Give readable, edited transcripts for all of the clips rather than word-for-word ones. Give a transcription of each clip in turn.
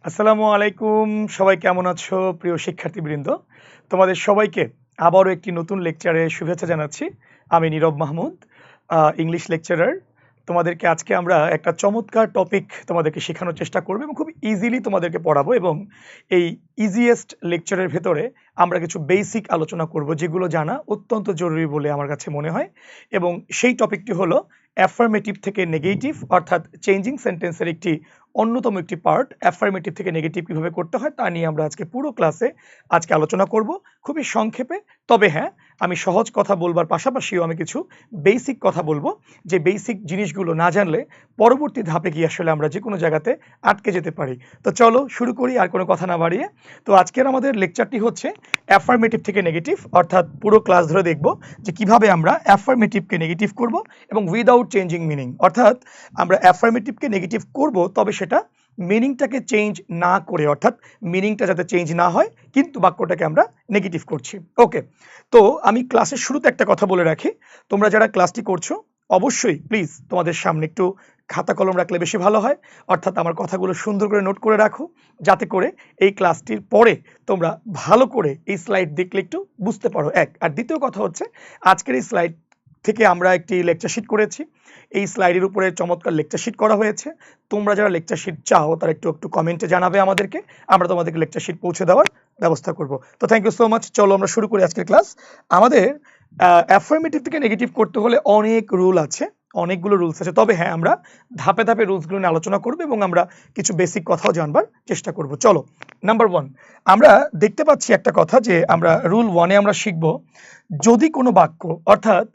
আসসালামু আলাইকুম। সবাই কেমন আছো প্রিয় শিক্ষার্থীবৃন্দ? তোমাদের সবাইকে আবারও একটি নতুন লেকচারে শুভেচ্ছা জানাচ্ছি। আমি নীরব মাহমুদ, ইংলিশ লেকচারার। তোমাদেরকে আজকে আমরা একটা চমৎকার টপিক তোমাদেরকে শেখানোর চেষ্টা করব এবং খুব ইজিলি তোমাদেরকে পড়াবো এবং এই ইজিয়েস্ট লেকচারের ভেতরে আমরা কিছু বেসিক আলোচনা করব যেগুলো জানা অত্যন্ত জরুরি বলে আমার কাছে মনে হয় এবং সেই টপিকটি হলো অ্যাফার্মেটিভ থেকে নেগেটিভ অর্থাৎ চেঞ্জিং সেন্টেন্সের একটি অন্যতম একটি পার্ট অ্যাফার্মেটিভ থেকে নেগেটিভ কিভাবে করতে হয় তা নিয়ে আমরা আজকে পুরো ক্লাসে আজকে আলোচনা করব খুবই সংক্ষেপে। তবে হ্যাঁ, আমি সহজ কথা বলবার পাশাপাশিও আমি কিছু বেসিক কথা বলবো, যে বেসিক জিনিসগুলো না জানলে পরবর্তী ধাপে গিয়ে আসলে আমরা যে কোনো জায়গাতে আটকে যেতে পারি। তো চলো শুরু করি আর কোনো কথা না বাড়িয়ে। তো আজকের আমাদের লেকচারটি হচ্ছে অ্যাফার্মেটিভ থেকে নেগেটিভ, অর্থাৎ পুরো ক্লাস ধরে দেখব যে কিভাবে আমরা অ্যাফার্মেটিভকে নেগেটিভ করব এবং উইদাউট চেঞ্জিং মিনিং, অর্থাৎ আমরা অ্যাফার্মেটিভকে নেগেটিভ করব তবে সেটা মিনিংটাকে চেঞ্জ না করে, অর্থাৎ মিনিংটা যাতে চেঞ্জ না হয় কিন্তু বাক্যটাকে আমরা নেগেটিভ করছি। ওকে, তো আমি ক্লাসের শুরুতে একটা কথা বলে রাখি, তোমরা যারা ক্লাসটি করছো অবশ্যই প্লিজ তোমাদের সামনে একটু খাতা কলম রাখলে বেশি ভালো হয়, অর্থাৎ আমার কথাগুলো সুন্দর করে নোট করে রাখো যাতে করে এই ক্লাসটির পরে তোমরা ভালো করে এই স্লাইড দেখলে একটু বুঝতে পারো। এক আর দ্বিতীয় কথা হচ্ছে, আজকের এই স্লাইড থেকে আমরা একটি লেকচার শিট করেছি। এই স্লাইডের উপরে চমৎকার লেকচার শিট করা হয়েছে। তোমরা যারা লেকচার শিট চাও তারা একটু একটু কমেন্টে জানাবে আমাদেরকে, আমরা তোমাদেরকে লেকচার শিট পৌঁছে দেওয়ার ব্যবস্থা করব। তো থ্যাংক ইউ সো মাচ। চলো আমরা শুরু করি আজকের ক্লাস। আমাদের অ্যাফার্মেটিভ থেকে নেগেটিভ করতে হলে অনেক রুল আছে, অনেকগুলো রুলস আছে। তবে হ্যাঁ, আমরা ধাপে ধাপে রুলসগুলো নিয়ে আলোচনা করব এবং আমরা কিছু বেসিক কথাও জানবার চেষ্টা করব। চলো, নাম্বার 1 আমরা দেখতে পাচ্ছি একটা কথা, যে আমরা রুল 1-এ আমরা শিখব, যদি কোনো বাক্য অর্থাৎ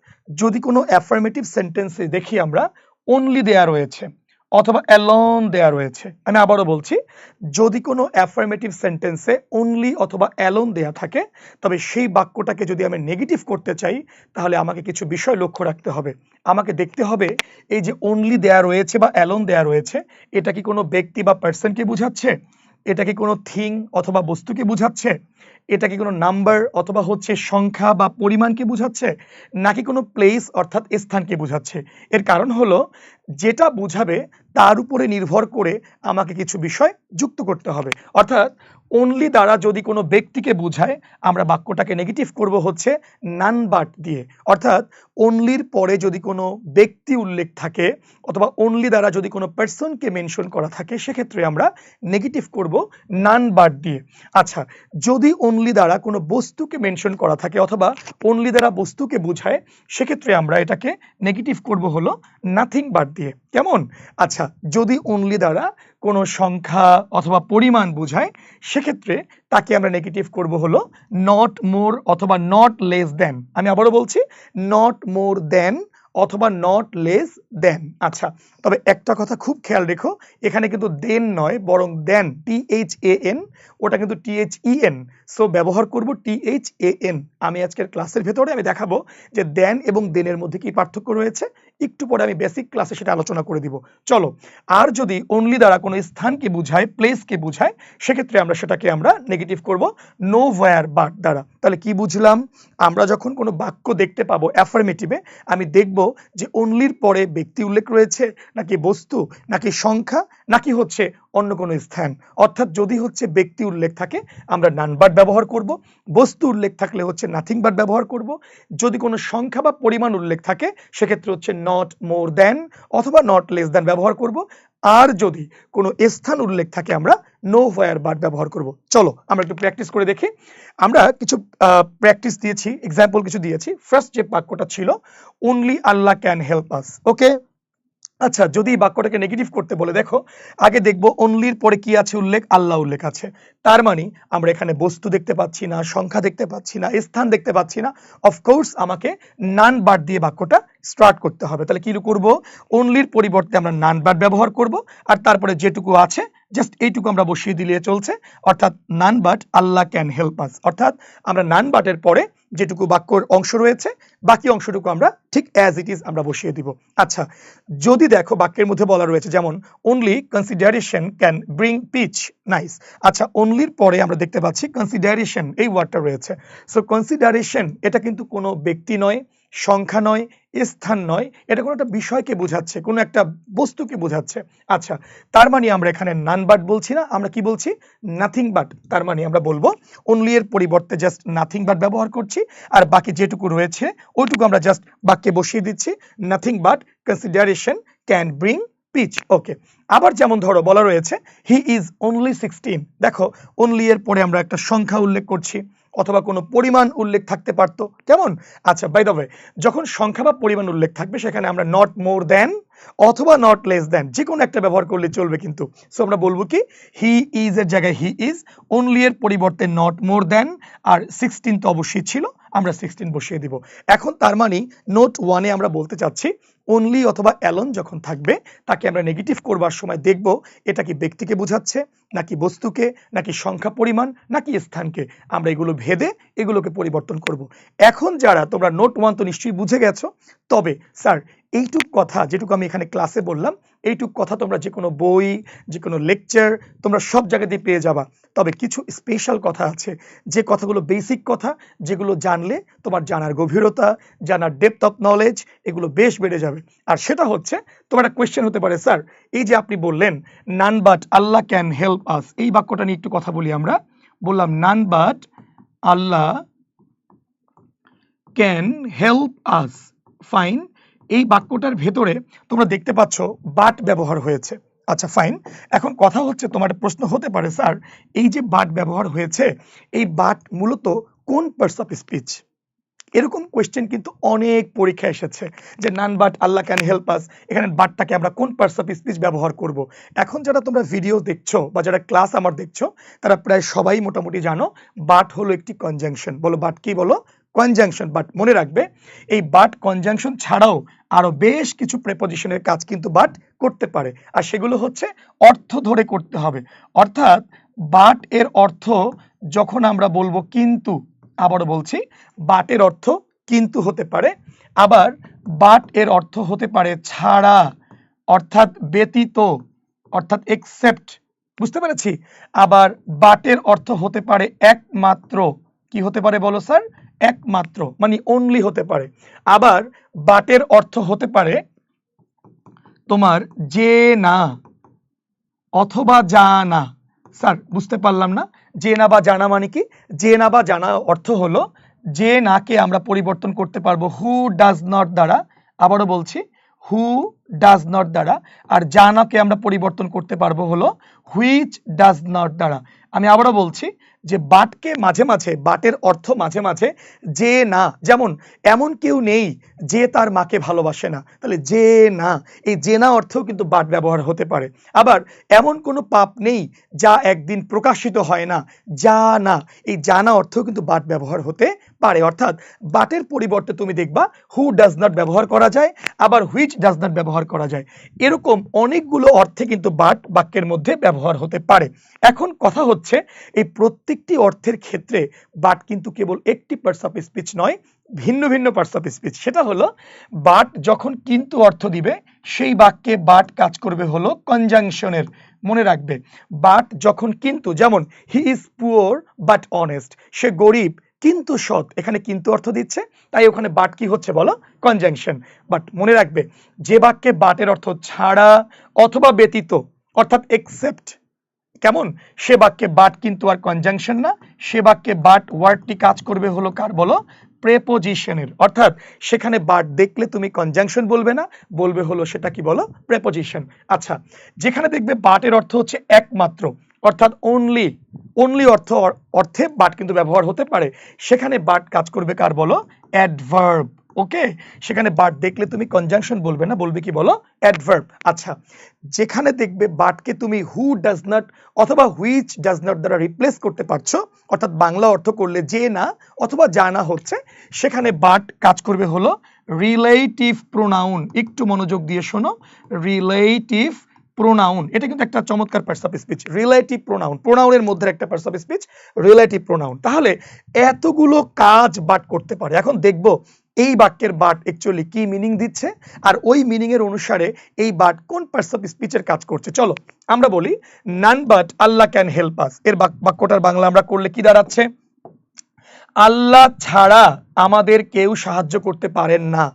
যদি কোনো অ্যাফার্মেটিভ সেন্টেন্সে দেখি আমরা অনলি দেয়া রয়েছে অথবা অ্যালোন দেয়া রয়েছে, আমি আবারও বলছি, যদি কোনো অ্যাফার্মেটিভ সেন্টেন্সে অনলি অথবা অ্যালোন দেয়া থাকে তবে সেই বাক্যটাকে যদি আমি নেগেটিভ করতে চাই তাহলে আমাকে কিছু বিষয় লক্ষ্য রাখতে হবে। আমাকে দেখতে হবে এই যে অনলি দেয়া রয়েছে বা অ্যালোন দেয়া রয়েছে, এটা কি কোনো ব্যক্তি বা পার্সনকে বোঝাচ্ছে, এটা কি কোনো থিং অথবা বস্তুকে বোঝাচ্ছে, এটা কি কোনো নাম্বার অথবা হচ্ছে সংখ্যা বা পরিমাণকে বোঝাচ্ছে, নাকি কোনো প্লেস অর্থাৎ স্থানকে বোঝাচ্ছে। এর কারণ হলো যেটা বোঝাবে তার উপরে নির্ভর করে আমাকে কিছু বিষয় যুক্ত করতে হবে। অর্থাৎ অনলি দ্বারা যদি কোনো ব্যক্তিকে বোঝায় আমরা বাক্যটাকে নেগেটিভ করব হচ্ছে নান বাট দিয়ে, অর্থাৎ অনলির পরে যদি কোনো ব্যক্তি উল্লেখ থাকে অথবা অনলি দ্বারা যদি কোনো পার্সনকে মেনশন করা থাকে সেক্ষেত্রে আমরা নেগেটিভ করব নান বাট দিয়ে। আচ্ছা, যদি অনলি দ্বারা কোনো বস্তুকে মেনশন করা থাকে অথবা অনলি দ্বারা বস্তুকে বোঝায় সেক্ষেত্রে আমরা এটাকে নেগেটিভ করব হলো নাথিং বাট দিয়ে। কেমন? আচ্ছা, যদি অনলি দ্বারা কোনো সংখ্যা অথবা পরিমাণ বোঝায় সেক্ষেত্রে তাকে আমরা নেগেটিভ করব হলো নট মোর অথবা নট লেস দেন। আমি আবারও বলছি, নট মোর দেন অথবা নট লেস দেন। আচ্ছা, তবে একটা কথা খুব খেয়াল রেখো, এখানে কিন্তু দেন নয় বরং দেন, THAN, ওটা কিন্তু THEN, সো ব্যবহার করব THAN। আমি আজকের ক্লাসের ভেতরে আমি দেখাবো যে দেন এবং দেনের মধ্যে কি পার্থক্য রয়েছে, একটু পরে আমি বেসিক ক্লাসে সেটা আলোচনা করে দিব। চলো, আর যদি অনলি দ্বারা কোনো স্থানকে বোঝায়, প্লেসকে বোঝায়, সেক্ষেত্রে আমরা সেটাকে আমরা নেগেটিভ করব নো ওয়্যার বাট দ্বারা। তাহলে কি বুঝলাম, আমরা যখন কোনো বাক্য দেখতে পাবো অ্যাফার্মেটিভে, আমি দেখব যে অনলির পরে ব্যক্তি উল্লেখ রয়েছে নাকি বস্তু নাকি সংখ্যা নাকি হচ্ছে অন্য কোনো স্থান। অর্থাৎ যদি হচ্ছে ব্যক্তি উল্লেখ থাকে আমরা নান বাট ব্যবহার করব, বস্তু উল্লেখ থাকলে হচ্ছে নাথিং বাট ব্যবহার করব, যদি কোনো সংখ্যা বা পরিমাণ উল্লেখ থাকে সেক্ষেত্রে হচ্ছে নট মোর দেন অথবা নট লেস দেন ব্যবহার করব, আর যদি কোনো স্থান উল্লেখ থাকে আমরা নো ওয়্যার বাট ব্যবহার করব। চলো আমরা একটু প্র্যাকটিস করে দেখি। আমরা কিছু প্র্যাকটিস দিয়েছি, এক্সাম্পল কিছু দিয়েছি। ফার্স্ট যে বাক্যটা ছিল only Allah can help us. Okay, আচ্ছা, যদি এই বাক্যটাকে নেগেটিভ করতে বলে দেখো, আগে দেখবো অনলির পরে কি আছে উল্লেখ, আল্লাহ উল্লেখ আছে। তার মানে আমরা এখানে বস্তু দেখতে পাচ্ছি না, সংখ্যা দেখতে পাচ্ছি না, স্থান দেখতে পাচ্ছি না। অফকোর্স আমাকে নান বাট দিয়ে বাক্যটা স্টার্ট করতে হবে। তাহলে কি করব, অনলির পরিবর্তে আমরা নান বাট ব্যবহার করব, আর তারপরে যেটুকু আছে জাস্ট এইটুকু আমরা বসিয়ে দিলে চলছে, অর্থাৎ none but Allah can help আস। অর্থাৎ আমরা নান বাটের পরে যেটুকু বাক্যর অংশ রয়েছে বাকি অংশটুকু আমরা ঠিক অ্যাজ ইট ইজ আমরা বসিয়ে দিব। আচ্ছা, যদি দেখো বাক্যের মধ্যে বলা রয়েছে যেমন only consideration can bring peace nice. আচ্ছা, অনলির পরে আমরা দেখতে পাচ্ছি কনসিডারেশন এই ওয়ার্ডটা রয়েছে। সো কনসিডারেশন এটা কিন্তু কোনো ব্যক্তি নয়, সংখ্যা নয়, স্থান নয়, এটা কোনো একটা বিষয়কে বোঝাচ্ছে, কোনো একটা বস্তুকে বোঝাচ্ছে। আচ্ছা, তার মানে আমরা এখানে নান বাট বলছি না, আমরা কি বলছি? Nothing but. তার মানে আমরা বলবো অনলি এর পরিবর্তে জাস্ট নাথিং বাট ব্যবহার করছি, আর বাকি যেটুকু রয়েছে ওইটুকু আমরা জাস্ট বাক্যে বসিয়ে দিচ্ছি। Nothing but consideration can bring peace. Okay, আবার যেমন ধরো বলা রয়েছে হি ইজ অনলি 16। দেখো, অনলি এর পরে আমরা একটা সংখ্যা উল্লেখ করছি, অথবা কোনো পরিমাণ উল্লেখ থাকতে পারতো, কেমন? আচ্ছা, বাই দ্য ওয়ে, যখন সংখ্যা বা পরিমাণ উল্লেখ থাকবে সেখানে আমরা নট মোর দ্যান অথবা নট লেস দ্যান যে কোনো একটা ব্যবহার করলে চলবে কিন্তু। সো আমরা বলবো কি, হি ইজ এর জায়গায় হি ইজ, অনলি এর পরিবর্তে নট মোর দ্যান, আর 16 তো অবশ্যই ছিল, আমরা 16 বসিয়ে দিব। এখন তার মানে নোট 1-এ আমরা বলতে চাচ্ছি অনলি অথবা অ্যালোন যখন থাকবে তাকে আমরা নেগেটিভ করবার সময় দেখব এটা কি ব্যক্তিকে বোঝাচ্ছে, নাকি বস্তুকে, নাকি সংখ্যা পরিমাণ, নাকি স্থানকে। আমরা এগুলো ভেদে এগুলোকে পরিবর্তন করব। এখন যারা তোমরা নোট 1 তো নিশ্চয়ই বুঝে গেছো, তবে স্যার এইটুক কথা যেটুকু আমি এখানে ক্লাসে বললাম, এইটুক কথা তোমরা যে কোনো বই, যে কোনো লেকচার তোমরা সব জায়গাতেই পেয়ে যাবা। তবে কিছু স্পেশাল কথা আছে, যে কথাগুলো বেসিক কথা, যেগুলো জানলে তোমার জানার গভীরতা, জানার ডেপথ অফ নলেজ এগুলো বেশ বেড়ে যাবে। আর সেটা হচ্ছে, তোমার একটা কোয়েশ্চেন হতে পারে, স্যার এই যে আপনি বললেন none but Allah can help আস, এই বাক্যটা নিয়ে একটু কথা বলি। আমরা বললাম none but Allah can help us, fine. এই বাক্যটার ভেতরে তোমরা দেখতে পাচ্ছ বাট ব্যবহার হয়েছে। আচ্ছা ফাইন, এখন কথা হচ্ছে, তোমার প্রশ্ন হতে পারে, স্যার এই যে বাট ব্যবহার হয়েছে, এই বাট মূলত কোন পার্টস অফ স্পিচ? এরকম কোয়েশ্চেন কিন্তু অনেক পরীক্ষা এসেছে যে none but Allah can help আস, এখানে বাটটাকে আমরা কোন পার্টস অফ স্পিচ ব্যবহার করব। এখন যারা তোমরা ভিডিও দেখছো বা যারা ক্লাস আমার দেখছো, তারা প্রায় সবাই মোটামুটি জানো বাট হলো একটি কনজাংশন। বলো বাট কি? বলো কনজাংশন। বাট মনে রাখবে, এই বাট কনজাংশন ছাড়াও আরো বেশ কিছু প্রেপোজিশনের কাজ কিন্তু বাট করতে পারে, আর সেগুলো হচ্ছে অর্থ ধরে করতে হবে। অর্থাৎ বাট এর অর্থ যখন আমরা বলবো কিন্তু, আবারও বলছি, বাটের অর্থ কিন্তু হতে পারে, আবার বাট এর অর্থ হতে পারে ছাড়া, অর্থাৎ ব্যতীত, অর্থাৎ এক্সেপ্ট। বুঝতে পেরেছি? আবার বাটের অর্থ হতে পারে একমাত্র। কি হতে পারে বলো স্যার? একমাত্র, মানে অনলি হতে পারে। আবার বাটের অর্থ হতে পারে তোমার যে না অথবা জানা। স্যার বুঝতে পারলাম না, যে না বা জানা মানে কি? যে না বা জানা অর্থ হলো যে নাকে আমরা পরিবর্তন করতে পারবো হু ডাজ নট দ্বারা। আবারও বলছি, হু ডাজ নট দ্বারা। আর জানাকে আমরা পরিবর্তন করতে পারবো হলো হুইচ ডাজ নট দ্বারা। আমি আবারও বলছি যে বাটকে মাঝে মাঝে, বাটের অর্থ মাঝে মাঝে যে না, যেমন এমন কেউ নেই যে তার মাকে ভালোবাসে না, তাহলে যে না, এই যে না অর্থও কিন্তু বাট ব্যবহার হতে পারে। আবার এমন কোনো পাপ নেই যা একদিন প্রকাশিত হয় না, যা না, এই জানা অর্থও কিন্তু বাট ব্যবহার হতে পারে। অর্থাৎ বাটের পরিবর্তে তুমি দেখবা হু ডাজ নট ব্যবহার করা যায়, আবার হুইচ ডাজ নট ব্যবহার করা যায়। এরকম অনেকগুলো অর্থে কিন্তু বাট বাক্যের মধ্যে ব্যবহার হতে পারে। এখন কথা হচ্ছে, এই প্রত্যেকটি অর্থের ক্ষেত্রে বাট কিন্তু কেবল একটি পার্টস অফ স্পিচ নয়, ভিন্ন ভিন্ন পার্টস অফ স্পিচ। সেটা হলো বাট যখন কিন্তু অর্থ দিবে সেই বাক্যে বাট কাজ করবে হলো কনজাংশনের। মনে রাখবে, বাট যখন কিন্তু, যেমন he is poor but honest, সে গরিব কিন্তু সৎ, এখানে কিন্তু অর্থ দিচ্ছে, তাই ওখানে বাট কি হচ্ছে বলো? কনজাংশন। বাট মনে রাখবে, যে বাক্যে বাটের অর্থ ছাড়া অথবা ব্যতীত, অর্থাৎ এক্সেপ্ট, কেমন, সে বাক্যে বাট কিন্তু আর কনজাংশন না, সে বাক্যে বাট ওয়ার্ডটি কাজ করবে হলো কার বলো? প্রেপোজিশনের। অর্থাৎ সেখানে বাট দেখলে তুমি কনজাংশন বলবে না, বলবে হলো সেটা কি বলো? প্রেপোজিশন। আচ্ছা, যেখানে দেখবে বাটের অর্থ হচ্ছে একমাত্র, অর্থাৎ অনলি, অনলি অর্থে বাট কিন্তু ব্যবহার হতে পারে, সেখানে বাট কাজ করবে কার বলো? অ্যাডভার্ব। ওকে, সেখানে বাট দেখলে তুমি কনজাংশন বলবে না, বলবে কি বলো? অ্যাডভার্ব। আচ্ছা, যেখানে দেখবে বাটকে তুমি হু ডাজ নট অথবা হুইচ ডাজ নট দ্বারা রিপ্লেস করতে পারছো, অর্থাৎ বাংলা অর্থ করলে যে না অথবা জানা হচ্ছে, সেখানে বাট কাজ করবে হলো রিলেটিভ প্রোনাউন। একটু মনোযোগ দিয়ে শোনো, রিলেটিভ প্রোনাউন, এটা কিন্তু একটা চমৎকার parts of speech. Relative pronoun, প্রোনাউনের মধ্যে একটা parts of speech relative pronoun. তাহলে এতগুলো কাজ বাট করতে পারে। এখন দেখবো এই বাক্যের বাট অ্যাকচুয়ালি কি মিনিং দিচ্ছে, আর ওই মিনিং এর অনুসারে এই বাট কোন পার্টস অফ স্পিচের কাজ করছে। চলো আমরা বলি none but Allah can help আস, এর বাক্যটার বাংলা আমরা করলে কি দাঁড়াচ্ছে? আল্লাহ ছাড়া আমাদের কেউ সাহায্য করতে পারেন না।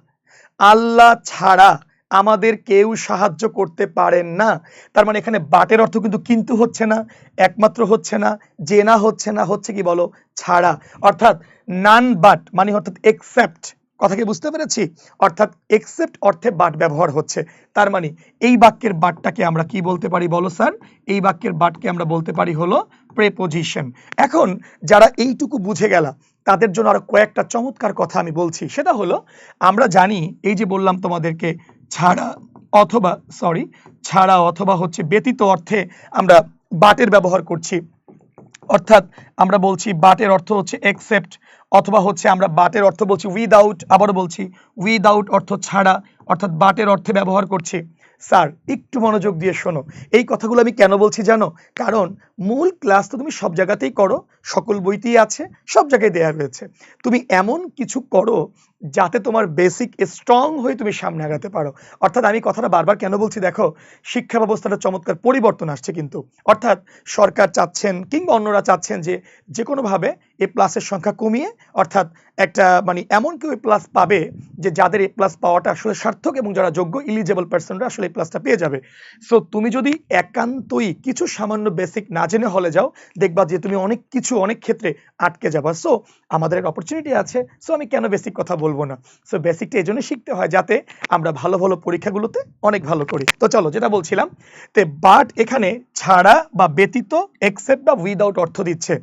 আল্লাহ ছাড়া আমাদের কেউ সাহায্য করতে পারেন না। তার মানে এখানে বাটের অর্থ কিন্তু হচ্ছে না, একমাত্র হচ্ছে না, যে না হচ্ছে না, হচ্ছে কি বলো, ছাড়া। অর্থাৎ নান বাট মানে অর্থাৎ এক্সেপ্ট, কথা কি বুঝতে পেরেছি? অর্থাৎ এক্সেপ্ট অর্থে বাট ব্যবহার হচ্ছে। তার মানে এই বাক্যের বাটটাকে আমরা কি বলতে পারি বলো স্যার? এই বাক্যের বাটকে আমরা বলতে পারি হলো প্রেপোজিশন। এখন যারা এইটুকু বুঝে গেলা তাদের জন্য আরো কয়েকটা চমৎকার কথা আমি বলছি। সেটা হলো, আমরা জানি এই যে বললাম তোমাদেরকে ছাড়া অথবা হচ্ছে ব্যতীত অর্থে আমরা বাটের ব্যবহার করছি। অর্থাৎ আমরা বলছি বাটের অর্থ হচ্ছে এক্সেপ্ট, অথবা হচ্ছে আমরা বাটের অর্থ বলছি উইদাউট, আবারও বলছি উইদাউট অর্থ ছাড়া, অর্থাৎ বাটের অর্থে ব্যবহার করছি। স্যার একটু মনোযোগ দিয়ে শোনো, এই কথাগুলো আমি কেন বলছি জানো? কারণ মূল ক্লাস তো তুমি সব জায়গাতেই করো, সকল বইতেই আছে, সব জায়গায় দেয়া রয়েছে। তুমি এমন কিছু করো যাতে তোমার বেসিক স্ট্রং হয়ে তুমি সামনে আগাতে পারো। অর্থাৎ আমি কথাটা বারবার কেন বলছি দেখো, শিক্ষা ব্যবস্থাটা চমৎকার পরিবর্তন আসছে কিন্তু। অর্থাৎ সরকার চাচ্ছেন কিংবা অন্যরা চাচ্ছেন যে যে কোনোভাবে এ প্লাসের সংখ্যা কমিয়ে, অর্থাৎ একটা মানে এমন কেউ এ প্লাস পাবে যে যাদের এ প্লাস পাওয়াটা আসলে সার্থক এবং যারা যোগ্য ইলিজেবল পার্সনরা আসলে এ প্লাসটা পেয়ে যাবে। সো তুমি যদি একান্তই কিছু সামান্য বেসিক না জেনে হলে যাও, দেখবা যে তুমি অনেক কিছু অনেক ক্ষেত্রে আটকে যাবা। সো আমাদের একটা অপরচুনিটি আছে, সো আমি কেন বেসিক কথা বলবো না? সো বেসিকটা এই জন্য শিখতে হয় যাতে আমরা ভালো ভালো পরীক্ষাগুলোতে অনেক ভালো করি। তো চলো যেটা বলছিলাম, তে বাট এখানে ছাড়া বা ব্যতীত, এক্সেপ্ট বা উইদাউট অর্থ দিচ্ছে।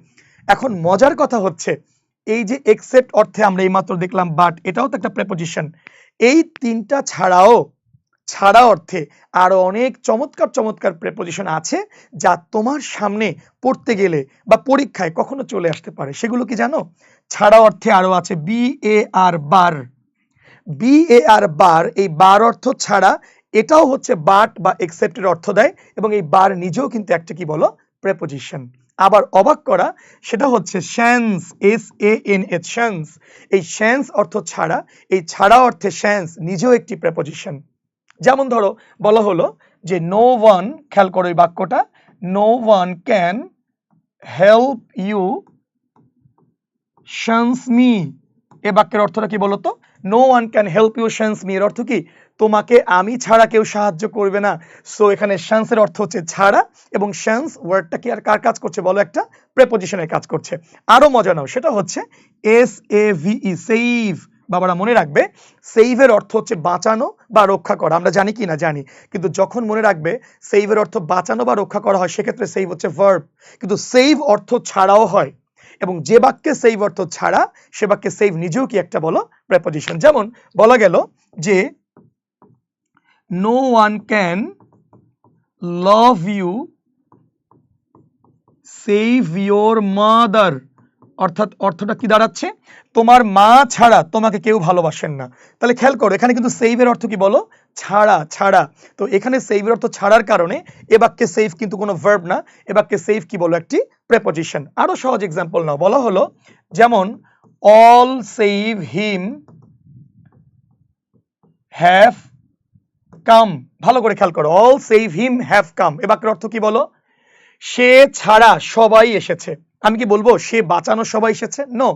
এখন মজার কথা হচ্ছে, এই যে এক্সেপ্ট অর্থে আমরা এইমাত্র দেখলাম বাট, এটাও তো একটা প্রেপোজিশন। এই তিনটা ছাড়া অর্থে আরো অনেক চমৎকার চমৎকার প্রেপোজিশন আছে যা তোমার সামনে পড়তে গেলে বা পরীক্ষায় কখনো চলে আসতে পারে। সেগুলো কি জানো? ছাড়া অর্থে আরো আছে বার। এই বার অর্থ ছাড়া, এটাও হচ্ছে বাট বা এক্সেপ্টের অর্থ দেয়, এবং এই বার নিজেও কিন্তু একটা কি বলো, প্রেপোজিশন। আবার অবাক করা, সেটা হচ্ছে শ্যান্স, SANS, শ্যান্স। এই শ্যান্স অর্থ ছাড়া, এই ছাড়া অর্থে শ্যান্স নিজেও একটি প্রেপোজিশন। যেমন ধরো বলা হলো যে নো ওয়ান, খেয়াল করো এই বাক্যটা, no one can help you sans me. এ বাক্যের অর্থটা কি বলতো? No one can help you sans me এর অর্থ কি? তোমাকে আমি ছাড়া কেউ সাহায্য করবে না। সো এখানে শান্সের অর্থ হচ্ছে ছাড়া, এবং শান্স ওয়ার্ডটা কি আর কার কাজ করছে বলো? একটা প্রেপোজিশনের কাজ করছে। আরো মজা নাও, সেটা হচ্ছে SAVE, সেভ। বাবারা মনে রাখবে, সেভের অর্থ হচ্ছে বাঁচানো বা রক্ষা করা। আমরা জানি কি না জানি, কিন্তু যখন মনে রাখবে সেভের অর্থ বাঁচানো বা রক্ষা করা হয়, সেক্ষেত্রে সেভ হচ্ছে ভার্ব। কিন্তু সেভ অর্থ ছাড়াও হয়, এবং যে বাক্যে সেভ অর্থ ছাড়া, সে বাক্যে সেভ নিজেও কি একটা বলো, প্রেপোজিশন। যেমন বলা গেল যে no one can love you save your mother. অর্থাৎ অর্থটা কি দাঁড়াচ্ছে? তোমার মা ছাড়া তোমাকে কেউ ভালোবাসেন না। তাহলে খেয়াল করো, এখানে কিন্তু সেভের অর্থ কি বলো? ছাড়া। তো এখানে সেভের অর্থ ছাড়ার কারণে এ বাক্যে সেভ কিন্তু কোনো ভার্ব না, এ বাক্যে সেভ কি বলো? একটি প্রেপোজিশন। আরো সহজ এক্সাম্পল নাও, বলা হলো যেমন all save him have come. ভালো করে খেয়াল করো, all save him have come, এ বাক্যের অর্থ কি বলো? সে ছাড়া সবাই এসেছে। আমি কি বলবো সে বাঁচানো সবাই এসেছে? নো,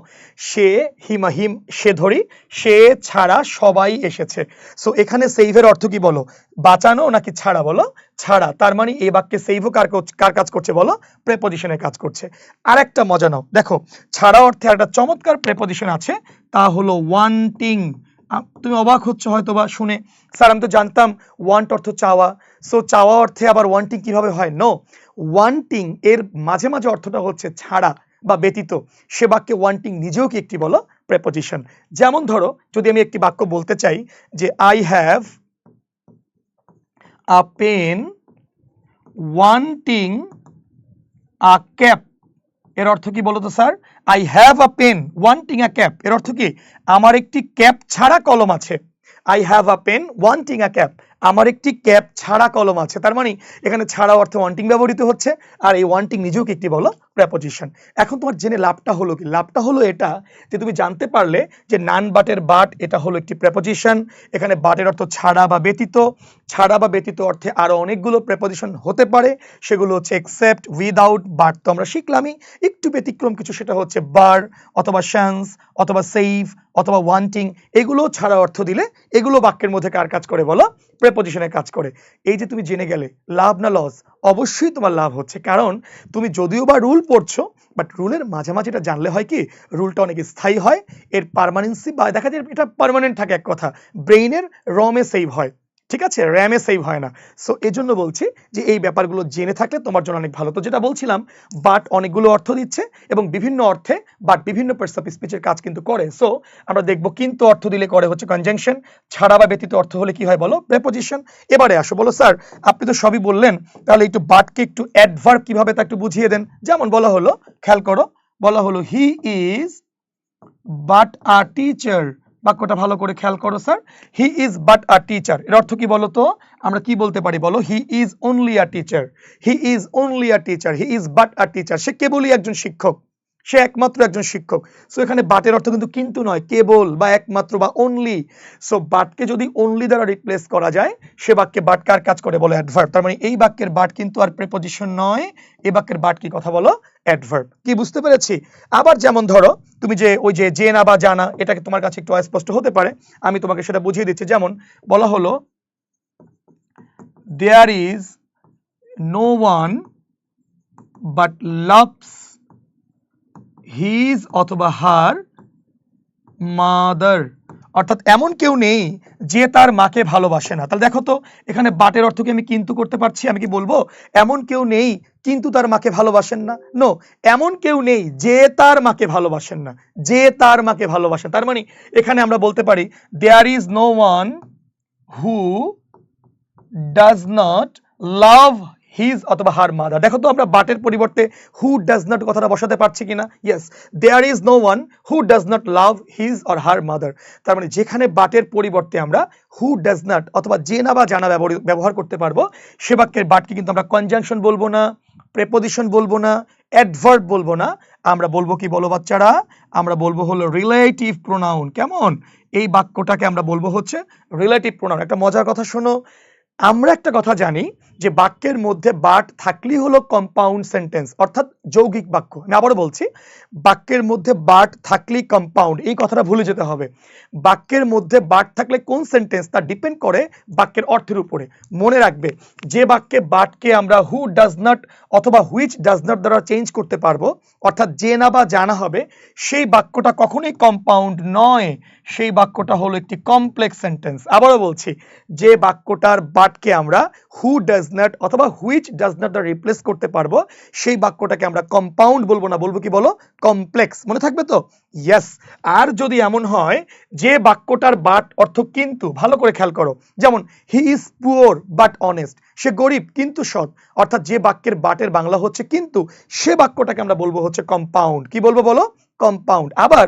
সে ধরি, সে ছাড়া সবাই এসেছে। সো এখানে সেভের অর্থ কি বলো? বাঁচানো নাকি ছাড়া বলো? ছাড়া। তার মানে এই বাক্যে সেভও কার কাজ করছে বলো? প্রেপোজিশনের কাজ করছে। আর একটা মজা নাও, দেখো ছাড়া অর্থে একটা চমৎকার প্রেপোজিশন আছে, তা হলো ওয়ান্টিং। তুমি অবাক হচ্ছ হয়তো বা শুনে, স্যার আমি তো জানতাম ওয়ান্ট অর্থ চাওয়া, সো চাওয়া অর্থে আবার ওয়ান্টিং কিভাবে হয়? নো, ওয়ান্টিং এর মাঝে মাঝে অর্থটা হচ্ছে ছাড়া বা ব্যতীত। সে বাক্যে ওয়ান্টিং নিজেও কি একটি বলো, প্রেপোজিশন। যেমন ধরো যদি আমি একটি বাক্য বলতে চাই যে I have a pen wanting a cap, এর অর্থ কি বলতো sir? I have a pen wanting a cap, এর অর্থ কি? আমার একটি ক্যাপ ছাড়া কলম আছে। I have a pen wanting a cap, আমার একটি ক্যাপ ছাড়া কলম আছে। তার মানে এখানে ছাড়া অর্থে ওয়ান্টিং ব্যবহৃত হচ্ছে, আর এই ওয়ান্টিং নিজেও কি একটি বলো প্রেপোজিশন। এখন তোমার জেনে লাভটা হলো কি? লাভটা হলো এটা যে তুমি জানতে পারলে যে নান বাটের বাট এটা হলো একটি প্রেপোজিশন। এখানে বাটের অর্থ ছাড়া বা ব্যতীত, ছাড়া বা ব্যতীত অর্থে আরো অনেকগুলো প্রেপোজিশন হতে পারে, সেগুলো হচ্ছে এক্সেপ্ট, উইদাউট, বাট তো আমরা শিখলামই। একটু ব্যতিক্রম কিছু, সেটা হচ্ছে বার অথবা শান্স অথবা সেভ অথবা ওয়ান্টিং, এগুলো ছাড়া অর্থ দিলে এগুলো বাক্যের মধ্যে কার কাজ করে বলো? প্রেপোজিশনের কাজ করে। এই যে তুমি জেনে গেলে, লাভ না লস? অবশ্যই তোমার লাভ হচ্ছে, কারণ তুমি যদিও বা রুল পড়ছো, বাট রুলের মাঝামাঝি এটা জানলে হয় কি, রুলটা অনেক স্থায়ী হয়, এর পার্মানেন্সি বা দেখা যায় এটা পার্মানেন্ট থাকে, এক কথা ব্রেইনের রমে সেভ হয়, ঠিক আছে, র্যামে সেভ হয় না। সো এজন্য বলছি যে এই ব্যাপারগুলো জেনে থাকলে তোমার জন্য অনেক ভালো। তো যেটা বলছিলাম, বাট অনেকগুলো অর্থ দিচ্ছে এবং বিভিন্ন অর্থে বাট বিভিন্ন পার্টস অফ স্পিচের কাজ কিন্তু করে। সো আমরা দেখবো কিন্তু অর্থ দিলে করে হচ্ছে কনজাংশন, ছাড়া বা ব্যতীত অর্থ হলে কি হয় বলো? প্রেপোজিশন। এবারে আসো, বলো স্যার আপনি তো সবই বললেন, তাহলে একটু বাটকে একটু অ্যাডভার্ব কিভাবে তা একটু বুঝিয়ে দেন। যেমন বলা হলো, খেয়াল করো, বলা হলো হি ইজ বাট আ টিচার। বাক্যটা ভালো করে খেয়াল করো sir, he is but a teacher, এর অর্থ কি বলো তো? আমরা কি বলতে পারি বলো? He is only a teacher, he is only a teacher, he is but a teacher, সে কেবলই একজন শিক্ষক, সে একমাত্র একজন শিক্ষক। সো এখানে বাটের অর্থ কিন্তু নয় কেবল বা একমাত্র বা অনলি। সো বাটকে যদি অনলি দ্বারা রিপ্লেস করা যায়, সে বাক্যে বাট কার কাজ করে বলো? অ্যাডভার্ব। তার মানে এই বাক্যের বাট কিন্তু আর প্রেপোজিশন নয়, এই বাক্যের বাট কি কথা বলো? অ্যাডভার্ব। কি বুঝতে পেরেছি? আবার যেমন ধরো, তুমি যে ওই যে জেনা বা জানা, এটাকে তোমার কাছে একটু অস্পষ্ট হতে পারে, আমি তোমাকে সেটা বুঝিয়ে দিচ্ছি। যেমন বলা হলো, there is no one but loves his অথবা হার মাদার, অর্থাৎ এমন কেউ নেই যে তার মাকে ভালোবাসে না। তাহলে দেখো তো, এখানে বাটের অর্থ কি আমি কিন্তু করতে পারছি? আমি কি বলবো এমন কেউ নেই কিন্তু তার মাকে ভালোবাসেন না? নো, এমন কেউ নেই যে তার মাকে ভালোবাসেন না, যে তার মাকে ভালোবাসেন। তার মানে এখানে আমরা বলতে পারি there is no one who does not love his অথবা হার মাদার। দেখো তো আমরা বাটের পরিবর্তে হু ডাজ নট কথাটা বসাতে পারছি কিনা? Yes, there is no one who does not love his or her mother. তার মানে যেখানে বাটের পরিবর্তে আমরা হু ডাজ নট অথবা যে না বা জানা ব্যবহার করতে পারবো, সে বাক্যের বাটকে কিন্তু আমরা কনজাংশন বলবো না, প্রেপোজিশন বলবো না, অ্যাডভার্ব বলবো না, আমরা বলবো কি বলো বাচ্চারা? আমরা বলবো হলো রিলেটিভ প্রোনাউন। কেমন? এই বাক্যটাকে আমরা বলবো হচ্ছে রিলেটিভ প্রোনাউন। একটা মজার কথা শোনো, আমরা একটা কথা জানি যে বাক্যের মধ্যে বাট থাকলেই হলো কম্পাউন্ড সেন্টেন্স, অর্থাৎ যৌগিক বাক্য। আমি আবারও বলছি, বাক্যের মধ্যে বাট থাকলেই কম্পাউন্ড, এই কথাটা ভুলে যেতে হবে। বাক্যের মধ্যে বাট থাকলে কোন সেন্টেন্স তা ডিপেন্ড করে বাক্যের অর্থের উপরে। মনে রাখবে, যে বাক্যে বাটকে আমরা হু ডাজ নট অথবা হুইচ ডাজ নট দ্বারা চেঞ্জ করতে পারবো, অর্থাৎ যে না বা জানা হবে, সেই বাক্যটা কখনোই কম্পাউন্ড নয়, সেই বাক্যটা হলো একটি কমপ্লেক্স সেন্টেন্স। আবারও বলছি, যে বাক্যটার বাটকে আমরা হু ডাজ নট অথবা হুইচ ডাজ নট দ্বারা রিপ্লেস করতে পারবো, সেই বাক্যটাকে আমরা কম্পাউন্ড বলবো না, বলবো কি বলো? কমপ্লেক্স। মনে থাকবে তো? ইয়েস। আর যদি এমন হয় যে বাক্যটার বাট অর্থ কিন্তু, ভালো করে খেয়াল করো, যেমন he is poor but honest, সে গরিব কিন্তু সৎ, অর্থাৎ যে বাক্যের বাটের বাংলা হচ্ছে কিন্তু, সে বাক্যটাকে আমরা বলবো হচ্ছে কম্পাউন্ড। কি বলবো বলো? কম্পাউন্ড। আবার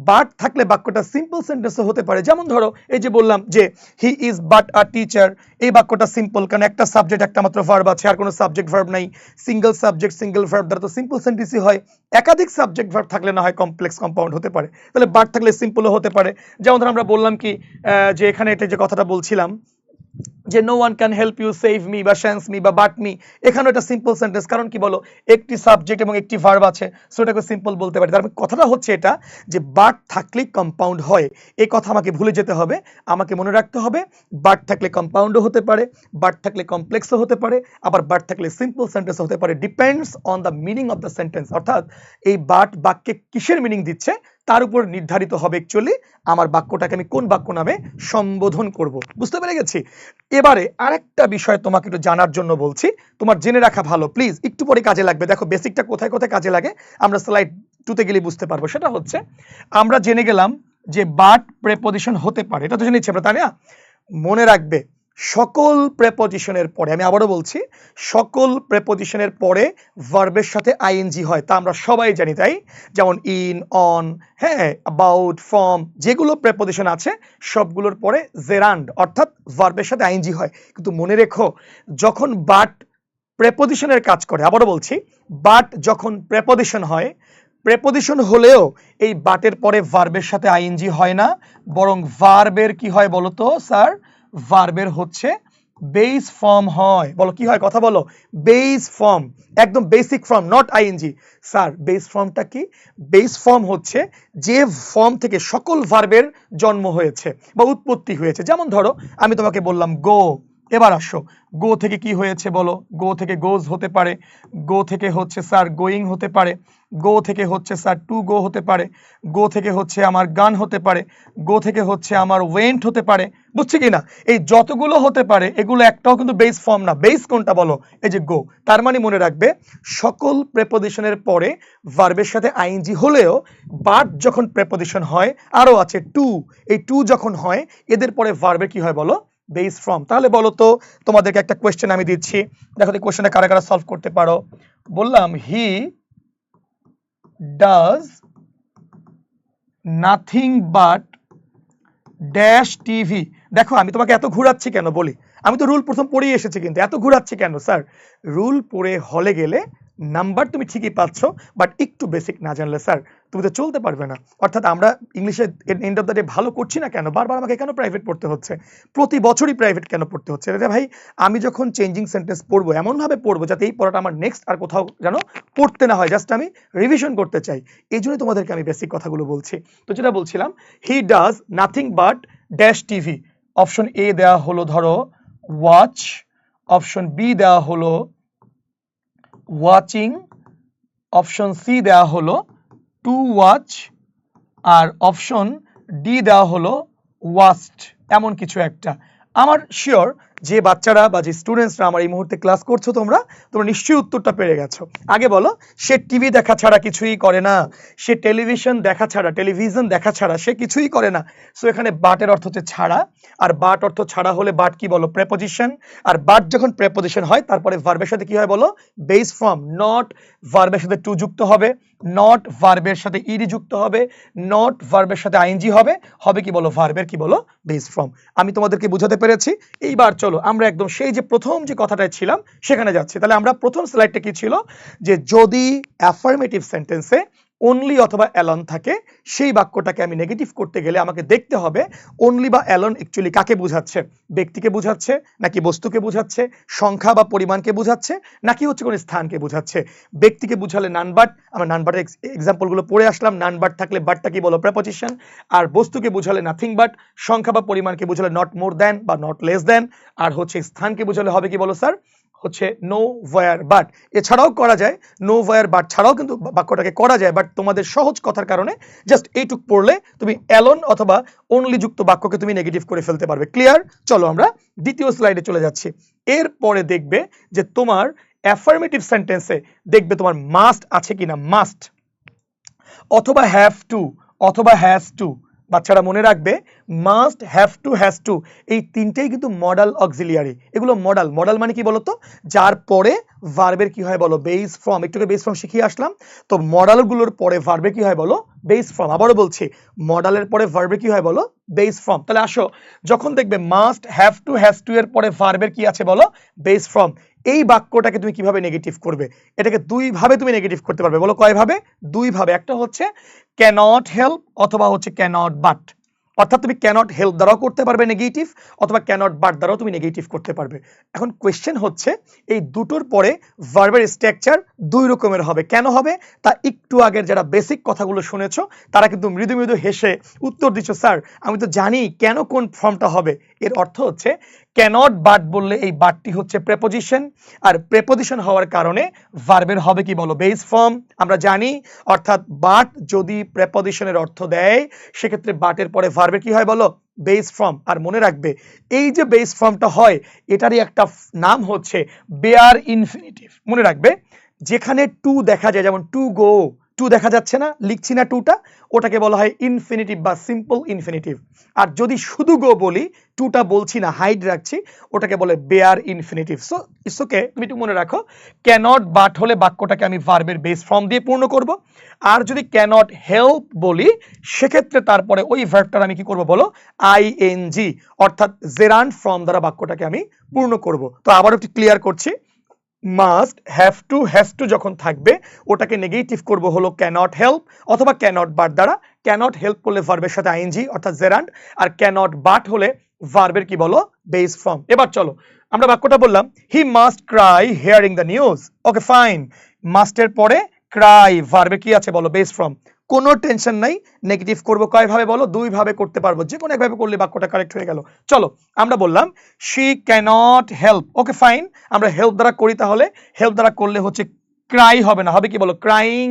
বাট থাকলে বাক্যটা সিম্পল সেন্টেন্সও হতে পারে। যেমন ধরো, এই যে বললাম যে হি ইজ বাট আ টিচার, এই বাক্যটা সিম্পল, কারণ একটা সাবজেক্ট একটা মাত্র ভার্ব আছে, আর কোনো সাবজেক্ট ভার্ব নাই। সিঙ্গেল সাবজেক্ট সিঙ্গেল ভার্ব দ্বারা তো সিম্পল সেন্টেন্সই হয়। একাধিক সাবজেক্ট ভার্ব থাকলে না হয় কমপ্লেক্স কম্পাউন্ড হতে পারে, তাহলে বাট থাকলে সিম্পলও হতে পারে। যেমন ধরো আমরা বললাম কি, যে এখানে এটা যে কথাটা বলছিলাম যে no one can help you save me বা শ্যান্স মি বা বাট মি, এখানে এটা সিম্পল সেন্টেন্স, কারণ কি বলো, একটি সাবজেক্ট এবং একটি ভার্ব আছে, সো এটাকে সিম্পল বলতে পারি। তার কথাটা হচ্ছে এটা যে বাট থাকলেই কম্পাউন্ড হয়, এই কথা আমাকে ভুলে যেতে হবে। আমাকে মনে রাখতে হবে, বাট থাকলে কম্পাউন্ডও হতে পারে, বাট থাকলে কমপ্লেক্সও হতে পারে, আবার বাট থাকলে সিম্পল সেন্টেন্সও হতে পারে, depends on the meaning of the sentence. অর্থাৎ এই বাট বাক্যে কিসের মিনিং দিচ্ছে তার উপর নির্ধারিত হবে অ্যাকচুয়ালি আমার বাক্যটাকে আমি কোন বাক্য নামে সম্বোধন করব। বুঝতে পেরে গেছি? এবারে আরেকটা বিষয় তোমাকে একটু জানার জন্য বলছি, তোমার জেনে রাখা ভালো, প্লিজ একটু পরে কাজে লাগবে। দেখো বেসিকটা কোথায় কোথায় কাজে লাগে আমরা স্লাইড 2 তে গেলে বুঝতে পারবো। সেটা হচ্ছে, আমরা জেনে গেলাম যে বাট প্রেপোজিশন হতে পারে, এটা তো জেনেছি আমরা, তাই না? মনে রাখবে, সকল প্রেপোজিশনের পরে, আমি আবারও বলছি, সকল প্রেপোজিশনের পরে ভার্বের সাথে আইএনজি হয়, তা আমরা সবাই জানি, তাই? যেমন ইন, অন, হ্যাঁ, অ্যাবাউট, ফ্রম, যেগুলো প্রেপোজিশন আছে সবগুলোর পরে জেরান্ড অর্থাৎ ভার্বের সাথে আইএনজি হয়। কিন্তু মনে রেখো, যখন বাট প্রেপোজিশনের কাজ করে, আবারও বলছি, বাট যখন প্রেপোজিশন হয়, প্রেপোজিশন হলেও এই বাটের পরে ভার্বের সাথে আইএনজি হয় না, বরং ভার্বের কি হয় বলো তো স্যার? ভার্বের হচ্ছে বেস ফর্ম হয়। বলো কি হয়, কথা বলো। বেস ফর্ম, একদম basic form, not ING. Sir base ফর্মটা কি? বেস ফর্ম হচ্ছে যে ফর্ম থেকে সকল ভার্বের জন্ম হয়েছে বা উৎপত্তি হয়েছে। যেমন ধরো আমি তোমাকে বললাম গো, এবার আসো, গো থেকে কি হয়েছে বলো? গো থেকে গোজ হতে পারে, গো থেকে হচ্ছে স্যার গোয়িং হতে পারে, গো থেকে হচ্ছে স্যার টু গো হতে পারে, গো থেকে হচ্ছে আমার গান হতে পারে, গো থেকে হচ্ছে আমার ওয়েন্ট হতে পারে। বুঝছি কি না? এই যতগুলো হতে পারে এগুলো একটাও কিন্তু বেস ফর্ম না। বেস কোনটা বলো? এই যে গো। তার মানে মনে রাখবে, সকল প্রেপোজিশনের পরে ভার্বের সাথে আইএনজি হলেও বাট যখন প্রেপোজিশন হয়, আরো আছে টু, এই টু যখন হয় এদের পরে ভার্বের কি হয় বলো? Base form. তাহলে বলো তো, তোমাদেরকে একটা কোয়েশ্চেন আমি দিচ্ছি, দেখো এই কোয়েশ্চেনটা কারা কারা সলভ করতে পারো। বললাম he does nothing but dash TV. দেখো আমি তোমাকে এত ঘুরাচ্ছি কেন বলি, আমি তো রুল প্রথম পড়েই এসেছি, কিন্তু এত ঘুরাচ্ছি কেন? স্যার রুল পড়ে হলে গেলে নাম্বার তুমি ঠিকই পাচ্ছ, বাট একটু বেসিক না জানলে স্যার তুমি তো চলতে পারবে না। অর্থাৎ আমরা ইংলিশে এন্ড অফ দ্য ডে ভালো করছি না কেন? বারবার আমাকে কেন প্রাইভেট পড়তে হচ্ছে? প্রতি বছরই প্রাইভেট কেন পড়তে হচ্ছে? রে ভাই, আমি যখন চেঞ্জিং সেন্টেন্স পড়বো এমনভাবে পড়বো যাতে এই পড়াটা আমার নেক্সট আর কোথাও যেন পড়তে না হয়, জাস্ট আমি রিভিশন করতে চাই। এই জন্যই তোমাদেরকে আমি বেসিক কথাগুলো বলছি। তো যেটা বলছিলাম, he does nothing but dash TV. Option A দেওয়া হলো ধরো ওয়াচ, অপশন বি দেওয়া হলো ওয়াচিং, অপশন সি দেওয়া হলো টু ওয়াচ, আর অপশন ডি দেওয়া হলো ওয়াস্ট, এমন কিছু একটা। আমার শিওর যে বাচ্চারা বা যে স্টুডেন্টসরা আমার এই মুহূর্তে ক্লাস করছো, তোমরা নিশ্চয়ই উত্তরটা পেরে গেছো। আগে বলো, সে টিভি দেখা ছাড়া কিছুই করে না, সে টেলিভিশন দেখা ছাড়া সে কিছুই করে না। সো এখানে বাটের অর্থ হচ্ছে ছাড়া, আর বাট অর্থ ছাড়া হলে বাট কি বলো? প্রেপোজিশন। আর বাট যখন প্রেপোজিশন হয় তারপরে ভার্বের সাথে কি হয় বলো? Base form. নট ভার্বের সাথে টু যুক্ত হবে, নট ভার্বের সাথে ইডি যুক্ত হবে, নট ভার্বের সাথে আইএনজি হবে, হবে কি বলো? ভার্বের কি বলো? Base form. আমি তোমাদেরকে বুঝাতে পেরেছি। এইবার চলো আমরা একদম সেই যে প্রথম যে কথাটায় ছিলাম সেখানে যাচ্ছি। তাহলে আমরা প্রথম স্লাইডটা কি ছিল, যে যদি অ্যাফার্মেটিভ সেন্টেন্সে অনলি অথবা অ্যালন থাকে, সেই বাক্যটাকে আমি নেগেটিভ করতে গেলে আমাকে দেখতে হবে অনলি বা অ্যালন অ্যাকচুয়ালি কাকে বোঝাচ্ছে? ব্যক্তিকে বোঝাচ্ছে, নাকি বস্তুকে বোঝাচ্ছে, সংখ্যা বা পরিমাণকে বোঝাচ্ছে, নাকি হচ্ছে কোনো স্থানকে বোঝাচ্ছে? ব্যক্তিকে বুঝালে নান বাট, আমরা নান বাটের এক্সাম্পলগুলো পড়ে আসলাম। নান বাট থাকলে বাটটা কি বলো? প্রেপোজিশন। আর বস্তুকে বুঝালে নাথিং বাট, সংখ্যা বা পরিমাণকে বুঝালে নট মোর দ্যান বা নট লেস দ্যান, আর হচ্ছে স্থানকে বুঝালে হবে কি বলো স্যার? হচ্ছে নো ওয়্যার বাট। এছাড়াও করা যায়, নো ওয়্যার বাট ছাড়াও কিন্তু বাক্যটাকে করা যায়, বাট তোমাদের সহজ কথার কারণে জাস্ট এইটুক পড়লে তুমি অ্যালন অথবা অনলি যুক্ত বাক্যকে তুমি নেগেটিভ করে ফেলতে পারবে। ক্লিয়ার? চলো আমরা দ্বিতীয় স্লাইডে চলে যাচ্ছি। এরপরে দেখবে যে তোমার অ্যাফার্মেটিভ সেন্টেন্সে দেখবে তোমার মাস্ট আছে কিনা, মাস্ট অথবা হ্যাভ টু অথবা হ্যাজ টু। বাচ্চারা মনে রাখবে, must, have to, has to, এই তিনটেই কিন্তু মডাল অক্সিলিয়ারি। এগুলো মডাল। মডাল মানে কি বলতো? যার পরে ভার্বের কি হয় বলো? Base form. একটু বেস ফর্ম শিখিয়ে আসলাম। তো মডালগুলোর পরে ভার্বের কি হয় বলো? Base form. আবারও বলছি, মডালের পরে ভার্বের কি হয় বলো? Base form. তাহলে আসো, যখন দেখবে must, have to, has to এর পরে ভার্বের কি আছে বলো? Base form. এই বাক্যটাকে তুমি কিভাবে নেগেটিভ করবে? এটাকে দুই ভাবে তুমি নেগেটিভ করতে পারবে। বলো কয় ভাবে? দুই ভাবে। একটা হচ্ছে ক্যানট হেল্প অথবা হচ্ছে ক্যানট বাট। অর্থাৎ তুমি ক্যানট হেল্প দ্বারাও করতে পারবে নেগেটিভ, অথবা ক্যানট বাট দ্বারাও তুমি নেগেটিভ করতে পারবে। এখন কোয়েশ্চেন হচ্ছে, এই দুটোর পরে ভার্বের স্ট্রাকচার দুই রকমের হবে। কেন হবে তা একটু আগের যারা বেসিক কথাগুলো শুনেছো তারা কিন্তু মৃদু মৃদু হেসে উত্তর দিচ্ছ, স্যার আমি তো জানি কেন কোন ফর্মটা হবে। এর অর্থ হচ্ছে ক্যানট বাট বললে এই বাটটি হচ্ছে প্রেপোজিশন, আর প্রেপোজিশন হওয়ার কারণে ভার্বের হবে কি বলো? Base form. আমরা জানি, অর্থাৎ বাট যদি প্রেপোজিশনের অর্থ দেয় সেক্ষেত্রে বাটের পরে ভার্বের কি হয় বলো? Base form. আর মনে রাখবে, এই যে বেস ফর্মটা হয় এটারই একটা নাম হচ্ছে বেয়ার ইনফিনিটিভ। মনে রাখবে, যেখানে টু দেখা যায়, যেমন টু গো, টু দেখা যাচ্ছে না, লিখছি না টুটা, ওটাকে বলা হয় ইনফিনিটিভ বা সিম্পল ইনফিনিটিভ। আর যদি শুধু গো বলি, টুটা বলছি না, হাইড রাখছি, ওটাকে বলে bare infinitive. So it's okay, তুমি একটু মনে রাখো, ক্যানট বাট হলে বাক্যটাকে আমি ভার্বের বেস ফর্ম দিয়ে পূর্ণ করব। আর যদি ক্যানট হেল্প বলি, সেক্ষেত্রে তারপরে ওই ভার্বটার আমি কি করব বলো, আইএনজি অর্থাৎ জেরান্ড ফর্ম দ্বারা বাক্যটাকে আমি পূর্ণ করব। তো আবার একটু ক্লিয়ার করছি, must, have to, has to যখন থাকবে, ওটাকে নেগেটিভ করব হলো ক্যানট হেল্প অথবা ক্যানট বাট দ্বারা। ক্যানট হেল্প করলে ভার্বের সাথে আইএনজি অর্থাৎ জেরান্ড, আর ক্যানট বাট হলে ভার্বের কি বলো, বেস ফর্ম। এবার চলো আমরা বাক্যটা বললাম, he must cry hearing the news. Okay fine, মাস্টের পরে ক্রাই, ভার্বে কি আছে বলো, বেস ফর্ম। কোনো টেনশন নাই, নেগেটিভ করব কয় ভাবে বলো, দুই ভাবে করতে পারবো, যে কোনো একভাবে করলে বাক্যটা কারেক্ট হয়ে গেল। চলো আমরা বললাম she can't help. Okay fine, আমরা হেল্প দ্বারা করি, তাহলে হেল্প দ্বারা করলে হচ্ছে ক্রাই হবে না, হবে কি বলো, ক্রাইং।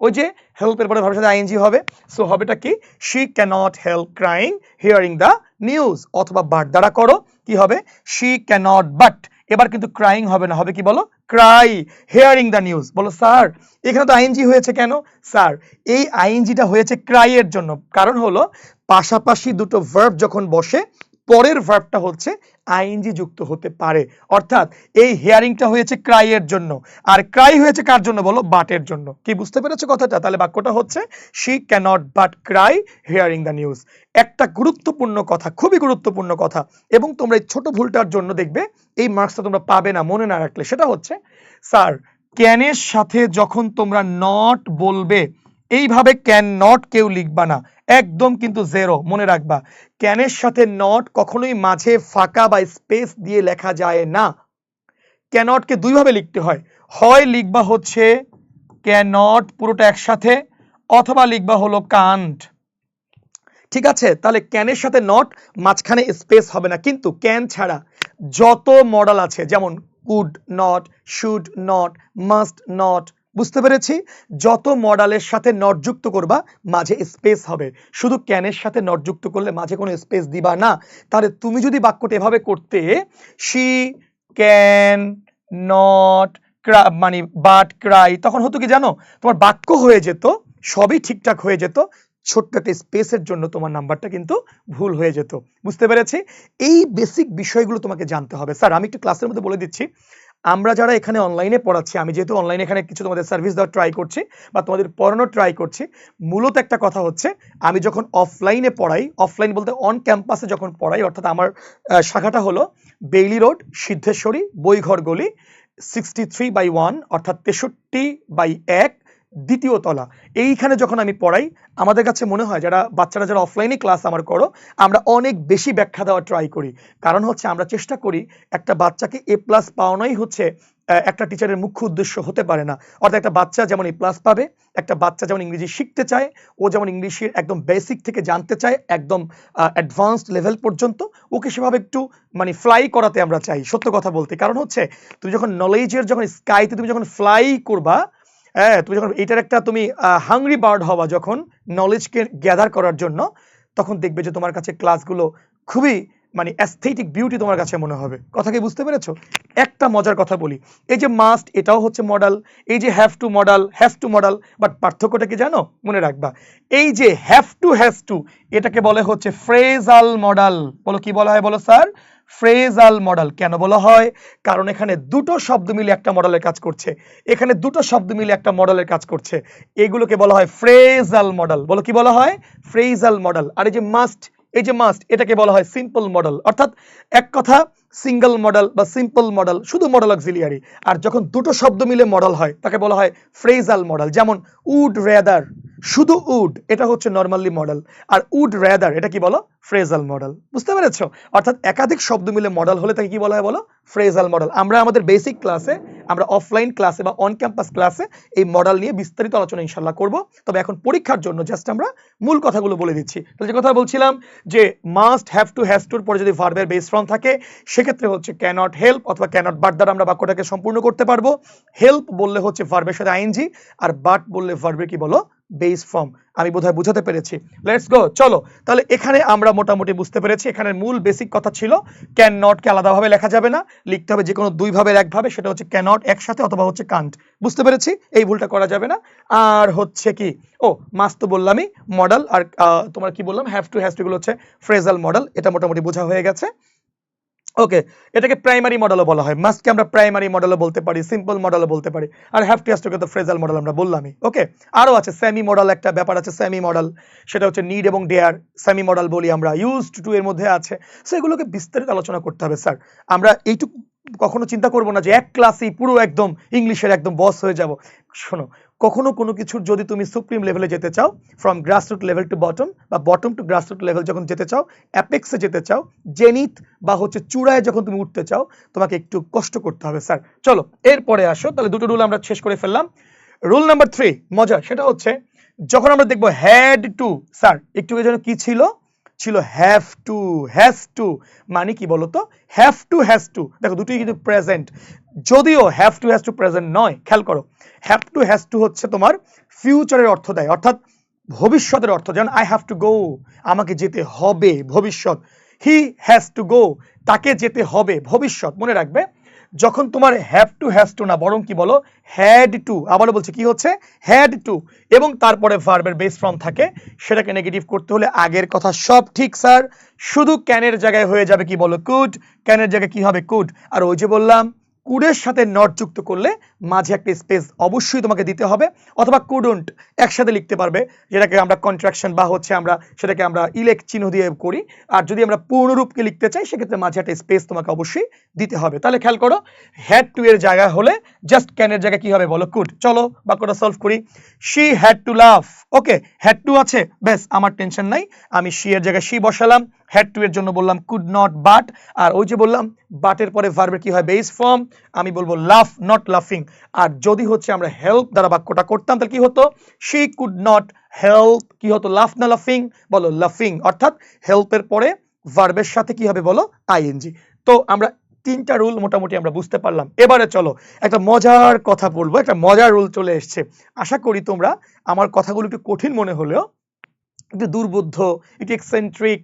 ওই যে হেল্পের পরে ভার্বের সাথে আইএনজি হবে, সো হবেটা কি, she can't help crying hearing the news. অথবা বাট দ্বারা করো, কি হবে, শি ক্যানট বাট, এবার কিন্তু ক্রাইং হবে না, হবে কি বলো, ক্রাই হিয়ারিং দ্য নিউজ। বলো স্যার এখানে তো আইএনজি হয়েছে কেন? স্যার এই আইএনজিটা হয়েছে ক্রাই এর জন্য, কারণ হলো পাশাপাশি দুটো ভার্ব যখন বসে, পরের ভার্বটা হচ্ছে আইএনজি যুক্ত হতে পারে। অর্থাৎ এই হিয়ারিংটা হয়েছে ক্রাই এর জন্য, আর ক্রাই হয়েছে কার জন্য বলো, বাটের জন্য। কি বুঝতে পেরেছো কথাটা? তাহলে বাক্যটা হচ্ছে she can't but cry hearing the news. একটা গুরুত্বপূর্ণ কথা, খুবই গুরুত্বপূর্ণ কথা, এবং তোমরা এই ছোট ভুলটার জন্য দেখবে এই মার্কসটা তোমরা পাবে না মনে না রাখলে, সেটা হচ্ছে স্যার ক্যানের সাথে যখন তোমরা নট বলবে, এইভাবে ক্যান নট কেউ লিখবা না, একদম কিন্তু জেরো, মনে রাখবা। ক্যানের সাথে নট কখনোই মাঝে ফাঁকা বা স্পেস দিয়ে লেখা যায় না। ক্যানটকে দুইভাবে লিখতে হয়, হয় লিখবা হচ্ছে ক্যানট পুরোটা একসাথে, অথবা লিখবা হলো কান্ট। ঠিক আছে, তাহলে ক্যানের সাথে নট, মাঝখানে স্পেস হবে না। কিন্তু ক্যান ছাড়া যত মডেল আছে, যেমন could not, should not, must not, বুঝতে পেরেছি, যত মডেলের সাথে নট যুক্ত করবা মাঝে স্পেস হবে। শুধু ক্যানের সাথে নট যুক্ত করলে মাঝে কোনো স্পেস দিবা না। তাহলে তুমি যদি বাক্যটা এভাবে করতে, শি ক্যান নট মানে বাট ক্রাই, তখন হতো কি জানো, তোমার বাক্য হয়ে যেত, সবই ঠিকঠাক হয়ে যেত, ছোট্ট একটা স্পেসের জন্য তোমার নাম্বারটা কিন্তু ভুল হয়ে যেত। বুঝতে পেরেছি? এই বেসিক বিষয়গুলো তোমাকে জানতে হবে। স্যার আমি একটু ক্লাসের মধ্যে বলে দিচ্ছি, আমরা যারা এখানে অনলাইনে পড়াচ্ছি, আমি যেহেতু অনলাইনে এখানে কিছু তোমাদের সার্ভিস দেওয়ার ট্রাই করছি বা তোমাদের পড়ানোর ট্রাই করছি, মূলত একটা কথা হচ্ছে, আমি যখন অফলাইনে পড়াই, অফলাইন বলতে অন ক্যাম্পাসে যখন পড়াই, অর্থাৎ আমার শাখাটা হলো বেইলি রোড, সিদ্ধেশ্বরী, বইঘর গলি, 63/1 অর্থাৎ 63/1 দ্বিতীয় তলা। এইখানে যখন আমি পড়াই, আমাদের কাছে মনে হয় যারা বাচ্চারা যারা অফলাইনে ক্লাস আমার করো, আমরা অনেক বেশি ব্যাখ্যা দেওয়ার ট্রাই করি। কারণ হচ্ছে আমরা চেষ্টা করি একটা বাচ্চাকে A+ পাওয়ানোই হচ্ছে একটা টিচারের মুখ্য উদ্দেশ্য হতে পারে না। অর্থাৎ একটা বাচ্চা যেমন A+ পাবে, একটা বাচ্চা যেমন ইংরেজি শিখতে চায়, ও যেমন ইংলিশের একদম বেসিক থেকে জানতে চায় একদম অ্যাডভান্সড লেভেল পর্যন্ত, ওকে সেভাবে একটু মানে ফ্লাই করাতে আমরা চাই, সত্য কথা বলতে। কারণ হচ্ছে তুমি যখন নলেজের যখন স্কাইতে তুমি যখন ফ্লাই করবা, হ্যাঁ, তুমি যখন এইটার একটা তুমি হাংরি বার্ড হবা যখন নলেজকে গ্যাদার করার জন্য, তখন দেখবে যে তোমার কাছে ক্লাসগুলো খুবই মানে অ্যাস্থেটিক বিউটি তোমার কাছে মনে হবে। কথা কি বুঝতে পেরেছো? একটা মজার কথা বলি, এই যে মাস্ট এটাও হচ্ছে মডেল, এই যে have to model, have to model, but পার্থক্যটা কি জানো? মনে রাখবা, এই যে হ্যাভ টু হ্যাজ টু, এটাকে বলে হচ্ছে ফ্রেজাল মডেল। বলো কি বলা হয় বলো স্যার? Phrasal model. কেন বলা হয়? কারণ এখানে দুটো শব্দ মিলে একটা মডেলের কাজ করছে, এখানে দুটো শব্দ মিলে একটা মডেলের কাজ করছে, এগুলোকে বলা হয় ফ্রেজাল মডেল। বলো কি বলা হয়? Phrasal model. আর এই যে মাস্ট, এই যে মাস্ট, এটাকে বলা হয় সিম্পল মডেল। অর্থাৎ এক কথা সিঙ্গেল মডেল বা সিম্পল মডেল, শুধু মডেল অক্সিলিয়ারি। আর যখন দুটো শব্দ মিলে মডেল হয় তাকে বলা হয় ফ্রেজাল মডেল। যেমন উড রেদার, শুধু উড, এটা হচ্ছে নরমালি মডেল, আর উড রেদার এটা কি বলো? Phrasal modal. বুঝতে পেরেছো? অর্থাৎ একাধিক শব্দ মিলে মডেল হলে তাকে কি বলা হয় বলো? Phrasal model. আমরা আমাদের বেসিক ক্লাসে, আমরা অফলাইন ক্লাসে বা অন ক্যাম্পাস ক্লাসে এই মডেল নিয়ে বিস্তারিত আলোচনা ইনশাল্লাহ করব। তবে এখন পরীক্ষার জন্য জাস্ট আমরা মূল কথাগুলো বলে দিচ্ছি। তাহলে যে কথা বলছিলাম যে মাস্ট, হ্যাভ টু, হ্যাজ টুর পরে যদি ভার্বের বেস ফর্ম থাকে, সেক্ষেত্রে হচ্ছে ক্যানট হেল্প অথবা ক্যানট বাট দ্বারা আমরা বাক্যটাকে সম্পূর্ণ করতে পারবো। হেল্প বললে হচ্ছে ভার্বের সাথে আইএনজি, আর বাট বললে ভার্বের কি বলো? Base form. আমি বোধহয় বুঝাতে পেরেছি। লেটস গো, চলো তাহলে এখানে আমরা মোটামুটি বুঝতে পেরেছি এখানে মূল বেসিক কথা ছিল ক্যান নটকে আলাদাভাবে লেখা যাবে না, লিখতে হবে যে কোনো দুই ভাবের এক ভাবে, সেটা হচ্ছে ক্যানট একসাথে অথবা হচ্ছে কান্ট। বুঝতে পেরেছি, এই ভুলটা করা যাবে না। আর হচ্ছে কি, ও মাস্ট তো বললামই, মডেল আর তোমার কি বললাম, হ্যাভ টু হ্যাজ টু গুলো হচ্ছে ফ্রেজাল মডেল, এটা মোটামুটি বোঝা হয়ে গেছে। ওকে, এটাকে প্রাইমারি মডেলও বলা হয়। মাস্টকে আমরা প্রাইমারি মডেলও বলতে পারি, সিম্পল মডেলও বলতে পারি, আর হ্যাভ টু হ্যাজ টু কে তো ফ্রেজাল মডেল আমরা বললামই। ওকে, আরো আছে সেমি মডেল, একটা ব্যাপার আছে সেমি মডেল, সেটা হচ্ছে নিড এবং ডেয়ার সেমি মডেল বলি আমরা, ইউজড টু এর মধ্যে আছে। সো এগুলোকে বিস্তারিত আলোচনা করতে হবে স্যার। আমরা এইটুকু কখনো চিন্তা করবো না যে এক ক্লাসেই পুরো একদম ইংলিশের একদম বস হয়ে যাব। শোনো, কখনো কোনো কিছুর যদি তুমি সুপ্রিম লেভেলে যেতে চাও, from grassroot level to bottom বা বটম টু গ্রাসরুট লেভেল যখন যেতে চাও, অ্যাপেক্সে যেতে চাও, জেনিথ বা হচ্ছে চূড়ায় যখন তুমি উঠতে চাও, তোমাকে একটু কষ্ট করতে হবে স্যার। চলো এরপরে আসো, তাহলে দুটো রুল আমরা শেষ করে ফেললাম। রুল নাম্বার 3 মজা, সেটা হচ্ছে যখন আমরা দেখবো হ্যাড টু, স্যার একটু যেন কি ছিল, ছিল হ্যাভ টু, হ্যাজ টু। মানে কি বলতো, হ্যাভ টু হ্যাজ টু, দেখো দুটোই কিন্তু প্রেজেন্ট, যদিও have to has to present নয়। খেয়াল করো, হ্যাভ টু হ্যাজ টু হচ্ছে তোমার ফিউচারের অর্থ দেয়, অর্থাৎ ভবিষ্যতের অর্থ। যেমন আই হ্যাভ টু গো, আমাকে যেতে হবে, ভবিষ্যৎ। হি হ্যাজ টু গো, তাকে যেতে হবে, ভবিষ্যৎ। মনে রাখবে, যখন তোমার হ্যাভ টু না বরং কি বলো, হ্যাড টু, আবারও বলছি কি হচ্ছে, হ্যাড টু, এবং তারপরে ভার্বের বেস ফর্ম থাকে, সেটাকে নেগেটিভ করতে হলে আগের কথা সব ঠিক স্যার, শুধু ক্যানের জায়গায় হয়ে যাবে কি বলো, কুড, ক্যানের জায়গায় কি হবে, কুড। আর ওই যে বললাম, কুডের সাথে নট যুক্ত করলে মাঝে একটা স্পেস অবশ্যই তোমাকে দিতে হবে, অথবা কুডন্ট একসাথে লিখতে পারবে, যেটাকে আমরা কন্ট্রাকশন বা হচ্ছে আমরা সেটাকে আমরা ইলেক্ট চিহ্ন দিয়ে করি। আর যদি আমরা পূর্ণরূপকে লিখতে চাই, সেক্ষেত্রে মাঝে একটা স্পেস তোমাকে অবশ্যই দিতে হবে। তাহলে খেয়াল করো, হ্যাড টু এর জায়গায় হলে জাস্ট ক্যানের জায়গায় কি হবে বলো, কুড। চলো বাক্যটা সলভ করি। She had to love, okay, had to আছে, ব্যাস আমার টেনশন নাই, আমি শি এর জায়গায় শি বসালাম, হ্যাড টু এর জন্য বললাম কুড নট বাট, আর ওই যে বললাম বাটের পরে ভার্বের কি হয়, বেস ফর্ম, আমি বলবো লাফ নট লাফিং। আর যদি হচ্ছে আমরা হেল্প দ্বারা বাক্যটা করতাম, তাহলে কি হতো, শি কুড নট হেল্প, কি হতো, লাফ না লাফিং, বলো লাফিং, অর্থাৎ হেল্পের পরে ভার্বের সাথে কি হবে বলো, আইএনজি। তো আমরা তিনটা রুল মোটামুটি আমরা বুঝতে পারলাম। এবারে চলো একটা মজার কথা বলবো, একটা মজার রুল চলে এসছে। আশা করি তোমরা আমার কথাগুলো একটু কঠিন মনে হলেও, একটু দুর্বোধ্য, একটু এক্সেন্ট্রিক,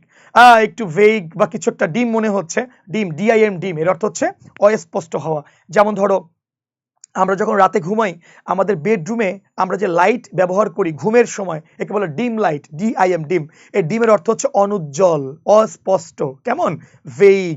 একটু ভেগ বা কিছু একটা ডিম মনে হচ্ছে, ডিম, ডিআইএম, ডিম এর অর্থ হচ্ছে অস্পষ্ট হওয়া। যেমন ধরো আমরা যখন রাতে ঘুমাই, আমাদের বেডরুমে আমরা যে লাইট ব্যবহার করি ঘুমের সময়, একে বলে ডিম লাইট, ডিআইএম, ডিম। এই ডিমের অর্থ হচ্ছে অনুজ্জ্বল, অস্পষ্ট, কেমন, ভেগ,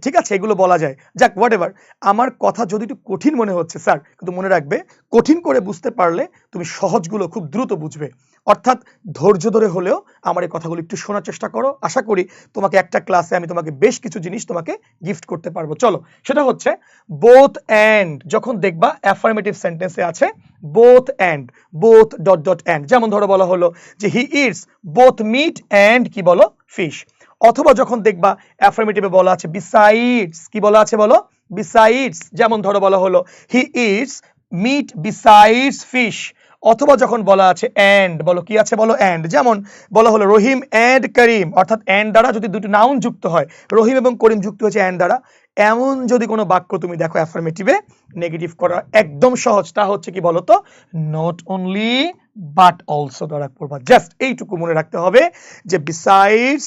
ঠিক আছে, এগুলো বলা যায়। যাক, হোয়াট এভার, আমার কথা যদি একটু কঠিন মনে হচ্ছে স্যার, কিন্তু মনে রাখবে, কঠিন করে বুঝতে পারলে তুমি সহজগুলো খুব দ্রুত বুঝবে। অর্থাৎ ধৈর্য ধরে হলেও আমার এই কথাগুলো একটু শোনার চেষ্টা করো, আশা করি তোমাকে একটা ক্লাসে আমি তোমাকে বেশ কিছু জিনিস তোমাকে গিফট করতে পারবো। চলো, সেটা হচ্ছে বোথ অ্যান্ড, যখন দেখবা অ্যাফার্মেটিভ সেন্টেন্সে আছে both and, both dot dot and, যেমন ধরো বলা হলো যে he eats both meat and কি বলো, ফিশ। অথবা যখন দেখবা অ্যাফার্মেটিভে বলা আছে বিসাইডস, কি বলা আছে বলো, বিসাইডস, যেমন ধরো বলা হলো he eats meat besides fish. অথবা যখন বলা আছে অ্যান্ড, বলো কি আছে বলো, অ্যান্ড, যেমন বলা হলো রহিম অ্যান্ড করিম, অর্থাৎ অ্যান্ড দ্বারা যদি দুটো নাউন যুক্ত হয়, রহিম এবং করিম যুক্ত হয়েছে অ্যান্ড দ্বারা, এমন যদি কোনো বাক্য তুমি দেখো অ্যাফার্মেটিভে, নেগেটিভ করা একদম সহজ, তা হচ্ছে কি বলতো, নট অনলি বাট অলসো দ্বারা করবা। জাস্ট এইটুকু মনে রাখতে হবে যে বিসাইডস,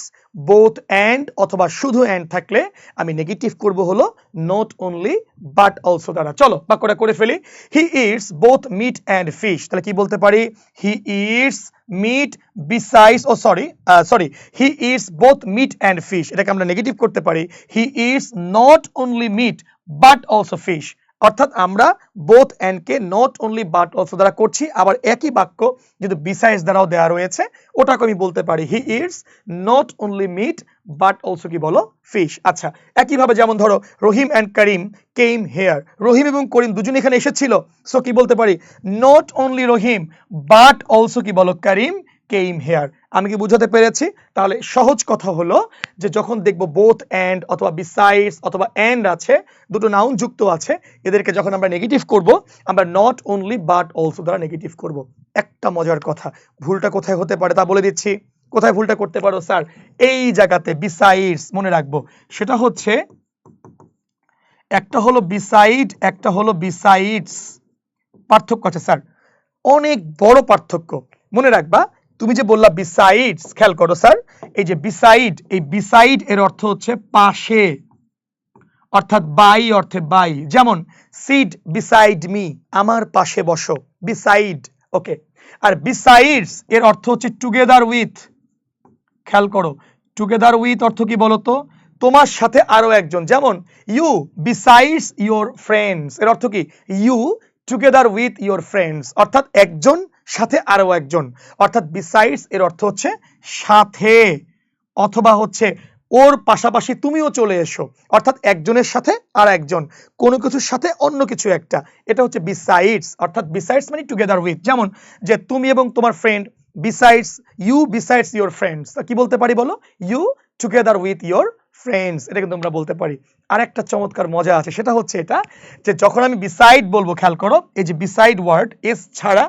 বোথ অ্যান্ড অথবা শুধু অ্যান্ড থাকলে আমি নেগেটিভ করব হলো নট অনলি বাট অলসো দ্বারা। চলো বাক্যটা করে ফেলি। He eats both meat and fish, তাহলে কি বলতে পারি, he eats meat besides, oh sorry he eats both meat and fish, এটাকে আমরা নেগেটিভ করতে পারি, he eats not only meat but also fish. অর্থাৎ আমরা বোথ অ্যান্ড কে নট অনলি বাট অলসো দ্বারা করছি, আবার একই বাক্য যেহেতু বিসাইডস দ্বারাও দেওয়া রয়েছে, ওটাকে আমি বলতে পারি he eats not only meat but also কি বলো, ফিশ। আচ্ছা, একইভাবে যেমন ধরো রহিম অ্যান্ড করিম কেম হেয়ার, রহিম এবং করিম দুজন এখানে এসেছিল, সো কি বলতে পারি, not only Rahim but also কি বলো, করিম কেম হেয়ার। আমি কি বুঝাতে পেরেছি? তাহলে সহজ কথা হলো যে যখন দেখবো বোথ অ্যান্ড অথবা বিসাইডস অথবা অ্যান্ড আছে, দুটো নাউন যুক্ত আছে, এদেরকে যখন আমরা নেগেটিভ করব, আমরা নট অনলি বাট অলসো দ্বারা নেগেটিভ করব। একটা মজার কথা, ভুলটা কোথায় হতে পারে তা বলে দিচ্ছি। কোথায় ভুলটা করতে পারো স্যার, এই জায়গাতে বিসাইডস মনে রাখবো, সেটা হচ্ছে একটা হলো বিসাইড, একটা হলো বিসাইডস, পার্থক্য আছে স্যার, অনেক বড় পার্থক্য। মনে রাখবা তুমি যে বললা বিসাইডস, খেয়াল করো স্যার, এই যে বিসাইড, এই বিসাইড এর অর্থ হচ্ছে পাশে, অর্থাৎ বাই অর্থে বাই। যেমন সিট বিসাইড মি, আমার পাশে বসো, বিসাইড। ওকে, আর বিসাইডস এর অর্থ হচ্ছে টুগেদার উইথ। খেয়াল করো, টুগেদার উইথ অর্থ কি বলতো? তোমার সাথে আরো একজন। যেমন ইউ বিসাইডস ইউর ফ্রেন্ডস, এর অর্থ কি? You together with your friends, অর্থাৎ একজন সাথে আরো একজন। অর্থাৎ বিসাইডস এর অর্থ হচ্ছে সাথে, অথবা হচ্ছে ওর পাশাপাশি তুমিও চলে এসো, অর্থাৎ একজনের সাথে আর একজন, কোনো কিছুর সাথে অন্য কিছু একটা, এটা হচ্ছে বিসাইডস। অর্থাৎ বিসাইডস মানে টুগেদার উইথ। যেমন যে তুমি এবং তোমার friend, besides you besides your friends, কি বলতে পারি বলো? You together with your friends, এটা কিন্তু আমরা বলতে পারি। আর একটা চমৎকার মজা আছে, সেটা হচ্ছে এটা যে যখন আমি বিসাইড বলবো, খেয়াল করো, এই যে বিসাইড ওয়ার্ড এস ছাড়া,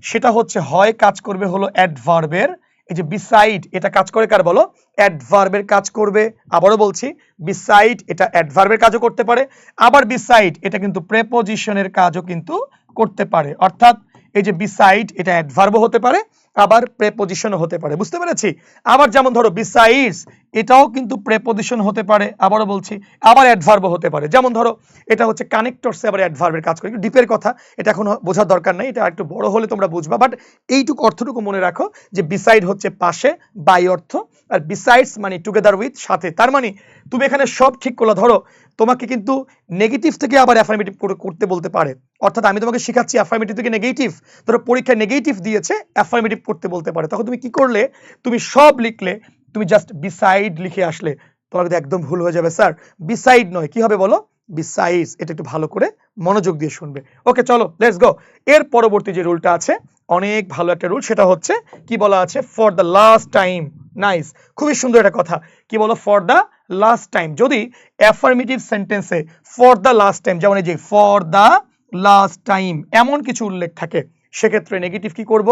সেটা হচ্ছে হয় কাজ করবে হলো অ্যাডভার্বের, এই যে বিসাইড এটা কাজ করে কার বলো? অ্যাডভার্বের কাজ করবে। আবারও বলছি, বিসাইড এটা অ্যাডভার্বের কাজও করতে পারে, আবার বিসাইড এটা কিন্তু প্রেপোজিশনের কাজও কিন্তু করতে পারে। অর্থাৎ এই যে বিসাইড এটা অ্যাডভার্বও হতে পারে, আবার প্রেপোজিশনও হতে পারে। বুঝতে পেরেছি? আবার যেমন ধরো বিসাইডস এটাও কিন্তু প্রেপোজিশন হতে পারে, আবারও বলছি, আবার অ্যাডভার্বও হতে পারে। যেমন ধরো এটা হচ্ছে কানেক্টরসে আবার অ্যাডভার্বের কাজ করে, একটু ডিপের কথা, এটা এখন বোঝার দরকার নাই, এটা একটু বড় হলে তোমরা বুঝবা। বাট এইটুকু অর্থটুকু মনে রাখো যে বিসাইড হচ্ছে পাশে, বাই অর্থ, আর বিসাইডস মানে টুগেদার উইথ, সাথে। তার মানে তুমি এখানে সব ঠিক করলা। ধরো তোমাকে কিন্তু নেগেটিভ থেকে আবার অ্যাফার্মেটিভ করতে বলতে পারে, অর্থাৎ আমি তোমাকে শেখাচ্ছি অ্যাফার্মেটিভ থেকে নেগেটিভ। ধরো পরীক্ষায় নেগেটিভ দিয়েছে, অ্যাফার্মেটিভ করতে বলতে পারে, তখন তুমি কি করলে? তুমি সব লিখলে, তুমি জাস্ট বিসাইড লিখে আসলে, তোমার কিন্তু একদম ভুল হয়ে যাবে। স্যার বিসাইড নয়, কি হবে বলো? বিসাইডস। এটা একটু ভালো করে মনোযোগ দিয়ে শুনবে। ওকে, চলো লেটস গো। এর পরবর্তী যে রুলটা আছে, অনেক ভালো একটা রুল, সেটা হচ্ছে কি বলা আছে? For the last time. Nice, খুবই সুন্দর একটা কথা। কি বলো? For the last time. যদি অ্যাফার্মেটিভ সেন্টেন্সে ফর দ্য লাস্ট টাইম, যেমন এই যে ফর দ্য লাস্ট টাইম এমন কিছু উল্লেখ থাকে, সেক্ষেত্রে নেগেটিভ কি করব?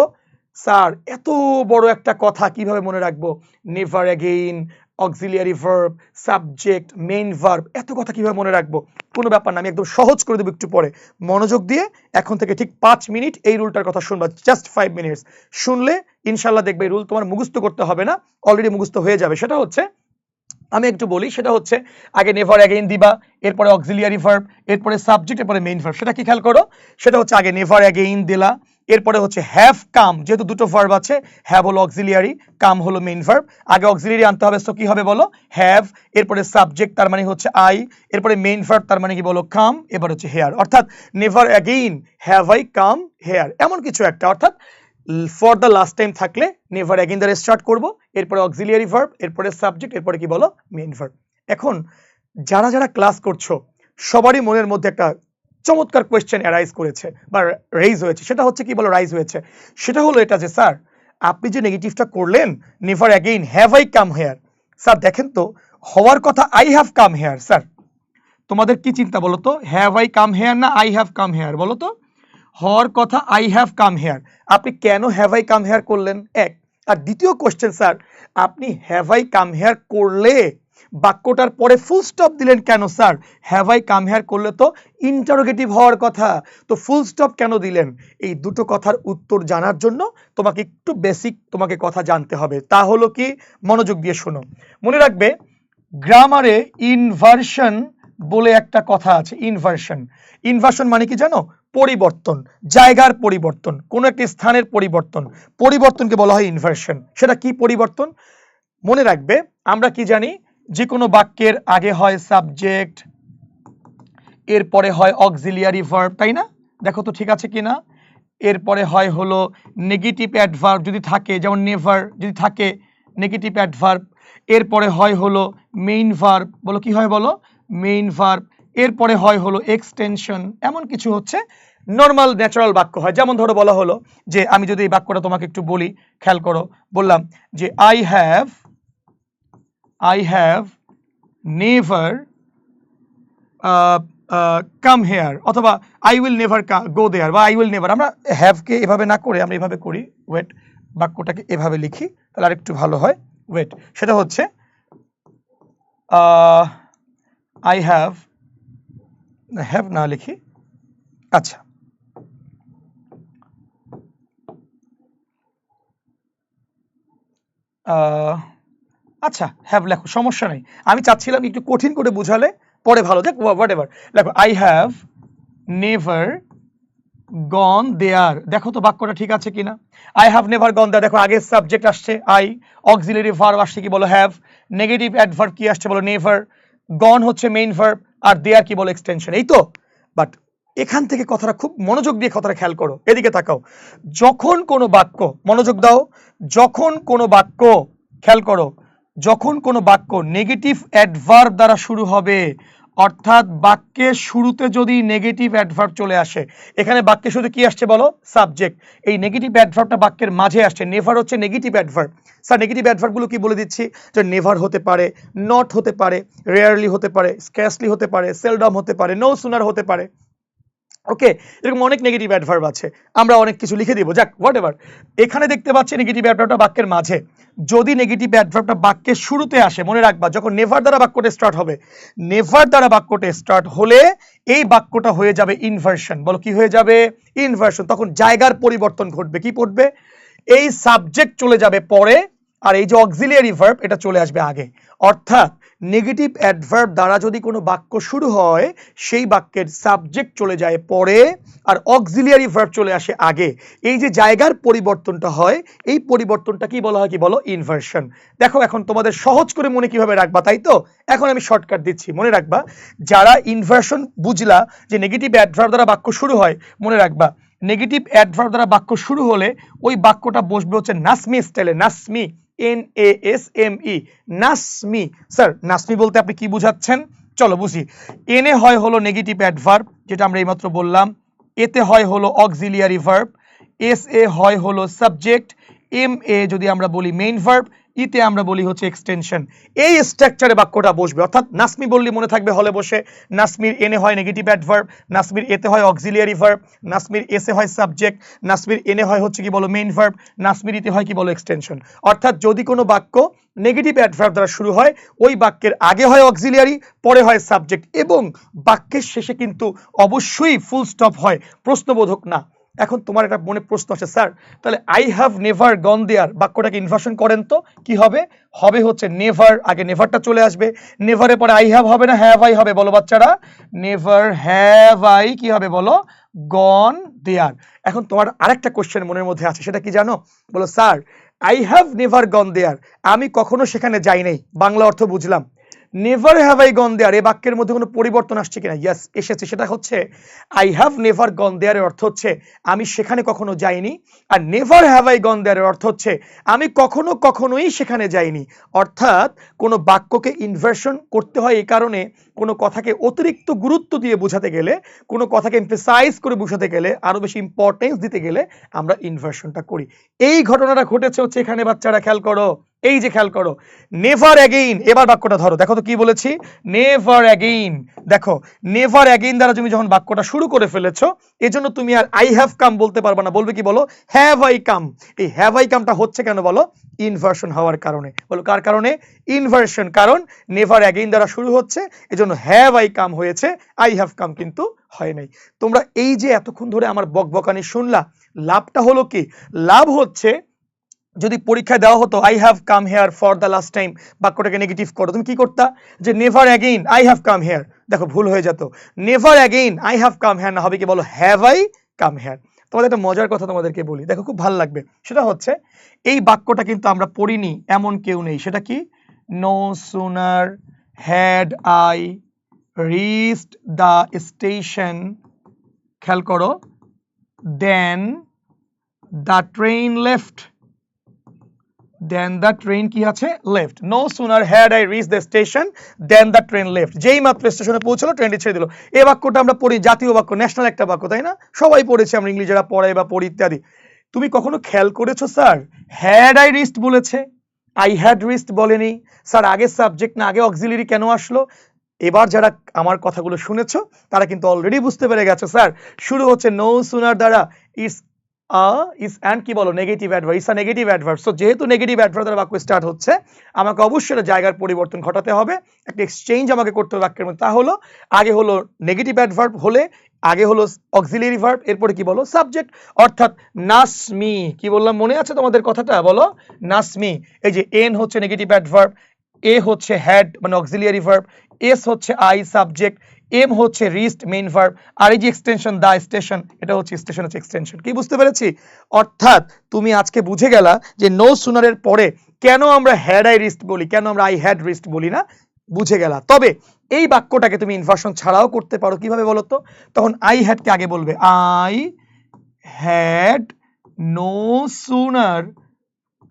স্যার এত বড় একটা কথা কিভাবে মনে রাখবো? Never again, auxiliary verb, subject, main verb, এত কথা কিভাবে মনে রাখবো? কোনো ব্যাপার না, আমি একদম সহজ করে দেবো একটু পরে। মনোযোগ দিয়ে এখন থেকে ঠিক 5 মিনিট এই রুলটার কথা শুনবা, জাস্ট 5 মিনিটস শুনলে ইনশাল্লাহ দেখবে এই রুল তোমার মুখস্থ করতে হবে না, অলরেডি মুখস্থ হয়ে যাবে। সেটা হচ্ছে, আমি একটু বলি, সেটা হচ্ছে আগে নেভার অ্যাগেইন দিবা, এরপরে অক্সিলিয়ারি ভার্ব, এরপরে সাবজেক্ট, এরপরে মেইন ভার্ব। সেটা কি খেয়াল করো? সেটা হচ্ছে আগে নেভার অ্যাগেইন দিলা, এরপরে হচ্ছে হ্যাভ কাম, যেহেতু দুটো ভার্ব আছে, হ্যাভ হলো অক্সিলিয়ারি, কাম হলো মেইন ভার্ব, আগে অক্সিলিয়ারি আনতে হবে, সো কি হবে বলো? হ্যাভ, এরপরে সাবজেক্ট তার মানে হচ্ছে আই, এরপরে মেইন ভার্ব তার মানে কি বলো? কাম, এবার হচ্ছে হেয়ার। অর্থাৎ never again, have I come here, এমন কিছু একটা। অর্থাৎ ফর দ্য লাস্ট টাইম থাকলে নেভার অ্যাগেইন দ্বারা স্টার্ট করব, এরপরে অক্সিলিয়ারি ভার্ব, এরপরে সাবজেক্ট, এরপরে কি বলো? Main verb. এখন যারা যারা ক্লাস করছো সবারই মনের মধ্যে একটা চমৎকার কোয়েশ্চেন অ্যারাইজ করেছে বা রেইজ হয়েছে, সেটা হচ্ছে কি বলো? রাইজ হয়েছে। সেটা হলো এটা যে স্যার আপনি যে নেগেটিভটা করলেন, never again have I come here, sir দেখেন তো হওয়ার কথা I have come here. Sir তোমাদের কি চিন্তা বলো তো? হ্যাভ আই কাম হেয়ার না আই হ্যাভ কাম হেয়ার? বলো তো। হওয়ার কথা আই হ্যাভ কাম হেয়ার, আপনি কেন হ্যাভ আই কাম হেয়ার করলেন? এক। আর দ্বিতীয় কোশ্চেন, স্যার আপনি হ্যাভ আই কাম হেয়ার করলে বাক্যটার পরে ফুল স্টপ দিলেন কেন? Sir have I come here করলে তো ইন্টারোগেটিভ হওয়ার কথা, তো ফুল স্টপ কেন দিলেন? এই দুটো কথার উত্তর জানার জন্য তোমাকে একটু বেসিক তোমাকে কথা জানতে হবে। তা হলো কি? মনোযোগ দিয়ে শোনো। মনে রাখবে গ্রামারে ইনভার্সন বলে একটা কথা আছে। ইনভার্সন, ইনভার্সন মানে কি জানো? পরিবর্তন, জায়গার পরিবর্তন, কোনো একটি স্থানের পরিবর্তন, পরিবর্তনকে বলা হয় ইনভার্সন। সেটা কি পরিবর্তন? মনে রাখবে আমরা কি জানি? যে কোনো বাক্যের আগে হয় সাবজেক্ট, এরপরে হয় অক্সিলিয়ারি ভার্ব, তাই না? দেখো তো ঠিক আছে কিনা। এরপরে হয় হলো নেগেটিভ অ্যাডভার্ব যদি থাকে, যেমন নেভার যদি থাকে নেগেটিভ অ্যাডভার্ব, এরপরে হয় হলো মেইন ভার্ব, বলো কি হয় বলো? মেইন ভার্ব, এরপরে হয় হলো এক্সটেনশন, এমন কিছু হচ্ছে নর্মাল ন্যাচারাল বাক্য হয়। যেমন ধরো বলা হলো যে, আমি যদি এই বাক্যটা তোমাকে একটু বলি, খেয়াল করো, বললাম যে I have never come here, অথবা I will never go there, বা আই উইল নেভার। আমরা হ্যাভকে এভাবে না করে আমরা এভাবে করি, ওয়েট, বাক্যটাকে এভাবে লিখি, তাহলে আরেকটু ভালো হয়। ওয়েট, সেটা হচ্ছে আই হ্যাভ না লিখি, আচ্ছা আচ্ছা হ্যাভ লেখো, সমস্যা নেই। আমি চাচ্ছিলাম একটু কঠিন করে বুঝালে পরে ভালো, দেখ হোয়াট এভার লেখো। আই হ্যাভ নেভার গন দেয়ার। দেখো তো বাক্যটা ঠিক আছে কিনা। আই হ্যাভ নেভার গন দেয়ার, দেখো আগে সাবজেক্ট আসছে আই, অক্সিলারি ভার্ব আসছে কি বলো হ্যাভ, নেগেটিভ অ্যাডভার্ব কি আসছে বলো নেভার, গন হচ্ছে মেইন ভার্ব, আর দেয়ার কি বলো এক্সটেনশন, এই তো। বাট এখান থেকে কথাটা খুব মনোযোগ দিয়ে কথাটা খেয়াল করো, এদিকে তাকাও। যখন কোনো বাক্য, মনোযোগ দাও, যখন কোনো বাক্য, খেয়াল করো, যখন কোনো বাক্য নেগেটিভ অ্যাডভার্ব দ্বারা শুরু হবে, অর্থাৎ বাক্যের শুরুতে যদি নেগেটিভ অ্যাডভার্ব চলে আসে, এখানে বাক্যের শুরুতে কি আসছে বলো সাবজেক্ট, এই নেগেটিভ অ্যাডভার্বটা বাক্যের মাঝে আসছে, নেভার হচ্ছে নেগেটিভ অ্যাডভার্ব। স্যার নেগেটিভ অ্যাডভার্বগুলো কি বলে দিচ্ছি, যে নেভার হতে পারে, নট হতে পারে, রেয়ারলি হতে পারে, স্ক্যার্সলি হতে পারে, সেলডম হতে পারে, নো সুনার হতে পারে। ওকে, এরকম অনেক নেগেটিভ অ্যাডভার্ব আছে, আমরা অনেক কিছু লিখে দিব, যাক হোয়াট এভার। এখানে দেখতে পাচ্ছি নেগেটিভ অ্যাডভার্বটা বাক্যের মাঝে। যদি নেগেটিভ অ্যাডভার্বটা বাক্যের শুরুতে আসে, মনে রাখবা যখন নেভার দ্বারা বাক্যটা স্টার্ট হবে, নেভার দ্বারা বাক্যটা স্টার্ট হলে এই বাক্যটা হয়ে যাবে ইনভার্সন। বলো কি হয়ে যাবে, ইনভার্সন। তখন জায়গার পরিবর্তন ঘটবে, কি পড়বে, এই সাবজেক্ট চলে যাবে পরে, আর এই যে অক্সিলিয়ারি ভার্ব এটা চলে আসবে আগে। অর্থাৎ নেগেটিভ অ্যাডভার্ব দ্বারা যদি কোনো বাক্য শুরু হয়, সেই বাক্যের সাবজেক্ট চলে যায় পরে, আর অক্সিলিয়ারি ভার্ব চলে আসে আগে। এই যে জায়গার পরিবর্তনটা হয়, এই পরিবর্তনটা কি বলা হয়, কি বলো ইনভার্সন। দেখো এখন তোমাদের সহজ করে মনে কিভাবে রাখবা, তাই তো এখন আমি শর্টকাট দিচ্ছি, মনে রাখবা। যারা ইনভার্সন বুঝলা, যে নেগেটিভ অ্যাডভার্ব দ্বারা বাক্য শুরু হয়, মনে রাখবা নেগেটিভ অ্যাডভার্ব দ্বারা বাক্য শুরু হলে ওই বাক্যটা বসবে হচ্ছে নাসমি স্টাইলে, নাসমি, NASME, নাসমি। স্যার নাসমি বলতে আপনি কি বুঝাচ্ছেন, চলো বুঝি। এনে হয় হলো নেগেটিভ অ্যাডভার্ব, যেটা আমরা এইমাত্র বললাম, এতে হয় হলো অক্সিলিয়ারি ভার্ব, SA হয় হলো সাবজেক্ট, MA যদি আমরা বলি মেইন ভার্ব, ইতে আমরা বলি হচ্ছে এক্সটেনশন। এই স্ট্রাকচারে বাক্যটা বসবে, অর্থাৎ নাসমি বললে মনে থাকবে হলে বসে, নাসমির এনে হয় নেগেটিভ অ্যাডভার্ব, নাসমির এতে হয় অক্সিলিয়ারি ভার্ব, নাসমির এসে হয় সাবজেক্ট, নাসমির এনে হয় হচ্ছে কি বলো মেইন ভার্ব, নাসমির ইতে হয় কি বলো এক্সটেনশন। অর্থাৎ যদি কোনো বাক্য নেগেটিভ অ্যাডভার্ব দ্বারা শুরু হয়, ওই বাক্যের আগে হয় অক্সিলিয়ারি, পরে হয় সাবজেক্ট, এবং বাক্যের শেষে কিন্তু অবশ্যই ফুল স্টপ হয়, প্রশ্নবোধক না। এখন তোমার একটা মনে প্রশ্ন আসে, স্যার তাহলে I have never gone there বাক্যটাকে ইনভার্সন করেন তো, কি হবে, হবে হচ্ছে নেভার, আগে নেভারটা চলে আসবে, নেভারের পরে আই হ্যাভ হবে না হ্যাভ আই হবে, বলো বাচ্চারা, নেভার হ্যাভ আই কি হবে বলো, গন দেয়ার। এখন তোমার আরেকটা কোশ্চেন মনের মধ্যে আছে, সেটা কি জানো, বলো sir I have never gone there, আমি কখনো সেখানে যাই নাই, বাংলা অর্থ বুঝলাম, never have I gone there এই বাক্যের মধ্যে কোনো পরিবর্তন আসছে কিনা, ইয়েস এসেছে, সেটা হচ্ছে আই হ্যাভ নেভার গন দেয়ার এর অর্থ হচ্ছে আমি সেখানে কখনো যাইনি, আর নেভার হ্যাভ আই গন দেয়ার এর অর্থ হচ্ছে আমি কখনোই সেখানে যাইনি। অর্থাৎ কোনো বাক্যকে ইনভার্সন করতে হয় এই কারণে, কোনো কথাকে অতিরিক্ত গুরুত্ব দিয়ে বোঝাতে গেলে, কোনো কথাকে এমফেসাইজ করে বোঝাতে গেলে, আরো বেশি ইম্পর্টেন্স দিতে গেলে আমরা ইনভার্সনটা করি। এই ঘটনাটা ঘটেছে হচ্ছে এখানে, বাচ্চারা খেয়াল করো, এই যে খেয়াল করো, নেভার অ্যাগেইন, এবার বাক্যটা ধরো, দেখো তো কি বলেছি, নেভার অ্যাগেইন। দেখো নেভার অ্যাগেইন দ্বারা তুমি যখন বাক্যটা শুরু করে ফেলেছো, এজন্য তুমি আর আই হ্যাভ কাম বলতে পারবে না, বলবে কি বলো হ্যাভ আই কাম। এই হ্যাভ আই কামটা হচ্ছে কেন বলো, ইনভার্সন হওয়ার কারণে। বলো কার কারণে, ইনভার্সন, কারণ নেভার অ্যাগেইন দ্বারা শুরু হচ্ছে, এজন্য হ্যাভ আই কাম হয়েছে, আই হ্যাভ কাম কিন্তু হয় নাই। তোমরা এই যে এতক্ষণ ধরে আমার বকবকানি শুনলা, লাভটা হলো কি, লাভ হচ্ছে যদি পরীক্ষায় দেওয়া হতো I have come here for the last time, বাক্যটাকে নেগেটিভ করো, তুমি কি করতা, যে never again I have come here, দেখো ভুল হয়ে যেত, never again I have come here না, হবে কি বলো হ্যাভ আই কাম হেয়ার। তোমাদের একটা মজার কথা তোমাদেরকে বলি, দেখো খুব ভালো লাগবে, সেটা হচ্ছে এই বাক্যটা কিন্তু আমরা পড়িনি এমন কেউ নেই, সেটা কি, no sooner had I reached the station, খেয়াল করো, then the train left, then the train কি আছে left, no sooner had I reached the station then the train left, যেই মাত্র স্টেশনে পৌঁছলো ট্রেনটি ছেড়ে দিল। এই বাক্যটা আমরা পড়ি, জাতীয় বাক্য, ন্যাশনাল একটা বাক্য, তাই না, সবাই পড়েছি আমরা, ইংলিশ যারা পড়াই বা পড়ি ইত্যাদি। তুমি কখনো খেয়াল করেছো স্যার had I reached বলেছে, I had reached বলেনি, স্যার আগে সাবজেক্ট না আগে অক্সিলারি কেন আসলো? এবার যারা আমার কথাগুলো শুনেছো তারা কিন্তু অলরেডি বুঝতে পেরে গেছো, স্যার শুরু হচ্ছে নো সুনার দ্বারা, ইটস ইস অ্যান্ড কি বলো নেগেটিভ অ্যাডভার্ব, ইস আ নেগেটিভ অ্যাডভার্ব। সো যেহেতু নেগেটিভ অ্যাডভার্ব দ্বারা বাক্য স্টার্ট হচ্ছে, আমাকে অবশ্যই একটা জায়গার পরিবর্তন ঘটাতে হবে, একটা এক্সচেঞ্জ আমাকে করতে হবে বাক্যের মধ্যে। তা হলো আগে হলো নেগেটিভ অ্যাডভার্ব হলে আগে হলো অক্সিলিয়ারি ভার্ব, এরপরে কি বলো সাবজেক্ট, অর্থাৎ নাসমি। কি বললাম মনে আছে তোমাদের কথাটা? বলো নাসমি। এই যে এন হচ্ছে নেগেটিভ অ্যাডভার্ব, এ হচ্ছে হ্যাড মানে অক্সিলিয়ারি ভার্ব, এস হচ্ছে আই সাবজেক্ট, এম হচ্ছে রিস্ট মেইন ভার্ব, আর এই যে এক্সটেনশন দা স্টেশন, এটা হচ্ছে স্টেশন হচ্ছে এক্সটেনশন। কি বুঝতে পেরেছি? অর্থাৎ তুমি আজকে বুঝে গেলা যে নো সুনারের পরে কেন আমরা হ্যাড আই রিস্ট বলি, কেন আমরা আই হ্যাড রিস্ট বলি না, বুঝে গেলা। তবে এই বাক্যটাকে তুমি ইনভার্সন ছাড়াও করতে পারো। কিভাবে বলো তো? তখন আই হ্যাডকে আগে বলবে, I had no sooner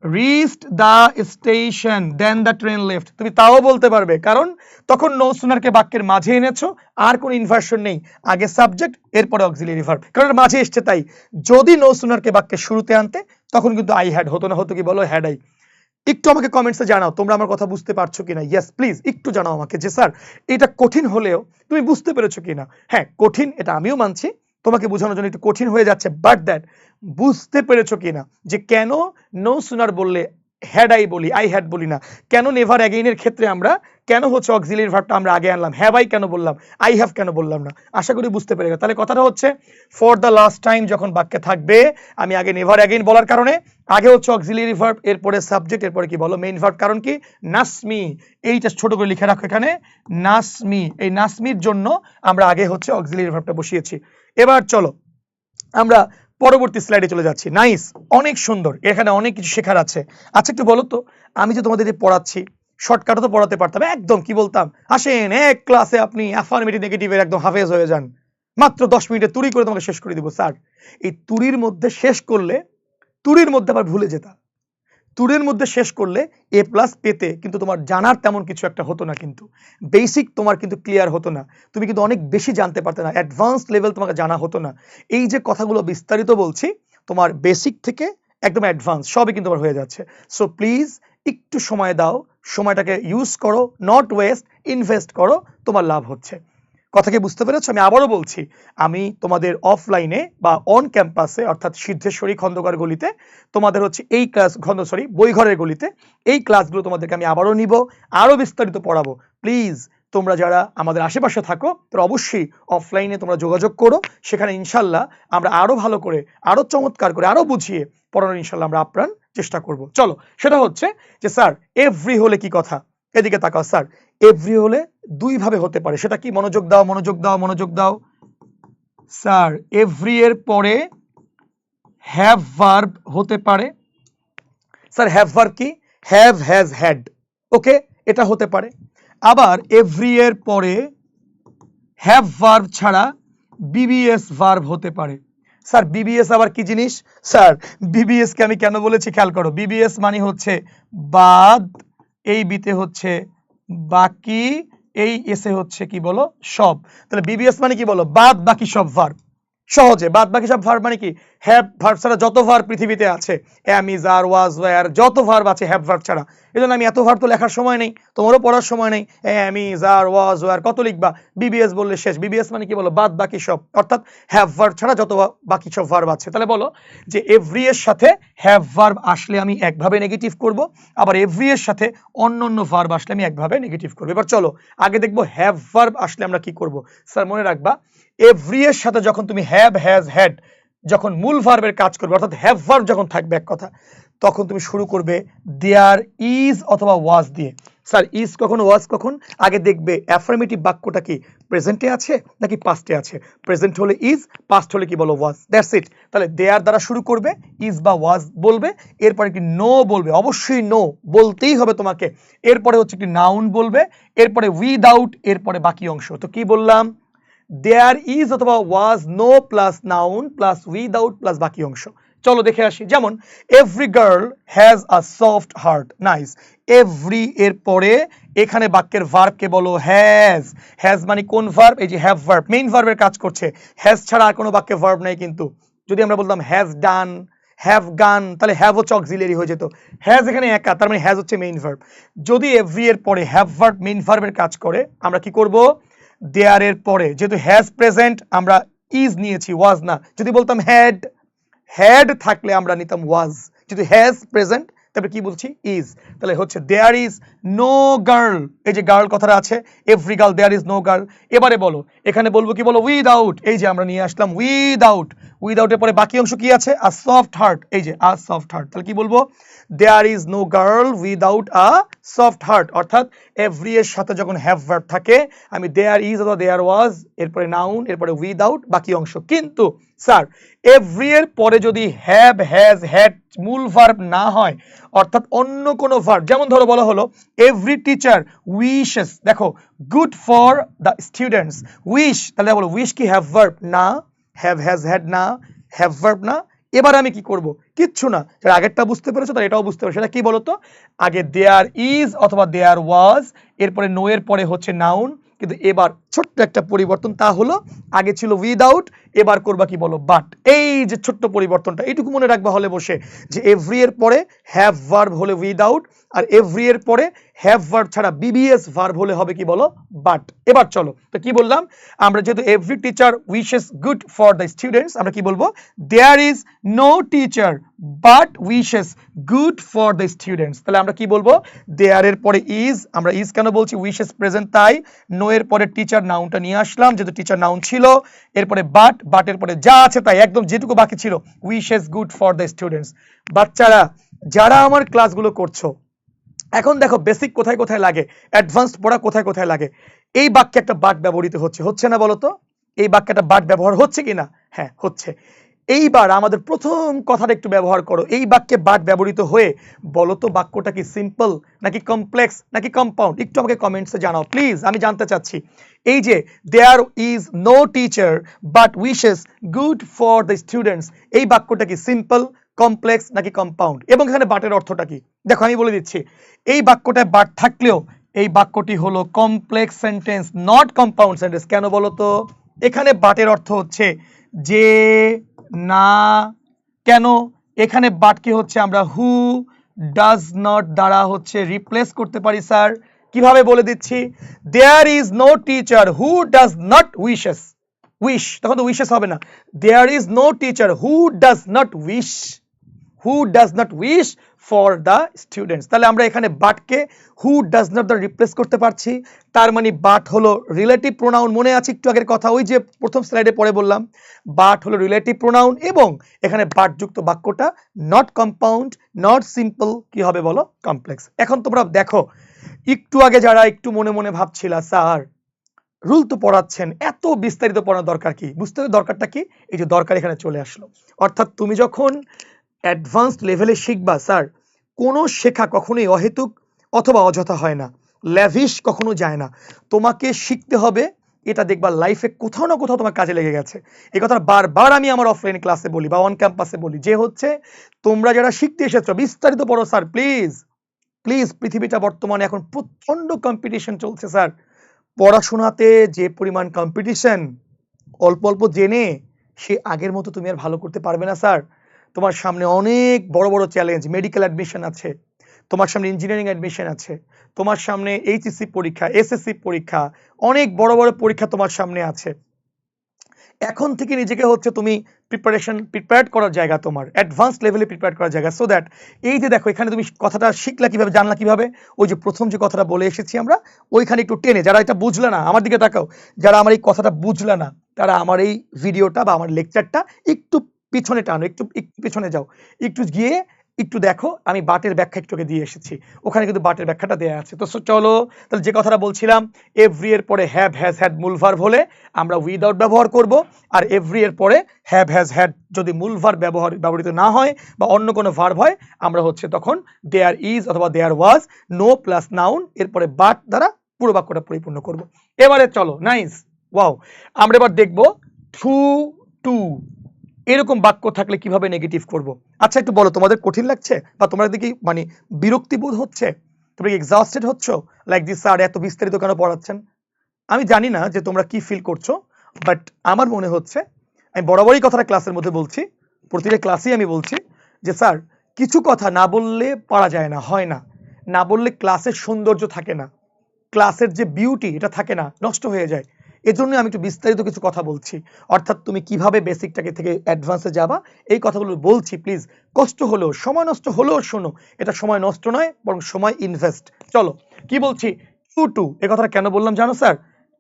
reached the station then the train left. তুমি তাও বলতে পারবে, কারণ তখন নো সুনারকে বাক্যের মাঝে এনেছো, আর কোনো ইনভার্সন নেই, আগে সাবজেক্ট এরপরে অক্সিলিয়ারি ভার্ব, কারণ মাঝে এসছে তাই। যদি নো সুনারকে বাক্যের শুরুতে আনতে তখন কিন্তু আই হ্যাড হতো না, হতো কি বলো হ্যাড আই। একটু আমাকে কমেন্টসে জানাও তোমরা আমার কথা বুঝতে পারছো কিনা। ইয়েস প্লিজ একটু জানাও আমাকে যে স্যার এটা কঠিন হলেও তুমি বুঝতে পেরেছো কিনা। হ্যাঁ কঠিন, এটা আমিও মানছি, তোমাকে বোঝানোর জন্য একটু কঠিন হয়ে যাচ্ছে, বাট দ্যাট বুঝতে পেরেছো কিনা যে কেন নো সুনার বললে হ্যাড আই বলি, আই হ্যাড বলি না, কেন নেভার অ্যাগেইনের ক্ষেত্রে আমরা কেন হচ্ছে অক্সিলিয়ারি ভার্বটা আমরা আগে আনলাম, হ্যাভ আই কেন বললাম, আই হ্যাভ কেন বললাম না। আশা করি বুঝতে পেরে গেছো। তাহলে কথাটা হচ্ছে ফর দ্য লাস্ট টাইম যখন বাক্যে থাকবে, আমি আগে নেভার অ্যাগেইন বলার কারণে আগে হচ্ছে অক্সিলিয়ারি ভার্ব, এরপরে সাবজেক্ট, এরপরে কি বলো মেইন ভার্ব। কারণ কি? নাসমি। এইটা ছোট করে লিখে রাখো এখানে, নাসমি। এই নাসমির জন্য আমরা আগে হচ্ছে অক্সিলিয়ারি ভার্বটা বসিয়েছি। এবার চলো আমরা পরবর্তী স্লাইডে চলে যাচ্ছি। নাইস, অনেক সুন্দর, এখানে অনেক কিছু শেখার আছে। আচ্ছা একটু বলো তো, আমি যে তোমাদের পড়াচ্ছি শর্টকাটও তো পড়াতে পারতাম, একদম কি বলতাম, আসেন এক ক্লাসে আপনি অ্যাফার্মেটিভ নেগেটিভের একদম হাফেজ হয়ে যান, মাত্র 10 মিনিটে তুড়ি করে তোমাকে শেষ করে দিব। স্যার এই তুড়ির মধ্যে শেষ করলে, তুড়ির মধ্যে আবার ভুলে যেতাম, তুড়ের মধ্যে শেষ করলে এ প্লাস পেতে কিন্তু তোমার জানার তেমন কিছু একটা হতো না, কিন্তু বেসিক তোমার কিন্তু ক্লিয়ার হতো না, তুমি কিন্তু অনেক বেশি জানতে পারতে না, অ্যাডভান্স লেভেল তোমাকে জানা হতো না। এই যে কথাগুলো বিস্তারিত বলছি, তোমার বেসিক থেকে একদম অ্যাডভান্স সবই কিন্তু তোমার হয়ে যাচ্ছে। সো প্লিজ একটু সময় দাও, সময়টাকে ইউজ করো, নট ওয়েস্ট, ইনভেস্ট করো, তোমার লাভ হচ্ছে। কথাকে বুঝতে পেরেছো? আমি আবারও বলছি, আমি তোমাদের অফলাইনে বা অন ক্যাম্পাসে অর্থাৎ সিদ্ধেশ্বরী খন্দকার গলিতে তোমাদের হচ্ছে এই ক্লাস বইঘরের গলিতে এই ক্লাসগুলো তোমাদেরকে আমি আবারও নিব, আরো বিস্তারিত পড়াবো। প্লিজ তোমরা যারা আমাদের আশেপাশে থাকো তারা অবশ্যই অফলাইনে তোমরা যোগাযোগ করো, সেখানে ইনশাল্লাহ আমরা আরো ভালো করে, আরো চমৎকার করে, আরো বুঝিয়ে পড়ানোর ইনশাল্লাহ আমরা আপ্রাণ চেষ্টা করব। চলো, সেটা হচ্ছে যে স্যার এভরি হলে কি কথা, এদিকে তাকাও। স্যার এভরি হলে দুই ভাবে হতে পারে, সেটা কি? মনোযোগ দাও, মনোযোগ দাও, মনোযোগ দাও। স্যার এভরি এর পরে হ্যাভ ভার্ব হতে পারে। স্যার হ্যাভ ভার্ব কি? হ্যাভ, হ্যাজ, হ্যাড, ওকে, এটা হতে পারে। আবার এভরি এর পরে হ্যাভ ভার্ব ছাড়া বিবিএস ভার্ব হতে পারে। স্যার বিবিএস আবার কি জিনিস? স্যার বিবিএস কে আমি কেন বলেছি খেয়াল করো, বিবিএস মানে হচ্ছে বাদ, এই বিতে হচ্ছে বাকি, এই এসে হচ্ছে কি বলো সব। তাহলে বিবিএস মানে কি বলো? বাদ বাকি সব ভার্ব। সহজে বাদ বাকি সব ভার্ব মানে কি? হ্যাভ ভার্ব ছাড়া যত ভার্ব পৃথিবীতে আছে, অ্যাম, ইজ, আর, ওয়াজ, ওয়্যার, যত ভার্ব আছে হ্যাভ ভার্ব ছাড়া। এজন্য আমি এত ভার্ব তো লেখার সময় নেই, তোমারও পড়ার সময় নেই, অ্যাম, ইজ, আর, ওয়াজ, ওয়্যার কত লিখবা? বিবিএস বললে শেষ। বিবিএস মানে কি বলো? বাদ বাকি সব, অর্থাৎ হ্যাভ ভার্ব ছাড়া যত বাকি সব ভার্ব আছে। তাহলে বলো যে এভরি এর সাথে হ্যাভ ভার্ব আসলে আমি একভাবে নেগেটিভ করব, আবার এভরি এর সাথে অন্য ভার্ব আসলে আমি একভাবে নেগেটিভ করব। এবার চলো আগে দেখবো হ্যাভ ভার্ব আসলে আমরা কি করব। স্যার মনে রাখবা, এভরি এর সাথে যখন তুমি হ্যাভ, হ্যাজ, হ্যাড যখন মূল ভার্বের কাজ করবে, অর্থাৎ হ্যাভ ভার্ব যখন থাকবে এক কথা, তখন তুমি শুরু করবে দেয়ার ইজ অথবা ওয়াজ দিয়ে। স্যার ইজ কখন, ওয়াজ কখন? আগে দেখবে অ্যাফার্মেটিভ বাক্যটা কি প্রেজেন্টে আছে নাকি পাস্টে আছে। প্রেজেন্ট হলে ইজ, পাস্ট হলে কি বলো? ওয়াজ। That's it. তাহলে দেয়ার দ্বারা শুরু করবে, ইজ বা ওয়াজ বলবে, এরপরে কি নো বলবে, অবশ্যই নো বলতেই হবে তোমাকে। এরপরে হচ্ছে কি নাউন বলবে, এরপরে উইদাউট, এরপরে বাকি অংশ। তো কি বললাম? দেয়ার ইজ অথবা was, no plus noun plus without plus বাকি অংশ। চলো দেখে আসি। যেমন every girl has a soft heart. Nice. Every এর পরে এখানে বাক্যের ভার্বকে বলো হ্যাজ। হ্যাজ মানে কোন ভার্ব? এই যে হ্যাভ ভার্ব, মেইন ভার্বের কাজ করছে। হ্যাজ ছাড়া আর কোনো বাক্যে ভার্ব নাই কিন্তু। যদি আমরা বলতাম হ্যাজ ডান, হ্যাভ গান, তাহলে হ্যাভ হচ্ছে অক্সিলিয়ারি হয়ে যেত। হ্যাজ এখানে একা, তার মানে হ্যাজ হচ্ছে মেইন ভার্ব। যদি এভরি এর পরে হ্যাভ ভার্ব মেইন ভার্বের কাজ করে, আমরা কি করব? দেয়ার এর পরে যেহেতু হ্যাজ প্রেজেন্ট আমরা ইজ নিয়েছি, ওয়াজ না। যদি বলতাম হ্যাড, হ্যাড থাকলে আমরা নিতাম ওয়াজ, যদি হ্যাজ প্রেজেন্ট তারপরে কি বলছি ইজ, তাহলে হচ্ছে দেয়ার ইজ নো গার্ল, এই যে গার্ল কথাটা আছে, every girl, there is no girl. এবারে বলো এখানে বলবো কি, বলো উইদাউট, এই যে আমরা নিয়ে আসলাম উইদাউট, উইদাউটের পরে বাকি অংশ কি আছে, আ সফট হার্ট, এই যে আ সফট হার্ট, তাহলে কি বলবো, there is no girl without a soft heart. অর্থাৎ এভরি এর সাথে যখন হ্যাভ ভার্ব থাকে আমি দেয়ার ইজ অথবা দেয়ার ওয়াজ, এরপরে নাউন, এরপরে উইদাউট, বাকি অংশ। কিন্তু স্যার এভরি এর পরে যদি হ্যাভ, হ্যাজ, হ্যাড মূল ভার্ব না হয়, অর্থাৎ অন্য কোনো ভার্ব, যেমন ধরো বলা হলো এভরি টিচার উইশেস, দেখো good for the students, wish, তাহলে বলো উইশ কি হ্যাভ ভার্ব না, হ্যাভ হ্যাজ হ্যাড না, হ্যাভ ভার্ব না। এবার আমি কি করব, কিচ্ছু না, যারা আগেরটা বুঝতে পেরেছো তারা এটাও বুঝতে পারছো, সেটা কি বলতো, আগে দেয়ার ইজ অথবা দেয়ার ওয়াজ, এরপরে নো এর পরে হচ্ছে নাউন, কিন্তু এবার ছোট্ট একটা পরিবর্তন, তা হলো আগে ছিল উইদাউট, এবার করবা কি বলো বাট। এই যে ছোট্ট পরিবর্তনটা এইটুকু মনে রাখবা হলে বসে, যে এভরি এর পরে হ্যাভ ভার্ব হলে উইদাউট, আর এভরি এর পরে হ্যাভ ভার্ব ছাড়া বিবিএস ভার্ব হলে হবে কি বলো বাট। এবার চলো তো কি বললাম আমরা, যেহেতু every teacher wishes good for the students, আমরা কি বলবো, there is no teacher but wishes good for the students. তাহলে আমরা কি বলবো, দেয়ার এর পরে ইজ, আমরা ইজ কেন বলছি, উইশেস প্রেজেন্ট তাই, নো এর পরে টিচার নাউনটা নিয়ে আসলাম যেহেতু টিচার নাউন ছিল, এরপরে বাট, বাটের পরে যা আছে তাই, একদম যেটুকু বাকি ছিল wishes good for the students. বাচ্চারা যারা আমার ক্লাসগুলো করছো, এখন দেখো বেসিক কোথায় কোথায় লাগে, অ্যাডভান্সড পড়া কোথায় কোথায় লাগে, এই বাক্যে একটা বাট ব্যবহৃত হচ্ছে না বলো তো, এই বাক্যে একটা বাট ব্যবহার হচ্ছে কিনা, হ্যাঁ হচ্ছে। এইবার আমাদের প্রথম কথাটা একটু ব্যবহার করো, এই বাক্যে বাট ব্যবহৃত হয়ে বলো তো বাক্যটা কি সিম্পল নাকি কমপ্লেক্স নাকি কম্পাউন্ড, একটু আমাকে কমেন্টসে জানাও প্লিজ, আমি জানতে চাচ্ছি। এই যে there is no teacher but wishes good for the students, এই বাক্যটা কি সিম্পল, কমপ্লেক্স নাকি কম্পাউন্ড, এবং এখানে বাটের অর্থটা কি, দেখো আমি বলে দিচ্ছি, এই বাক্যটায় বাট থাকলেও এই বাক্যটি হলো complex sentence, not compound sentence. কেন বলো তো, এখানে বাটের অর্থ হচ্ছে যে, না, কেন, এখানে বাটকে হচ্ছে আমরা হু, ডাজ নট দ্বারা হচ্ছে রিপ্লেস করতে পারি। স্যার কিভাবে বলে দিচ্ছি, there is no teacher who does not wishes, wish তখন তো উইশেস হবে না, there is no teacher who does not wish, who does not wish for the students. তাহলে আমরা এখানে বাটকে হু ডাজ নট দ্বারা রিপ্লেস করতে পারছি, তার মানে বাট হলো রিলেটিভ প্রোনাউন। মনে আছে একটু আগের কথা, ওই যে প্রথম স্লাইডে পরে বললাম, বাট হলো রিলেটিভ প্রোনাউন, এবং এখানে বাট যুক্ত বাক্যটা নট কম্পাউন্ড, নট সিম্পল, কি হবে বলো কমপ্লেক্স। এখন তোমরা দেখো, একটু আগে যারা একটু মনে মনে ভাবছিলা স্যার রুল তো পড়াচ্ছেন, এত বিস্তারিত পড়ার দরকার কি, বুঝতে হবে দরকারটা কি, এই যে দরকার এখানে চলে আসলো। অর্থাৎ তুমি যখন অ্যাডভান্সড লেভেলে শিখবা স্যার, কোনো শেখা কখনোই অহেতুক অথবা অযথা হয় না, ল্যাভিশ কখনো যায় না, তোমাকে শিখতে হবে, এটা দেখবা লাইফে কোথাও না কোথাও তোমার কাজে লেগে গেছে। এই কথা বারবার আমি আমার অফলাইন ক্লাসে বলি বা অন ক্যাম্পাসে বলি, যে হচ্ছে তোমরা যারা শিখতে এসেছো বিস্তারিত পড়ো স্যার প্লিজ প্লিজ। পৃথিবীটা বর্তমানে এখন প্রচন্ড কম্পিটিশন চলছে স্যার, পড়াশোনাতে যে পরিমাণ কম্পিটিশন, অল্প অল্প জেনে সে আগের মতো তুমি আর ভালো করতে পারবে না স্যার। তোমার সামনে অনেক বড় বড় চ্যালেঞ্জ, মেডিকেল অ্যাডমিশন আছে, তোমার সামনে ইঞ্জিনিয়ারিং অ্যাডমিশন আছে, তোমার সামনে এইচএসসি পরীক্ষা, এসএসসি পরীক্ষা, অনেক বড় বড় পরীক্ষা তোমার সামনে আছে। এখন থেকে নিজেকে হচ্ছে তুমি প্রিপেয়ার করার জায়গা, তোমার অ্যাডভান্স লেভেলে প্রিপেয়ার করার জায়গা, সো দ্যাট এই যে দেখো এখানে তুমি কথাটা শিখলা কিভাবে, জানলা কিভাবে, ওই যে প্রথম যে কথাটা বলে এসেছি আমরা, ওইখানে একটু টেনে, যারা এটা বুঝলে না আমার দিকে তাকাও, যারা আমার এই কথাটা বুঝলে না তারা আমার এই ভিডিওটা বা আমার লেকচারটা একটু পিছনে টানো, একটু একটু পিছনে যাও, একটু গিয়ে একটু দেখো, আমি বাটের ব্যাখ্যা একটুকে দিয়ে এসেছি, ওখানে কিন্তু বাটের ব্যাখ্যাটা দেয়া আছে। তো চলো তাহলে যে কথাটা বলছিলাম, এভরি এর পরে হ্যাভ হ্যাজ হ্যাড মূল ভার্ব হলে আমরা উইদাউট ব্যবহার করব, আর এভরি এর পরে হ্যাভ হ্যাজ হ্যাড যদি মূল ভার্ব ব্যবহৃত না হয় বা অন্য কোনো ভার্ব হয়, আমরা হচ্ছে তখন দেয়ার ইজ অথবা দেয়ার ওয়াজ, নো প্লাস নাউন, এরপরে বাট দ্বারা পুরো বাক্যটা পরিপূর্ণ করব। এবারে চলো নাইস, ওয়াও, আমরা এবার দেখব টু টু এরকম বাক্য থাকলে কিভাবে নেগেটিভ করব। আচ্ছা একটু বলো, তোমাদের কঠিন লাগছে বা তোমরা দেখি মানে বিরক্তি বোধ হচ্ছে, তোমরা কি এক্সহস্টেড হচ্ছ, লাইক দিস স্যার এত বিস্তারিত কেন পড়াচ্ছেন। আমি জানি না যে তোমরা কি ফিল করছো, বাট আমার মনে হচ্ছে, আমি বরাবরই কথাটা ক্লাসের মধ্যে বলছি, প্রতিটা ক্লাসেই আমি বলছি যে স্যার কিছু কথা না বললে পারা যায় না, হয় না, না বললে ক্লাসের সৌন্দর্য থাকে না, ক্লাসের যে বিউটি এটা থাকে না, নষ্ট হয়ে যায়। এজন্য আমি একটু বিস্তারিত কিছু কথা বলছি, অর্থাৎ তুমি কিভাবে বেসিকটাকে থেকে অ্যাডভান্সে যাবা এই কথাগুলো বলছি। প্লিজ কষ্ট হলেও, সময় নষ্ট হলেও শোনো, এটা সময় নষ্ট নয় বরং সময় ইনভেস্ট। চলো কি বলছি, টু টু এই কথাটা কেন বললাম জানো স্যার?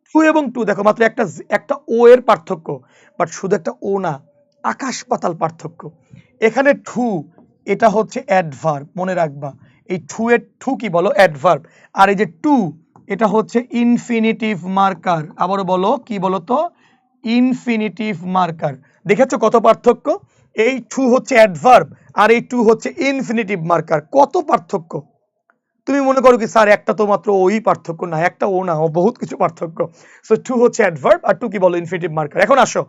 টু এবং টু দেখো মাত্র একটা ও এর পার্থক্য, বাট শুধু একটা ও না, আকাশ পাতাল পার্থক্য। এখানে টু এটা হচ্ছে অ্যাডভার্ব, মনে রাখবা। এই টু এর টু কি বলো? অ্যাডভার্ব। আর এই যে টু এটা হচ্ছে ইনফিনিটিভ মার্কার। আবারও বলো, কি বলো তো? Infinitive marker. দেখেছো কত পার্থক্য? এই টু হচ্ছে অ্যাডভার্ব আর এই টু হচ্ছে ইনফিনিটিভ মার্কার। কত পার্থক্য! তুমি মনে করো কি স্যার একটা তো মাত্র ওই পার্থক্য? না, একটা ও না, ও বহুত কিছু পার্থক্য। সো টু হচ্ছে অ্যাডভার্ব আর টু কি বলো? Infinitive marker. এখন আসো,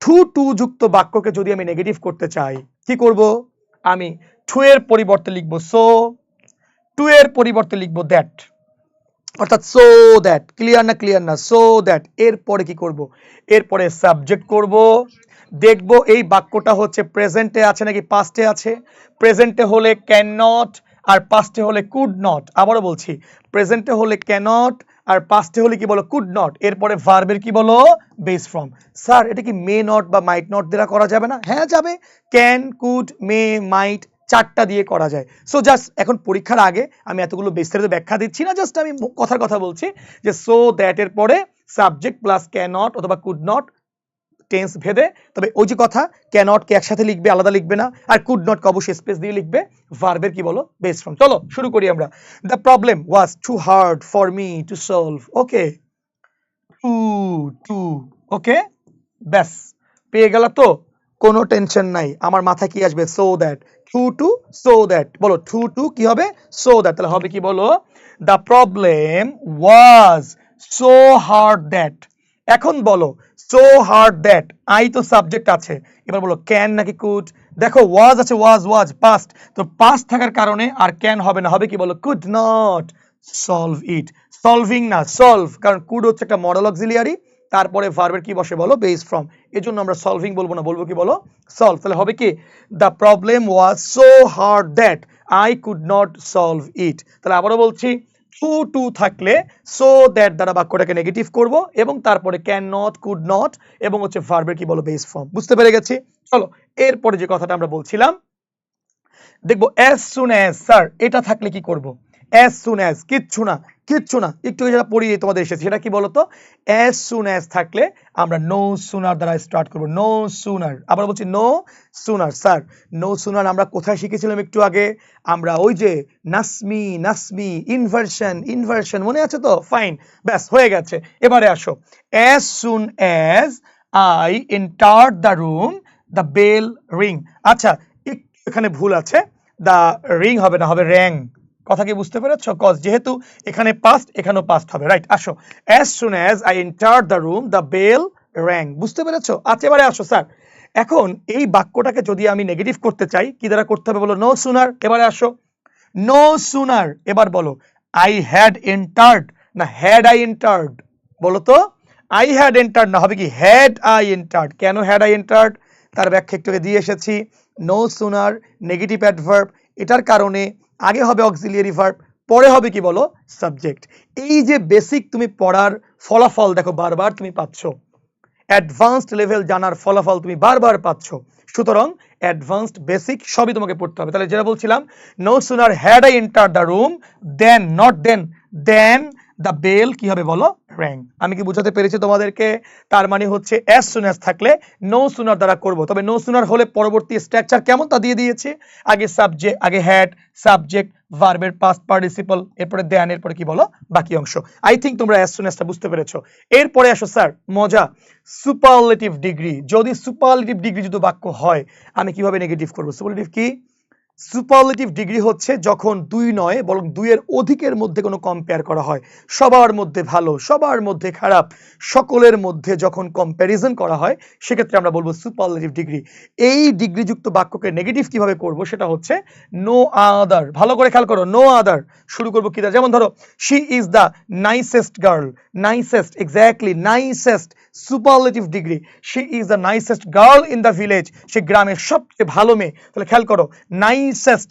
টু টু যুক্ত বাক্যকে যদি আমি নেগেটিভ করতে চাই কি করব? আমি টু এর পরিবর্তে লিখবো সো, টু এর পরিবর্তে লিখবো দ্যাট, অর্থাৎ সো দ্যাট। ক্লিয়ার না? ক্লিয়ার না? So that. এরপরে কি করব? এরপরে সাবজেক্ট করব, দেখব এই বাক্যটা হচ্ছে প্রেজেন্টে আছে নাকি পাস্টে আছে। প্রেজেন্টে হলে ক্যান নট আর পাস্টে হলে কুড নট। আবারও বলছি, প্রেজেন্টে হলে ক্যানট আর পাস্টে হলে কি বলো? Could not. এরপরে ভার্বের কি বলো? Base form. স্যার এটা কি মে নট বা মাইট নট দ্বারা করা যাবে না? হ্যাঁ যাবে। ক্যান, কুড, মে, মাইট চারটা দিয়ে করা যায়। সো জাস্ট এখন পরীক্ষার আগে আমি এতগুলো বিস্তারিত ব্যাখ্যা দিচ্ছি না, জাস্ট আমি কথার কথা বলছি যে সো দ্যাট এর পরে সাবজেক্ট প্লাস ক্যান নট অথবা কুড নট টেন্স ভেদে। তবে ওই যে কথা, ক্যানট কে একসাথে লিখবে, আলাদা লিখবে না, আর কুড নট কে অবশ্যই স্পেস দিয়ে লিখবে। ভার্বের কি বলো? Base form. চলো শুরু করি আমরা। The problem was too hard for me to solve. Okay, too too okay, ব্যাস পেয়ে গেল তো, কোনো টেনশন নাই। আমার মাথায় কি আসবে? So that. Too too so that. বলো টু টু কি হবে? So that. তাহলে হবে কি বলো? The problem was so hard that. এখন বলো সো হার্ড দ্যাট, আই তো সাবজেক্ট আছে, এবার বলো ক্যান নাকি কুড? দেখো ওয়াজ আছে, ওয়াজ পাস্ট, তো পাস্ট থাকার কারণে আর ক্যান হবে না, হবে কি বলো? Could not solve it. Solving না, সলভ, কারণ কুড হচ্ছে একটা মডেল অক্সিলিয়ারি, তারপরে ভার্বের কি বসে বলো? Base form. এর জন্য আমরা সলভিং বলবো না, বলবো কি বলো? সলভ। তাহলে হবে কি? The problem was so hard that I could not solve it. তাহলে আবারও বলছি, টু টু থাকলে সো দ্যাট দ্বারা বাক্যটাকে নেগেটিভ করব এবং তারপরে ক্যান নট, কুড নট এবং হচ্ছে ভার্বের কি বলো? Base form. বুঝতে পেরে গেছি? চলো এরপরে যে কথাটা আমরা বলছিলাম, দেখবো অ্যাজ সুন অ্যাজ। স্যার এটা থাকলে কি করব? অ্যাজ সুন অ্যাজ, কিচ্ছু না, একটু যেটা পড়িয়ে তোমাদের এসেছে সেটা কি বলতো? অ্যাজ সুন অ্যাজ থাকলে আমরা নো সুনার দ্বারা স্টার্ট করব। No sooner. আবার বলছি no sooner. Sir no sooner আমরা কোথায় শিখেছিলাম একটু আগে? আমরা ওই যে নাসমি ইনভার্সন মনে আছে তো? ফাইন, ব্যাস হয়ে গেছে। এবারে আসো, as soon as I entered the room the bell ring. আচ্ছা এখানে ভুল আছে, দা রিং হবে না, হবে র্যাং। কথা কি বুঝতে পেরেছো? কজ যেহেতু এখানে পাস্ট এখানেও পাস্ট হবে, রাইট? আসো, as soon as I entered the room the bell rang. বুঝতে পেরেছো? আচ্ছা এবারে আসো স্যার, এখন এই বাক্যটাকে যদি আমি নেগেটিভ করতে চাই কি দ্বারা করতে হবে বলো? No sooner. এবারে আসো, নো সুনার। এবার বলো আই হ্যাড এন্টার্ড না হ্যাড আই এন্টার্ড? বলো তো, আই হ্যাড এন্টার্ড না, হবে কি হ্যাড আই এন্টার্ড? কেন হ্যাড আই এন্টার্ড? তার ব্যাখ্যা একটু দিয়ে এসেছি। নো সুনার নেগেটিভ অ্যাডভার্ব, এটার কারণে আগে হবে অক্সিলিয়ারি ভার্ব, পরে হবে কি বলো? সাবজেক্ট। এই যে বেসিক তুমি পড়ার ফলাফল দেখো বারবার তুমি পাচ্ছ, অ্যাডভান্সড লেভেল জানার ফলাফল তুমি বারবার পাচ্ছ। সুতরাং অ্যাডভান্সড বেসিক সবই তোমাকে পড়তে হবে। তাহলে যেটা বলছিলাম, no sooner had I enter the room then, not then the bell কি হবে বলো? র্যাং। আমি কি বুঝাতে পেরেছি তোমাদেরকে? তার মানে হচ্ছে অ্যাজ সুন অ্যাজ থাকলে নো সুনার দ্বারা করব, তবে নো সুনার হলে পরবর্তী স্ট্রাকচার কেমন তা দিয়ে দিয়েছে। আগে সাবজেক্ট, আগে হ্যাড, সাবজেক্ট, ভার্বের পাস্ট পার্টিসিপল, এরপরে দেন, এরপরে কি বলো? বাকি অংশ। আই থিঙ্ক তোমরা অ্যাজ সুন অ্যাজটা বুঝতে পেরেছো। এরপরে আসো স্যার মজা, সুপারলেটিভ ডিগ্রি। যদি সুপারলেটিভ ডিগ্রি যদি বাক্য হয় আমি কিভাবে নেগেটিভ করব? সুপারলেটিভ কি? সুপারলেটিভ ডিগ্রি হচ্ছে যখন দুই নয় বরং দুইয়ের অধিকের মধ্যে কোনো কম্পেয়ার করা হয়, সবার মধ্যে ভালো, সবার মধ্যে খারাপ, সকলের মধ্যে যখন কম্প্যারিজন করা হয় সেক্ষেত্রে আমরা বলবো সুপারলেটিভ ডিগ্রি। এই ডিগ্রিযুক্ত বাক্যকে নেগেটিভ কিভাবে করব সেটা হচ্ছে নো আদার। ভালো করে খেয়াল করো, নো আদার শুরু করবো কি দ্বারা? যেমন ধরো she is the nicest girl, nicest, exactly nicest, superlative degree. She is the nicest girl in the village, সে গ্রামের সবচেয়ে ভালো মেয়ে। তাহলে খেয়াল করো নাইসেস্ট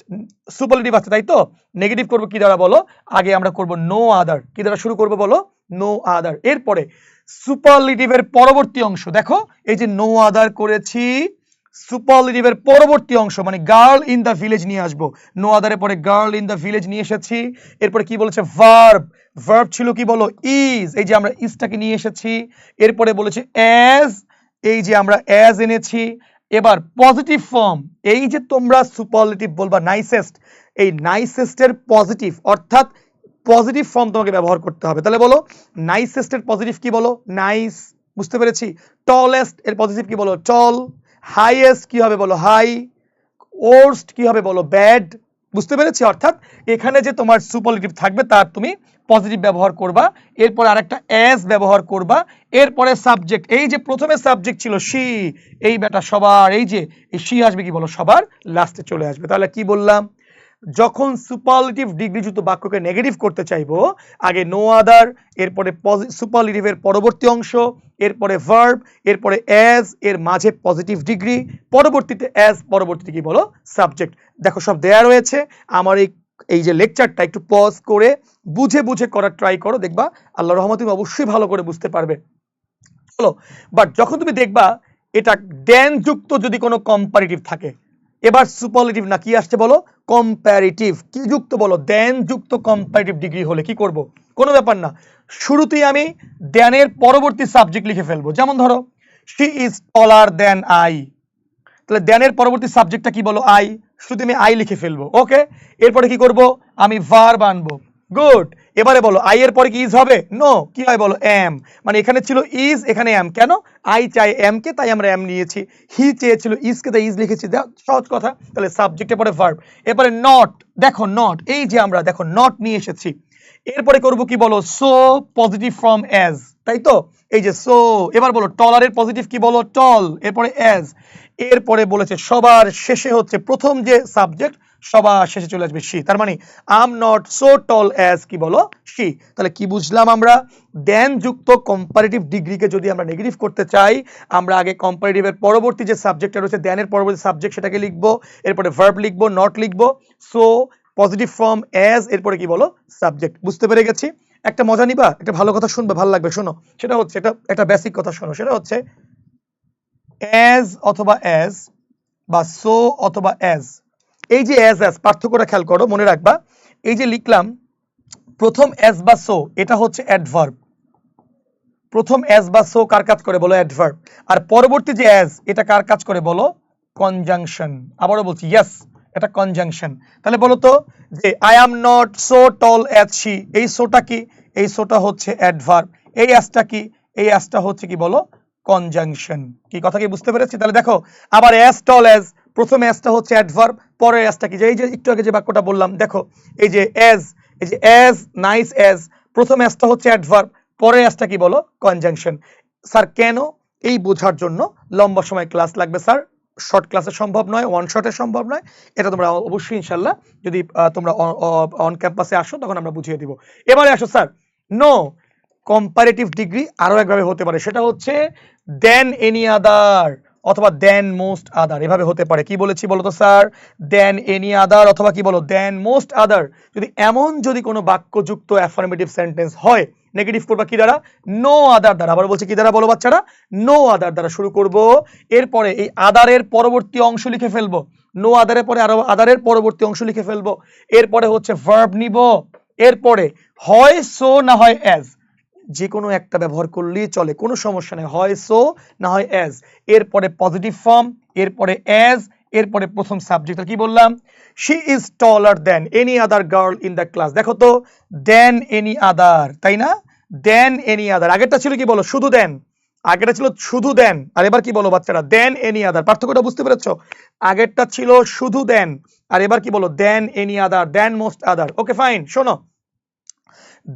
সুপারলেটিভ আছে তাই তো, নেগেটিভ করব কি দ্বারা বলো? আগে আমরা করব নো আদার। কি দ্বারা শুরু করব বলো? No other. এরপরে সুপারলেটিভের পরবর্তী অংশ দেখো, এই যে নো আদার করেছি, সুপারলেটিভের পরবর্তী অংশ মানে গার্ল ইন দ্য ভিলেজ নিয়ে আসবো। নো আদারের পরে গার্ল ইন দ্য ভিলেজ নিয়ে এসেছি। এরপরে কি বলেছে ভার্ব, ভার্ব ছিল কি বলো ইজ, এই যে আমরা ইজটাকে নিয়ে এসেছি। এরপরে বলেছে অ্যাজ, এই যে আমরা অ্যাজ এনেছি। এবার পজিটিভ ফর্ম, এই যে তোমরা সুপারলেটিভ বলবা নাইসেস্ট, এই নাইসেস্টের পজিটিভ অর্থাৎ পজিটিভ ফর্ম তোমাকে ব্যবহার করতে হবে। তাহলে বলো নাইসেস্টের পজিটিভ কি বলো নাইস, বুঝতে পেরেছি। টলেস্ট এর পজিটিভ কি বলো টল। হাইয়েস্ট কি হবে বলো হাই। ওর্স্ট কি হবে বলো ব্যাড, বুঝতে পেরেছি। অর্থাৎ এখানে যে তোমার সুপারলেটিভ থাকবে তার তুমি পজিটিভ ব্যবহার করবা, এরপর আরেকটা অ্যাজ ব্যবহার করবা, এরপরে সাবজেক্ট, এই যে প্রথমে সাবজেক্ট ছিল শি, এই বেটা সবার, এই যে শি আসবে কি বলো সবার লাস্টে চলে আসবে। তাহলে কি বললাম, যখন সুপারলেটিভ ডিগ্রিযুক্ত বাক্যকে নেগেটিভ করতে চাইবো, আগে নো আদার, এরপরে সুপারলেটিভের পরবর্তী অংশ, এরপরে ভার্ব, এরপরে অ্যাজ, এর মাঝে পজিটিভ ডিগ্রি, পরবর্তীতে অ্যাজ, পরবর্তীতে কি বলো সাবজেক্ট। দেখো সব দেয়া রয়েছে। আমার এই যে লেকচারটা একটু পজ করে বুঝে বুঝে করার ট্রাই করো, দেখবা আল্লাহর রহমতে তুমি অবশ্যই ভালো করে বুঝতে পারবে। চলো, বাট যখন তুমি দেখবা এটা ড্যান যুক্ত যদি কোনো কম্পারেটিভ থাকে, এবার সুপারলেটিভ না কি আসছে বলো কম্পারেটিভ, কি যুক্ত বলো দেন যুক্ত কম্পারেটিভ ডিগ্রি হলে কি করব, কোনো ব্যাপার না, শুরুতেই আমি দেনের পরবর্তী সাবজেক্ট লিখে ফেলবো। যেমন ধরো she is taller then I, তাহলে দেনের পরবর্তী সাবজেক্টটা কি বলো আই, শুধু আমি আই লিখে ফেলবো। ওকে, এরপরে কি করব আমি ভার্ব আনবো। গুড, এবারে বলো আই এর পরে কি ইজ হবে, নো, কি হয় বলো এম, মানে এখানে ছিল ইজ এখানে এম, কেন আই চাই এম কে তাই আমরা এম নিয়েছি, হি চেয়েছিল ইজ কে তাই ইজ লিখেছি, সহজ কথা। তাহলে সাবজেক্টের পরে ভার্ব, এরপরে নট, দেখো নট, এই যে আমরা দেখো নট নিয়ে এসেছি। এরপরে করব কি বলো সো, পজিটিভ ফর্ম অ্যাজ, তাই তো, এই যে সো। এবার বলো টলারের পজিটিভ কি বলো টল, এরপরে অ্যাজ। এরপরে বলেছে সবার শেষে হচ্ছে প্রথম যে সাবজেক্ট সবার শেষে চলে আসবে শি, তার মানে I am not so tall as কি বলো শি। তাহলে কি বুঝলাম আমরা, দেন যুক্ত কম্পারেটিভ ডিগ্রিকে যদি আমরা নেগেটিভ করতে চাই, আমরা আগে কম্পারেটিভের পরবর্তী যে সাবজেক্টটা রয়েছে দেনের পরবর্তী সাবজেক্ট সেটাকে লিখবো, এরপরে ভার্ব লিখবো, নট লিখবো, সো পজিটিভ ফর্ম অ্যাজ, এরপরে কি বলো সাবজেক্ট। বুঝতে পেরে গেছি। একটা মজা নিবা, একটা ভালো কথা শুনবে, ভালো লাগবে, শোনো। সেটা হচ্ছে একটা বেসিক কথা শোনো, সেটা হচ্ছে অ্যাজ অথবা অ্যাজ বা সো অথবা অ্যাজ, এই যে অ্যাজ পার্থক্যটা খেয়াল করো, মনে রাখবা এই যে লিখলাম প্রথম অ্যাজ বা সো এটা হচ্ছে অ্যাডভার্ব, প্রথম অ্যাজ বা সো কার কাজ করে বলো অ্যাডভার্ব, আর পরবর্তী যে অ্যাজ এটা কার কাজ করে বলো কনজাংশন। আবারও বলছি ইয়েস, এটা কনজাংশন। তাহলে বলো তো যে I am not so tall as she, এই সোটা কি, এই সোটা হচ্ছে অ্যাডভার্ব, এই অ্যাজটা কি, এই অ্যাজটা হচ্ছে কি বলো কনজাংশন। কি কথা কি বুঝতে পেরেছি? তাহলে দেখো আবার অ্যাজ টল অ্যাজ, প্রথম অ্যাজটা হচ্ছে অ্যাডভার্ব, পরের অ্যাজটা কি, এই যে একটু আগে যে বাক্যটা বললাম দেখো এই যে অ্যাজ, এই যে অ্যাজ নাইস অ্যাজ, প্রথম অ্যাজটা হচ্ছে অ্যাডভার্ব, পরের অ্যাজটা কি বলো কনজাংশন। স্যার কেন, এই বোঝার জন্য লম্বা সময় ক্লাস লাগবে স্যার, শর্ট ক্লাসে সম্ভব নয়, ওয়ান শটে সম্ভব নয়, এটা তোমরা অবশ্যই ইনশাল্লাহ যদি তোমরা অন ক্যাম্পাসে আসো তখন আমরা বুঝিয়ে দিব। এবারে আসো স্যার, নো কম্পারেটিভ ডিগ্রি আরো একভাবে হতে পারে, সেটা হচ্ছে দেন এনি আদার অথবা দেন মোস্ট আদার, এভাবে হতে পারে। কি বলেছি বলো তো স্যার, দেন এনি আদার অথবা কি বলো দেন মোস্ট আদার। যদি এমন যদি কোনো বাক্যযুক্ত অ্যাফার্মেটিভ সেন্টেন্স হয়, নেগেটিভ করবা কি দ্বারা, নো আদার দ্বারা। আবার বলছি কি দ্বারা বলো বাচ্চারা, নো আদার দ্বারা শুরু করব, এরপরে এই আদারের পরবর্তী অংশ লিখে ফেলবো, নো আদারের পরে আরো আদারের পরবর্তী অংশ লিখে ফেলবো, এরপরে হচ্ছে ভার্ব নিব, এরপরে হয় সো না হয় অ্যাজ, যে কোনো একটা ব্যবহার করলেই চলে, কোনো সমস্যা নেই, হয় সো না হয় অ্যাজ, এরপরে পজিটিভ ফর্ম, এরপরে অ্যাজ, এরপরে প্রথম সাবজেক্ট কি বললাম, she is taller than any other girl in the class. দেখো তো দেন এনি আদার, তাই না, দেন এনি আদার, আগেরটা ছিল কি বলো শুধু দেন, আগেরটা ছিল শুধু দেন, আর এবার কি বলো বাচ্চারা দেন এনি আদার, পার্থক্যটা বুঝতে পেরেছো? আগেরটা ছিল শুধু দেন, আর এবার কি বলো দেন এনি আদার, দেন মোস্ট আদার। ওকে ফাইন, শোনো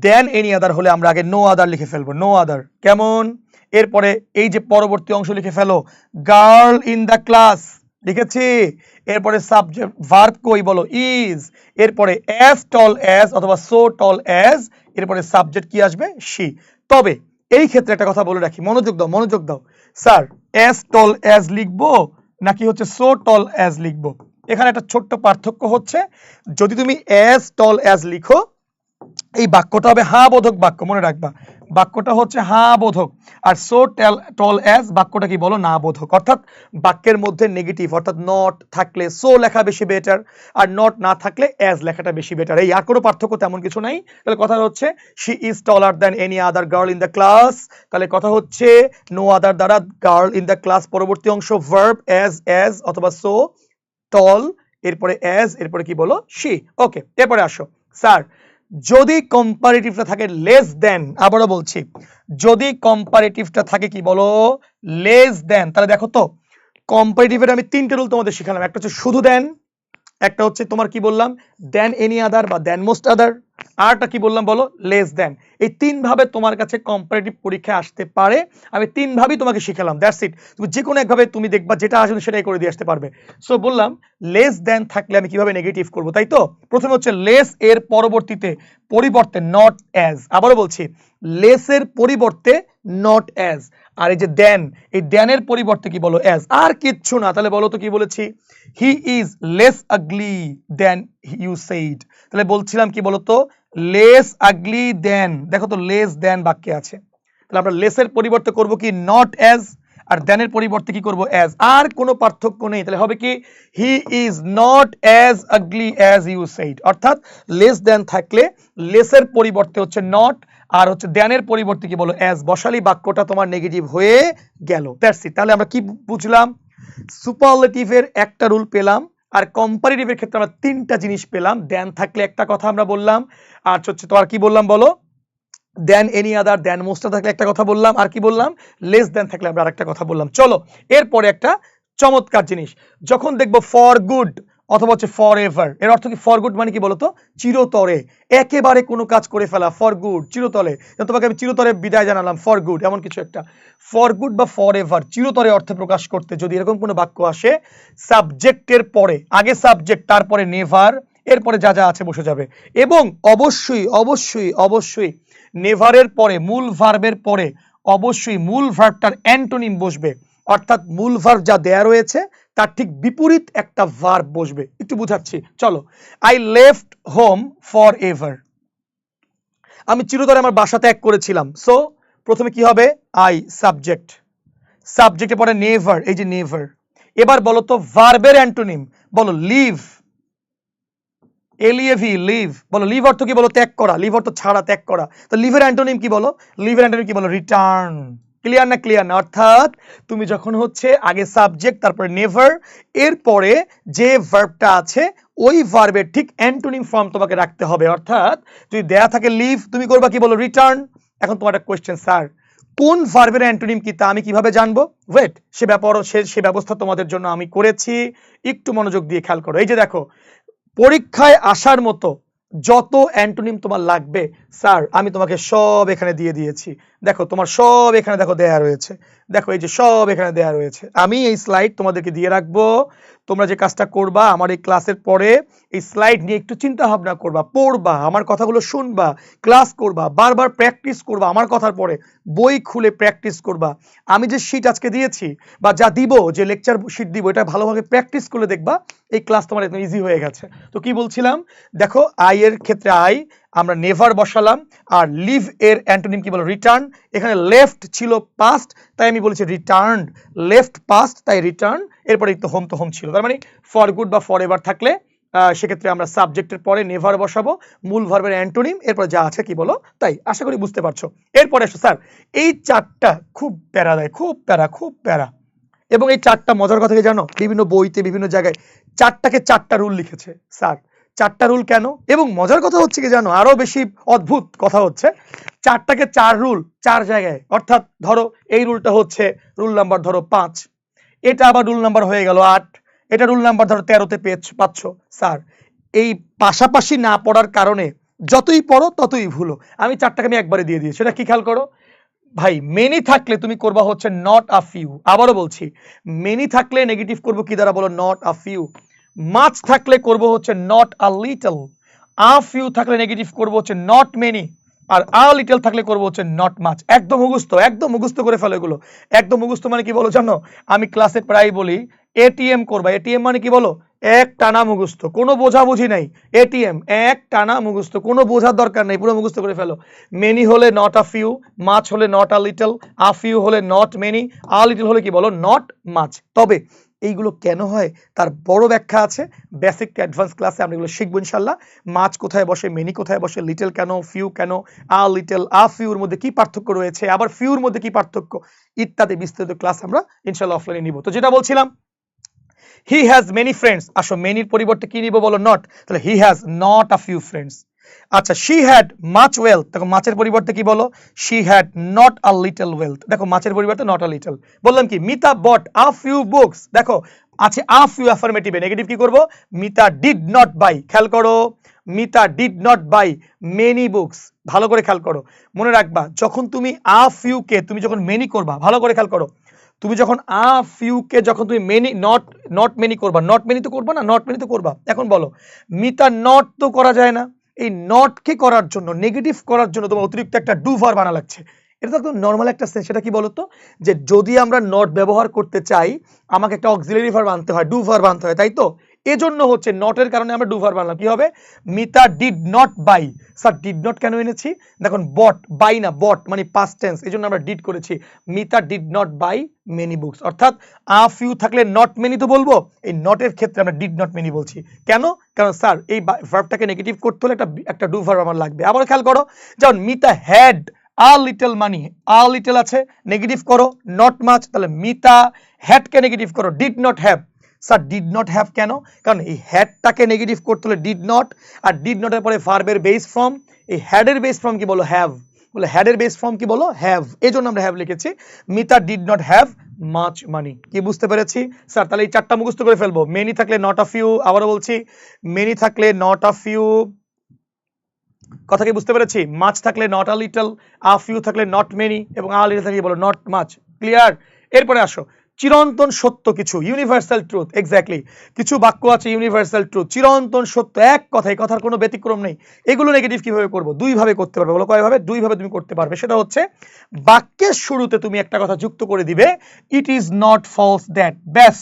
দেন এনি আদার হলে আমরা আগে নো আদার লিখে ফেলবো, নো আদার কেমন, এরপরে এই যে পরবর্তী অংশ লিখে ফেলো গার্ল ইন দ্য ক্লাস লিখেছি, এরপরে সাবজেক্ট ভার্ব কই বলো ইজ, এরপরে অ্যাজ টল অ্যাজ অথবা সো টল অ্যাজ, এরপরে সাবজেক্ট কি আসবে শি। তবে এই ক্ষেত্রে একটা কথা বলে রাখি, মনোযোগ দাও মনোযোগ দাও, স্যার অ্যাজ টল অ্যাজ লিখবো নাকি হচ্ছে সো টল অ্যাজ লিখবো, এখানে একটা ছোট্ট পার্থক্য হচ্ছে, যদি তুমি অ্যাজ টল অ্যাজ লিখো এই বাক্যটা হবে হা বোধক বাক্য, মনে রাখবা বাক্যটা হচ্ছে হা বোধক। আর সো টল অ্যাজ বাক্যটা কি বলো, না বোধক। অর্থাৎ বাক্যের মধ্যে নেগেটিভ, অর্থাৎ নট থাকলে সো লেখা বেশি বেটার, আর নট না থাকলে অ্যাজ লেখাটা বেশি বেটার। এই আর কোনো পার্থক্য তেমন কিছু নাই। তাহলে কথা হচ্ছে she is taller than any other girl in the class. তাহলে কথা হচ্ছে নো আদার দ্বারা গার্ল ইন দ্য ক্লাস পরবর্তী অংশ ভার্ব অ্যাজ অথবা সো, টল এরপরে অ্যাজ, এরপরে কি বলো শি। ওকে, এরপরে আসো স্যার যদি কম্পারেটিভটা থাকে লেস দেন, আবারও বলছি যদি কম্পারেটিভটা থাকে কি বলো লেস দেন, তাহলে দেখো তো কম্পারেটিভের আমি তিনটে রুল তোমাদের শিখালাম। একটা হচ্ছে শুধু দেন, একটা হচ্ছে তোমার কি বললাম দেন এনি আদার বা দেন মোস্ট আদার, আরটা কি বললাম বলো লেস দেন। এই তিন ভাবে তোমার কাছে কম্পারেটিভ পরীক্ষায় আসতে পারে। আমি তিন ভাবেই তোমাকে শিখালাম, দ্যাটস ইট। তুমি যে কোনো একভাবে তুমি দেখবা যেটা আসবে সেটাই করে দিয়ে আসতে পারবে। সো বললাম লেস দেন থাকলে আমি কিভাবে নেগেটিভ করব, তাই তো প্রথমে হচ্ছে লেস এর পরিবর্তে নট অ্যাজ। আবারও বলছি লেস এর পরিবর্তে নট অ্যাজ। আর এই যে দেন, এই দেনের পরিবর্তে কি বলো অ্যাজ, আর কিচ্ছু না। তাহলে বলো তো কি বলেছি, he is less ugly then you said. তাহলে বলছিলাম কি বলতো লেস আগলি দেন, দেখো তো লেস দেন বাক্যে আছে। তাহলে আমরা লেসের পরিবর্তে করব কি নট অ্যাজ, আর দেনের পরিবর্তে কি করব অ্যাজ। আর কোনো পার্থক্য নেই। তাহলে হবে কি he is not as ugly as you said. অর্থাৎ লেস দেন থাকলে লেসের পরিবর্তে হচ্ছে নট, আর হচ্ছে দেনের পরিবর্তে কি বলো অ্যাজ বসালি বাক্যটা তোমার নেগেটিভ হয়ে গেল। That's it. তাহলে আমরা কি বুঝলাম, সুপারলেটিভের একটা রুল পেলাম, আর কম্পারেটিভের ক্ষেত্রে আমরা তিনটা জিনিস পেলাম। দেন থাকলে একটা কথা আমরা বললাম, আর হচ্ছে তোমার কি বললাম বলো দেন এনি আদার, দেন মোস্ট থাকলে একটা কথা বললাম, আর কি বললাম লেস দেন থাকলে আমরা আরেকটা কথা বললাম। চলো এরপরে একটা চমৎকার জিনিস, যখন দেখবো ফর গুড অথবা হচ্ছে ফর এভার, এর অর্থ কি ফর গুড মানে কি বলতো চিরতরে, একেবারে কোনো কাজ করে ফেলা, ফর গুড চিরতরে। তোমাকে আমি চিরতরে বিদায় জানালাম, ফর গুড এমন কিছু একটা। ফর গুড বা ফর এভার চিরতরে অর্থে প্রকাশ করতে যদি এরকম কোনো বাক্য আসে, সাবজেক্টের পরে আগে সাবজেক্ট তারপরে নেভার, এরপরে যা যা আছে বসে যাবে। এবং অবশ্যই অবশ্যই অবশ্যই নেভারের পরে মূল ভার্বের পরে অবশ্যই মূল ভার্বটার অ্যান্টোনিম বসবে। অর্থাৎ মূল ভার্ব যা দেয়া রয়েছে তার ঠিক বিপরীত একটা ভার্ব বসবে। একটু বুঝাচ্ছি চলো। I left home for ever, আমি চিরতরে আমার বাসা ত্যাগ করেছিলাম। সো প্রথমে কি হবে আই সাবজেক্ট, সাবজেক্টের পরে নেভার, এই যে নেভার। এবার বলো তো ভার্বের অ্যান্টোনিম, বলো লিভ, এলিএভি লিভ। বলো লিভ অর্থ কি বলো ত্যাগ করা, লিভ অর্থ ছাড়া, ত্যাগ করা। তো লিভের অ্যান্টোনিম কি বলো, লিভের অ্যান্টোনিম কি বলো রিটার্ন। ক্লিয়ার না, ক্লিয়ার না। অর্থাৎ তুমি যখন হচ্ছে আগে সাবজেক্ট তারপরে নেভার, এরপরে যে ভার্বটা আছে ওই ভার্বের ঠিক অ্যান্টোনিম ফর্ম তোমাকে রাখতে হবে। অর্থাৎ যদি দেয়া থাকে লিভ, তুমি করবা কি বলো রিটার্ন। এখন তোমার একটা কোয়েশ্চেন, স্যার কোন ভার্বের অ্যান্টোনিম কি তা আমি কিভাবে জানবো? ওয়েট, সে ব্যবস্থা তোমাদের জন্য আমি করেছি, একটু মনোযোগ দিয়ে খেয়াল করো। এই যে দেখো পরীক্ষায় আসার মতো যত অ্যান্টোনিম তোমার লাগবে স্যার আমি তোমাকে সব এখানে দিয়ে দিয়েছি। দেখো তোমার সব এখানে দেখো দেয়া রয়েছে, দেখো এই যে সব এখানে দেয়া রয়েছে। আমি এই স্লাইড তোমাদেরকে দিয়ে রাখবো। তোমরা যে কাজটা করবা আমার এই ক্লাসের পরে এই স্লাইড নিয়ে একটু চিন্তা ভাবনা করবা, পড়বা, আমার কথাগুলো শুনবা, ক্লাস করবা, বারবার প্র্যাকটিস করবা, আমার কথার পরে বই খুলে প্র্যাকটিস করবা। আমি যে শীট আজকে দিয়েছি বা যা দিব, যে লেকচার শীট দিব, এটা ভালোভাবে প্র্যাকটিস করে দেখবা এই ক্লাস তোমার একদম ইজি হয়ে গেছে। তো কি বলছিলাম, দেখো আই এর ক্ষেত্রে আই আমরা নেভার বসালাম, আর লিভ এর অ্যান্টোনিম কি বলো রিটার্ন। এখানে লেফট ছিল পাস্ট তাই আমি বলেছি রিটার্ন, লেফট পাস্ট তাই রিটার্ন, এরপরে তো হোম ছিল। তার মানে ফর গুড বা ফর এভার থাকলে সেক্ষেত্রে আমরা সাবজেক্টের পরে নেভার বসাবো, মূল ভার্বের অ্যান্টোনিম, এরপর যা আছে কি বলো তাই। আশা করি বুঝতে পারছো। এরপরে আসো স্যার এই চারটা খুব প্যারা দেয়, খুব প্যারা। এবং এই চারটা মজার কথা কি জানো, বিভিন্ন বইতে বিভিন্ন জায়গায় চারটাকে চারটা রুল লিখেছে। স্যার চারটা রুল কেন? এবং মজার কথা হচ্ছে কি জানো, আরো বেশি অদ্ভুত কথা হচ্ছে চারটাকে চার রুল চার জায়গায়। অর্থাৎ ধরো এই রুলটা হচ্ছে রুল নাম্বার ধরো 5, এটা আবার রুল নাম্বার হয়ে গেল 8, এটা রুল নাম্বার ধরো 13তে পাচ্ছ। স্যার এই পাশাপাশি না পড়ার কারণে যতই পড়ো ততই ভুলো। আমি চারটাকে আমি একবারে দিয়ে দিয়েছি। সেটা কি খেয়াল করো ভাই, মেনি থাকলে তুমি করবা হচ্ছে নট আ ফিউ। আবারও বলছি মেনি থাকলে নেগেটিভ করবো কি দ্বারা বলো নট আ ফিউ। মাছ থাকলে করব হচ্ছে not a little. A few থাকলে নেগেটিভ করব হচ্ছে নট মেনি, আর আ লিটল থাকলে করব হচ্ছে নট মাছ। একদম মুখস্থ করে ফেলো এগুলো। একদম মুখস্থ মানে কি বলো জানো, আমি ক্লাসে প্রায় বলি এটিএম করবা। এটিএম মানে কি বলো, এক টানা মুখস্থ, কোনো বোঝাবুঝি নাই। এটিএম এক টানা মুখস্থ, কোনো বোঝার দরকার নেই, পুরো মুখস্থ করে ফেলো। মেনি হলে নট আ ফিউ, মাছ হলে not a little, a few হলে নট মেনি, আ লিটল হলে কি বলো নট মাছ। তবে এইগুলো কেন হয় তার বড় ব্যাখ্যা আছে, বেসিক টু অ্যাডভান্স ক্লাসে আমরা এগুলো শিখবো ইনশাল্লাহ। মাছ কোথায় বসে, মেনি কোথায় বসে, লিটল কেন, ফিউ কেন, আ লিটল আ ফিউর মধ্যে কি পার্থক্য রয়েছে, আবার ফিউর মধ্যে কি পার্থক্য, ইত্যাদি বিস্তারিত ক্লাস আমরা ইনশাল্লাহ অফলাইনে নিব। তো যেটা বলছিলাম, হি হ্যাজ মেনি ফ্রেন্ডস, আসো মেনির পরিবর্তে কি নিব বলো নট, তাহলে he has not a few friends. আচ্ছা শি হ্যাড মাচ ওয়েলথ, দেখো মাছের পরিবর্তে কি বলো, she had not a little wealth, দেখো মাছের পরিবর্তে নট আ লিটল। বললাম কি মিতা বট আ ফিউ বুকস, দেখো আছে আ ফিউ অ্যাফার্মেটিভে, নেগেটিভ কি করব, মিতা ডিড নট বাই, খেয়াল করো Mita did not buy many books, ভালো করে খেয়াল করো, মনে রাখবা যখন তুমি আ ফিউ কে তুমি যখন মেনি করবা, ভালো করে খেয়াল করো, তুমি যখন আ ফিউ কে যখন তুমি মেনি নট নট মেনি করবা, নট মেনি তো করবা না, নট মেনি তো করবা। এখন বলো মিতা নট তো করা যায় না, এই নটকে করার জন্য, নেগেটিভ করার জন্য তোমার অতিরিক্ত একটা ডু ভার্ব আনা লাগছে। এটা তো একদম নর্মাল একটা সেন্স, সেটা কি বলতো, যে যদি আমরা নট ব্যবহার করতে চাই আমাকে একটা অক্সিলারি ভার্ব আনতে হয়, ডু ভার্ব আনতে হয়, তাই তো এজন্য হচ্ছে নটের কারণে আমরা ডু ভার্ব আনলাম। কি হবে, Mita did not buy, sir did not কেন এনেছি, দেখুন বট বাই না, বট মানে পাস্ট টেন্স, এজন্য আমরা ডিড করেছি। Mita did not buy many books, অর্থাৎ আ ফিউ থাকলে নট মেনি তো বলবো, এই নটের ক্ষেত্রে আমরা ডিড নট মেনি বলছি। কেন, কারণ স্যার এই ভার্বটাকে নেগেটিভ করতে হলে একটা ডু ভার্ব আমার লাগবে। আবার খেয়াল করো, যেমন Mita had a little money, a little আছে, নেগেটিভ করো নট মাচ, তাহলে মিতা হ্যাডকে নেগেটিভ করো did not have. Sir did not have কেন, কারণ এই হ্যাডটাকে নেগেটিভ করতে হলে ডিড নট, আর ডিড নটের পরে ভার্বের বেস ফর্ম, এই হ্যাডের বেস ফর্ম কি বলো হ্যাভ, বলে হ্যাডের বেস ফর্ম কি বলো হ্যাভ, এই জন্য আমরা হ্যাভ লিখেছি। Mita did not have much money, কি বুঝতে পেরেছি স্যার, তাহলে এই চারটা মুখস্থ করে ফেলবো। মেনি থাকলে নট আ ফিউ, আবারও বলছি মেনি থাকলে নট আ ফিউ, কথা কি বুঝতে পেরেছি, মাছ থাকলে not a little, a few থাকলে নট মেনি, এবং আ লিটল থাকলে বলো নট মাচ। ক্লিয়ার, এরপরে আসো চিরন্তন সত্য কিছু, ইউনিভার্সাল ট্রুথ, এক্স্যাক্টলি কিছু বাক্য আছে ইউনিভার্সাল ট্রুথ, চিরন্তন সত্য, এক কথাই, কথার কোনো ব্যতিক্রম নেই। এগুলো নেগেটিভ কিভাবে করবো, দুই ভাবে করতে পারবে, বলো কয়ভাবে, দুই ভাবে তুমি করতে পারবে। সেটা হচ্ছে বাক্যের শুরুতে তুমি একটা কথা যুক্ত করে দিবে, it is not false that, ব্যাস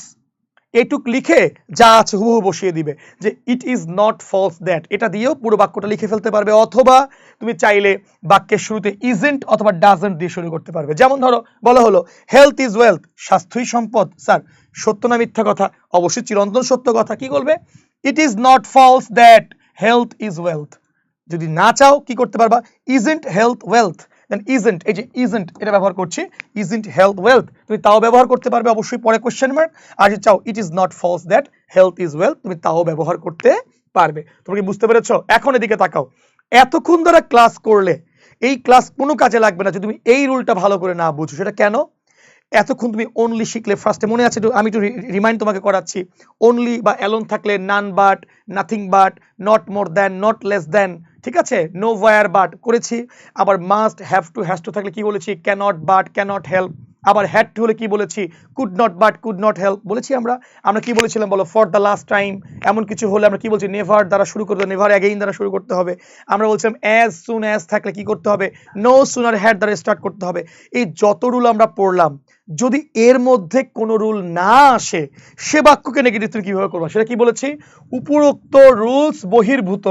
এটুক লিখে যা আছে হুবহু বসিয়ে দিবে, যে it is not false that, এটা দিয়েও পুরো বাক্যটা লিখে ফেলতে পারবে। অথবা তুমি চাইলে বাক্যের শুরুতে ইজেন্ট অথবা ডাজেন্ট দিয়ে শুরু করতে পারবে। যেমন ধরো বলা হলো হেলথ ইজ ওয়েলথ, স্বাস্থ্যই সম্পদ, স্যার সত্য না মিথ্যা কথা, অবশ্যই চিরন্তন সত্য কথা, কি বলবে, it is not false that health is wealth. যদি না চাও কি করতে পারবা, isn't health wealth, then isn't, এই যে ইজেন্ট এটা ব্যবহার করছি, ইজেন্ট হেলথ ওয়েলথ, তুমি তাও ব্যবহার করতে পারবে অবশ্যই পরে কোশ্চেন মার্ক। আর যদি চাও it is not false that health is wealth, তুমি তাও ব্যবহার করতে পারবে। তোমরা কি বুঝতে পেরেছো, এখন এদিকে তাকাও, এতক্ষণ ধরে ক্লাস করলে এই ক্লাস কোনো কাজে লাগবে না যদি তুমি এই রুলটা ভালো করে না বুঝো। সেটা কেন, এতক্ষণ তুমি অনলি শিখলে, ফার্স্টে মনে আছে, আমি একটু রিমাইন্ড তোমাকে করাচ্ছি, অনলি বা অ্যালোন থাকলে none but, nothing but, not more than, not less than, ঠিক আছে, নো ওয়্যার বাট করেছি। আবার must, have to, has to থাকলে কি বলেছি, ক্যানট বাট, ক্যানট হেল্প। আবার হ্যাড টু হলে কি বলেছি, could not but, could not help বলেছি। আমরা আমরা কি বলেছিলাম বলো, ফর দ্য লাস্ট টাইম, এমন কিছু হলে আমরা কি বলছি, নেভার দ্বারা শুরু করতে, নেভার অ্যাগেইন দ্বারা শুরু করতে হবে। আমরা বলছিলাম অ্যাজ সুন অ্যাজ থাকলে কি করতে হবে, নো সুনার হ্যাড দ্বারা স্টার্ট করতে হবে। এই যত রুল আমরা পড়লাম, যদি এর মধ্যে কোনো রুল না আসে সে বাক্যকে নেগেটিভ তুমি কিভাবে করবা, সেটা কি বলেছি, উপরোক্ত রুলস বহির্ভূত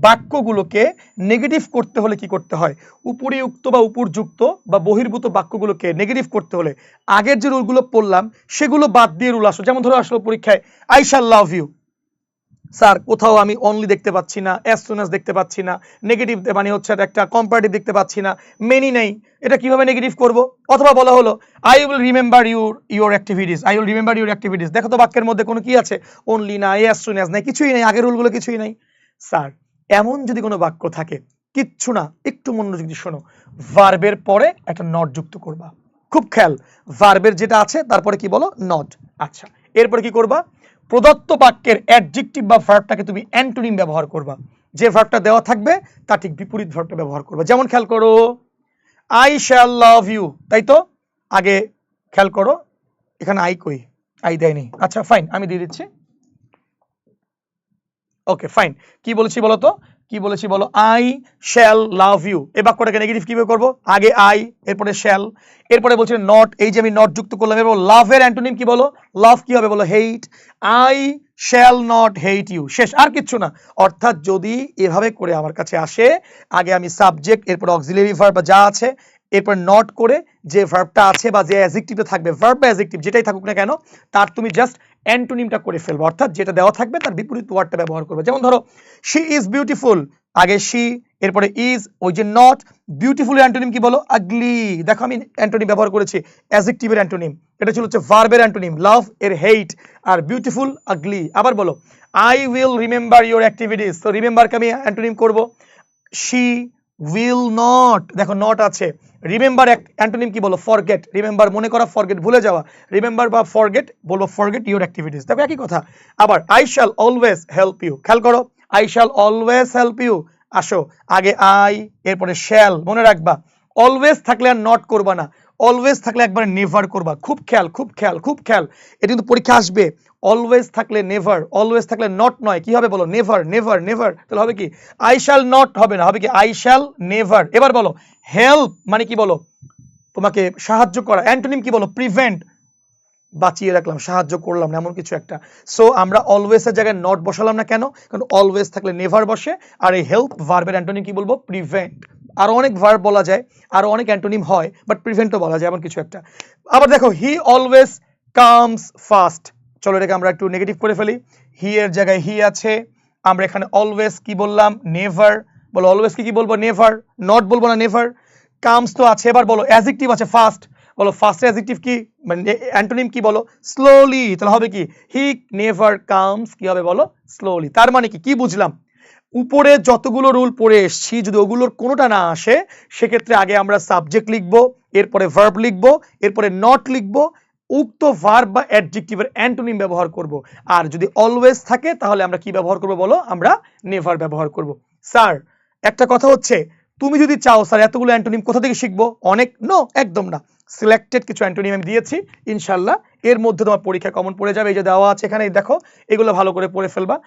বাক্যগুলোকে নেগেটিভ করতে হলে কি করতে হয়, উপরিউক্ত বা উপরযুক্ত বা বহির্ভূত বাক্যগুলোকে নেগেটিভ করতে হলে আগের যে রুলগুলো পড়লাম সেগুলো বাদ দিয়ে রুল আসো। যেমন ধরো আসলো পরীক্ষায় I shall love you, sir কোথাও আমি অনলি দেখতে পাচ্ছি না, অ্যাজ সুন অ্যাজ দেখতে পাচ্ছি না, নেগেটিভ মানে হচ্ছে একটা কম্পারেটিভ দেখতে পাচ্ছি না, মেনি নেই, এটা কিভাবে নেগেটিভ করব। অথবা বলা হলো I will remember your activities, I will remember your activities, দেখো তো বাক্যের মধ্যে কোনো কি আছে, অনলি না, অ্যাজ সুন অ্যাজ নাই, কিছুই নেই, আগের রুলগুলো কিছুই নাই। স্যার এমন যদি কোনো বাক্য থাকে, কিচ্ছু না, একটু মনোযোগ দিয়ে শোনো, ভার্বের পরে একটা নট যুক্ত করবা, খুব খেয়াল, ভার্বের যেটা আছে তারপরে কি বলো নট। আচ্ছা এরপরে কি করবা, প্রদত্ত বাক্যের অ্যাডজেক্টিভ বা ভার্বটাকে তুমি অ্যান্টোনিম ব্যবহার করবা, যে ভার্বটা দেওয়া থাকবে তার ঠিক বিপরীত ভার্বটা ব্যবহার করবা। যেমন খেয়াল করো আই শ্যাল লাভ ইউ, তাই তো, আগে খেয়াল করো এখানে আই কই, আই দেয়নি, আচ্ছা ফাইন আমি দিয়ে দিচ্ছি, ওকে ফাইন। কি বলেছি বলতো, কি বলেছি বলো, আই শ্যাল লাভ ইউ। এই বাক্যটাকে নেগেটিভ কিভাবে করবো, আগে আই এরপরে শ্যাল, এরপরে বলছি নট, এই যে আমি নট যুক্ত করলাম, এরপর লাভের অ্যান্টোনিম কি বলো, লাভ কি হবে বলো, hate. I shall not hate you, শেষ, আর কিচ্ছু না। অর্থাৎ যদি এভাবে করে আমার কাছে আসে, আগে আমি সাবজেক্ট, এরপর অক্সিলারি ভার্ব বা যা আছে, এরপর নট করে যে ভার্বটা আছে বা যে অ্যাডজেক্টিভটা থাকবে, ভার্ব বা অ্যাডজেক্টিভ যেটাই থাকুক না কেন, তার তুমি জাস্ট অ্যান্টোনিমটা করে ফেলবো, অর্থাৎ যেটা দেওয়া থাকবে তার বিপরীত ওয়ার্ডটা ব্যবহার করবে। যেমন ধরো শি ইজ বিউটিফুল, আগে শি, এরপরে ইজ, ওই যে নট, বিউটিফুল অ্যান্টোনিম কি বলো, আগলি। দেখো আমি অ্যান্টোনিম ব্যবহার করেছি, অ্যাডজেক্টিভের অ্যান্টোনিম, এটা ছিল হচ্ছে ভার্বের অ্যান্টোনিম, লাভ এর হেইট, আর বিউটিফুল আগলি। আবার বলো I will remember your activities, তো রিমেম্বারকে আমি অ্যান্টোনিম করবো, শি উইল নট, দেখো নট আছে। রিমেম্বার অ্যান্টোনিম কি বলো, ফরগেট, রিমেম্বার মনে করা, ফরগেট ভুলে যাওয়া, রিমেম্বার বা ফরগেট বলবো ফরগেট ইউর অ্যাক্টিভিটিস, দেখো একই কথা। আবার I shall always help you, খেয়াল করো, I shall always help you, আসো আগে আই এরপরে শ্যাল, মনে রাখবা অলওয়েজ থাকলে আর নট করবা না, অলওয়েজ থাকলে একবারে নেভার করবা, খুব খেয়াল খুব খেয়াল খুব খেয়াল, এটা কিন্তু পরীক্ষা আসবে। অলওয়েজ থাকলে নেভার, অলওয়েজ থাকলে নট নয়, কি হবে বলো, নেভার নেভার নেভার, তাহলে হবে কি আই শ্যাল নট হবে না, হবে কি আই শ্যাল নেভার। এবার বলো হেল্প মানে কি বলো, তোমাকে সাহায্য করা, অ্যান্টোনিম কি বলো, প্রিভেন্ট, বাঁচিয়ে রাখলাম, সাহায্য করলাম না, এমন কিছু একটা। সো আমরা অলওয়েজ এর জায়গায় নট বসালাম না কেন, কারণ অলওয়েজ থাকলে নেভার বসে, আর এই হেল্প ভার্বের অ্যান্টোনিম কি বলবো, প্রিভেন্ট। আরো অনেক ভার্ব বলা যায়, আরো অনেক অ্যান্টোনিম হয়, বাট প্রিভেন্টও বলা যায়, এমন কিছু একটা। আবার দেখো হি অলওয়েজ কামস ফার্স্ট, চলো এটাকে আমরা একটু নেগেটিভ করে ফেলি, হি এর জায়গায় হি আছে, আমরা এখানে অলওয়েজ কি বললাম, নেভার, বলো অলওয়েজ কি বলবো, নেভার, নট বলবো না, নেভার। কামস তো আছে, এবার বলো অ্যাডজেক্টিভ আছে ফার্স্ট, বলো ফার্স্ট অ্যাডজেক্টিভ কি, মানে অ্যান্টোনিম কি বলো, স্লোলি, তাহলে হবে কি হি নেভার কামস, কি হবে বলো, স্লোলি। তার মানে কি, কি বুঝলাম, উপরে যতগুলো রুল পড়ে এসেছি যদি ওগুলোর কোনোটা না আসে, সেক্ষেত্রে আগে আমরা সাবজেক্ট লিখবো, এরপরে ভার্ব লিখবো, এরপরে নট লিখবো, উক্ত ভার্ব বা অ্যাডজেক্টিভের অ্যান্টোনিম ব্যবহার করব। আর যদি অলওয়েজ থাকে তাহলে আমরা কি ব্যবহার করব বলো, আমরা নেভার ব্যবহার করব। স্যার একটা কথা হচ্ছে, তুমি যদি চাও স্যার এতগুলো অ্যান্টোনিম কোথা থেকে শিখবো, অনেক, নো একদম না, সিলেক্টেড কিছু অ্যান্টোনিম আমি দিয়েছি, ইনশাল্লাহ এর মধ্যে তোমার পরীক্ষা কমন পড়ে যাবে। এই যে দেওয়া আছে এখানে দেখো, এগুলো ভালো করে পড়ে ফেলবা,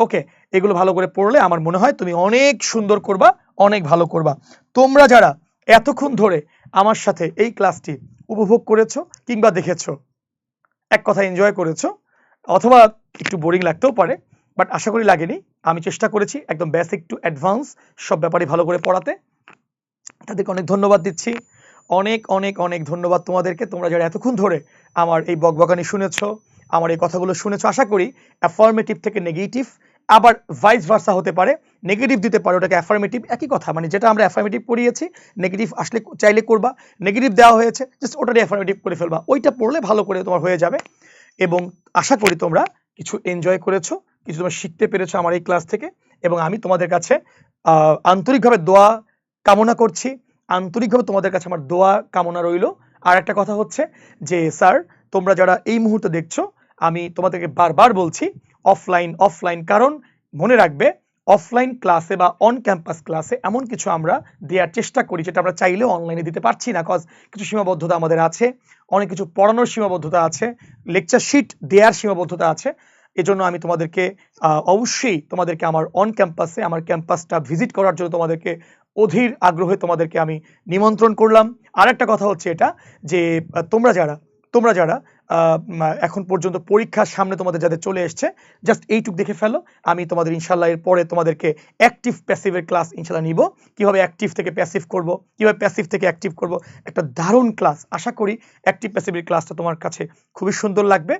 ওকে, এগুলো ভালো করে পড়লে আমার মনে হয় তুমি অনেক সুন্দর করবা, অনেক ভালো করবা। তোমরা যারা এতক্ষণ ধরে আমার সাথে এই ক্লাসটি উপভোগ করেছো কিংবা দেখেছো, এক কথা এনজয় করেছো, অথবা একটু বোরিং লাগতেও পারে, বাট আশা করি লাগেনি। আমি চেষ্টা করেছি একদম বেসিক টু অ্যাডভান্স সব ব্যাপারে ভালো করে পড়াতে, তাদেরকে অনেক ধন্যবাদ দিচ্ছি, অনেক অনেক অনেক ধন্যবাদ তোমাদেরকে, তোমরা যারা এতক্ষণ ধরে আমার এই বকবকানি শুনেছো, আমার এই কথাগুলো শুনেছো। আশা করি অ্যাফার্মেটিভ থেকে নেগেটিভ, আবার ভাইস ভার্সা হতে পারে, নেগেটিভ দিতে পারে ওটাকে অ্যাফার্মেটিভ, একই কথা, মানে যেটা আমরা অ্যাফার্মেটিভ পড়িয়েছি নেগেটিভ আসলে চাইলে করবা, নেগেটিভ দেওয়া হয়েছে জাস্ট ওটারই অ্যাফার্মেটিভ করে ফেলবা, ওইটা পড়লে ভালো করে তোমার হয়ে যাবে। এবং আশা করি তোমরা কিছু এনজয় করেছো, কিছু তোমরা শিখতে পেরেছো আমার এই ক্লাস থেকে, এবং আমি তোমাদের কাছে আন্তরিকভাবে দোয়া কামনা করছি, আন্তরিকভাবে তোমাদের কাছে আমার দোয়া কামনা রইল। আর একটা কথা হচ্ছে যে স্যার তোমরা যারা এই মুহূর্তে দেখছো, আমি তোমাদেরকে বারবার বলছি অফলাইন অফলাইন, কারণ মনে রাখবে অফলাইন ক্লাসে বা অন ক্যাম্পাস ক্লাসে এমন কিছু আমরা দেওয়ার চেষ্টা করি যেটা আমরা চাইলেও অনলাইনে দিতে পারছি না, কজ কিছু সীমাবদ্ধতা আমাদের আছে, অনেক কিছু পড়ানোর সীমাবদ্ধতা আছে, লেকচার শিট দেওয়ার সীমাবদ্ধতা আছে। এজন্য আমি তোমাদেরকে অবশ্যই তোমাদেরকে আমার অন ক্যাম্পাসে আমার ক্যাম্পাসটা ভিজিট করার জন্য তোমাদেরকে অধীর আগ্রহে তোমাদেরকে আমি নিমন্ত্রণ করলাম। আর একটা কথা হচ্ছে এটা যে তোমরা যারা এখন পর্যন্ত পরীক্ষার সামনে তোমাদের যাদের চলে এসছে, জাস্ট এইটুক দেখে ফেলো, আমি তোমাদের ইনশাল্লাহ এর পরে তোমাদেরকে অ্যাক্টিভ প্যাসিভের ক্লাস ইনশাল্লাহ নিব, কিভাবে অ্যাক্টিভ থেকে প্যাসিভ করব, কিভাবে প্যাসিভ থেকে অ্যাক্টিভ করব, একটা দারুণ ক্লাস। আশা করি অ্যাক্টিভ প্যাসিভের ক্লাসটা তোমার কাছে খুবই সুন্দর লাগবে।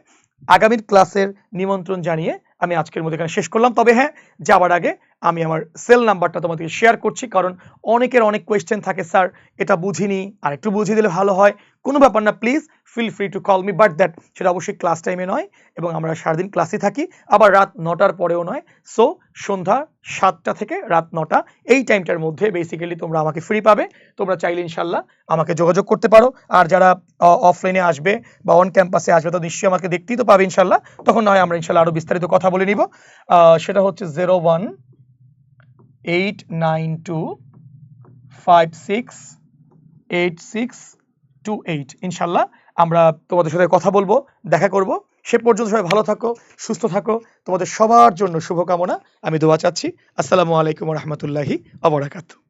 আগামীর ক্লাসের নিমন্ত্রণ জানিয়ে আমি আজকের মধ্যে এখানে শেষ করলাম। তবে হ্যাঁ, যাবার আগে আমি আমার সেল নাম্বারটা তোমাদেরকে শেয়ার করছি, কারণ অনেকের অনেক কোয়েশ্চেন থাকে, স্যার এটা বুঝিনি, আর একটু বুঝিয়ে দিলে ভালো হয়, কোনো ব্যাপার না, please feel free to call me, but that সেটা অবশ্যই ক্লাস টাইমে নয়, এবং আমরা সারাদিন ক্লাসই থাকি, আবার রাত 9টার পরেও নয়। সো সন্ধ্যা 7টা থেকে রাত 9টা এই টাইমটার মধ্যে বেসিক্যালি তোমরা আমাকে ফ্রি পাবে, তোমরা চাইলে ইনশাল্লাহ আমাকে যোগাযোগ করতে পারো। আর যারা অফলাইনে আসবে বা অন ক্যাম্পাসে আসবে তো নিশ্চয়ই আমাকে দেখতেই তো পাবে ইনশাল্লাহ, তখন নয় আমরা ইনশাল্লাহ আরো বিস্তারিত কথা বলে নিব। সেটা হচ্ছে 018925686828, ইনশাল্লাহ আমরা তোমাদের সাথে কথা বলবো, দেখা করব, সে পর্যন্ত সবাই ভালো থাকো, সুস্থ থাকো। তোমাদের সবার জন্য শুভকামনা, আমি দোয়া চাচ্ছি। আসসালামু আলাইকুম ওয়া রাহমাতুল্লাহি ওয়া বারাকাতুহু।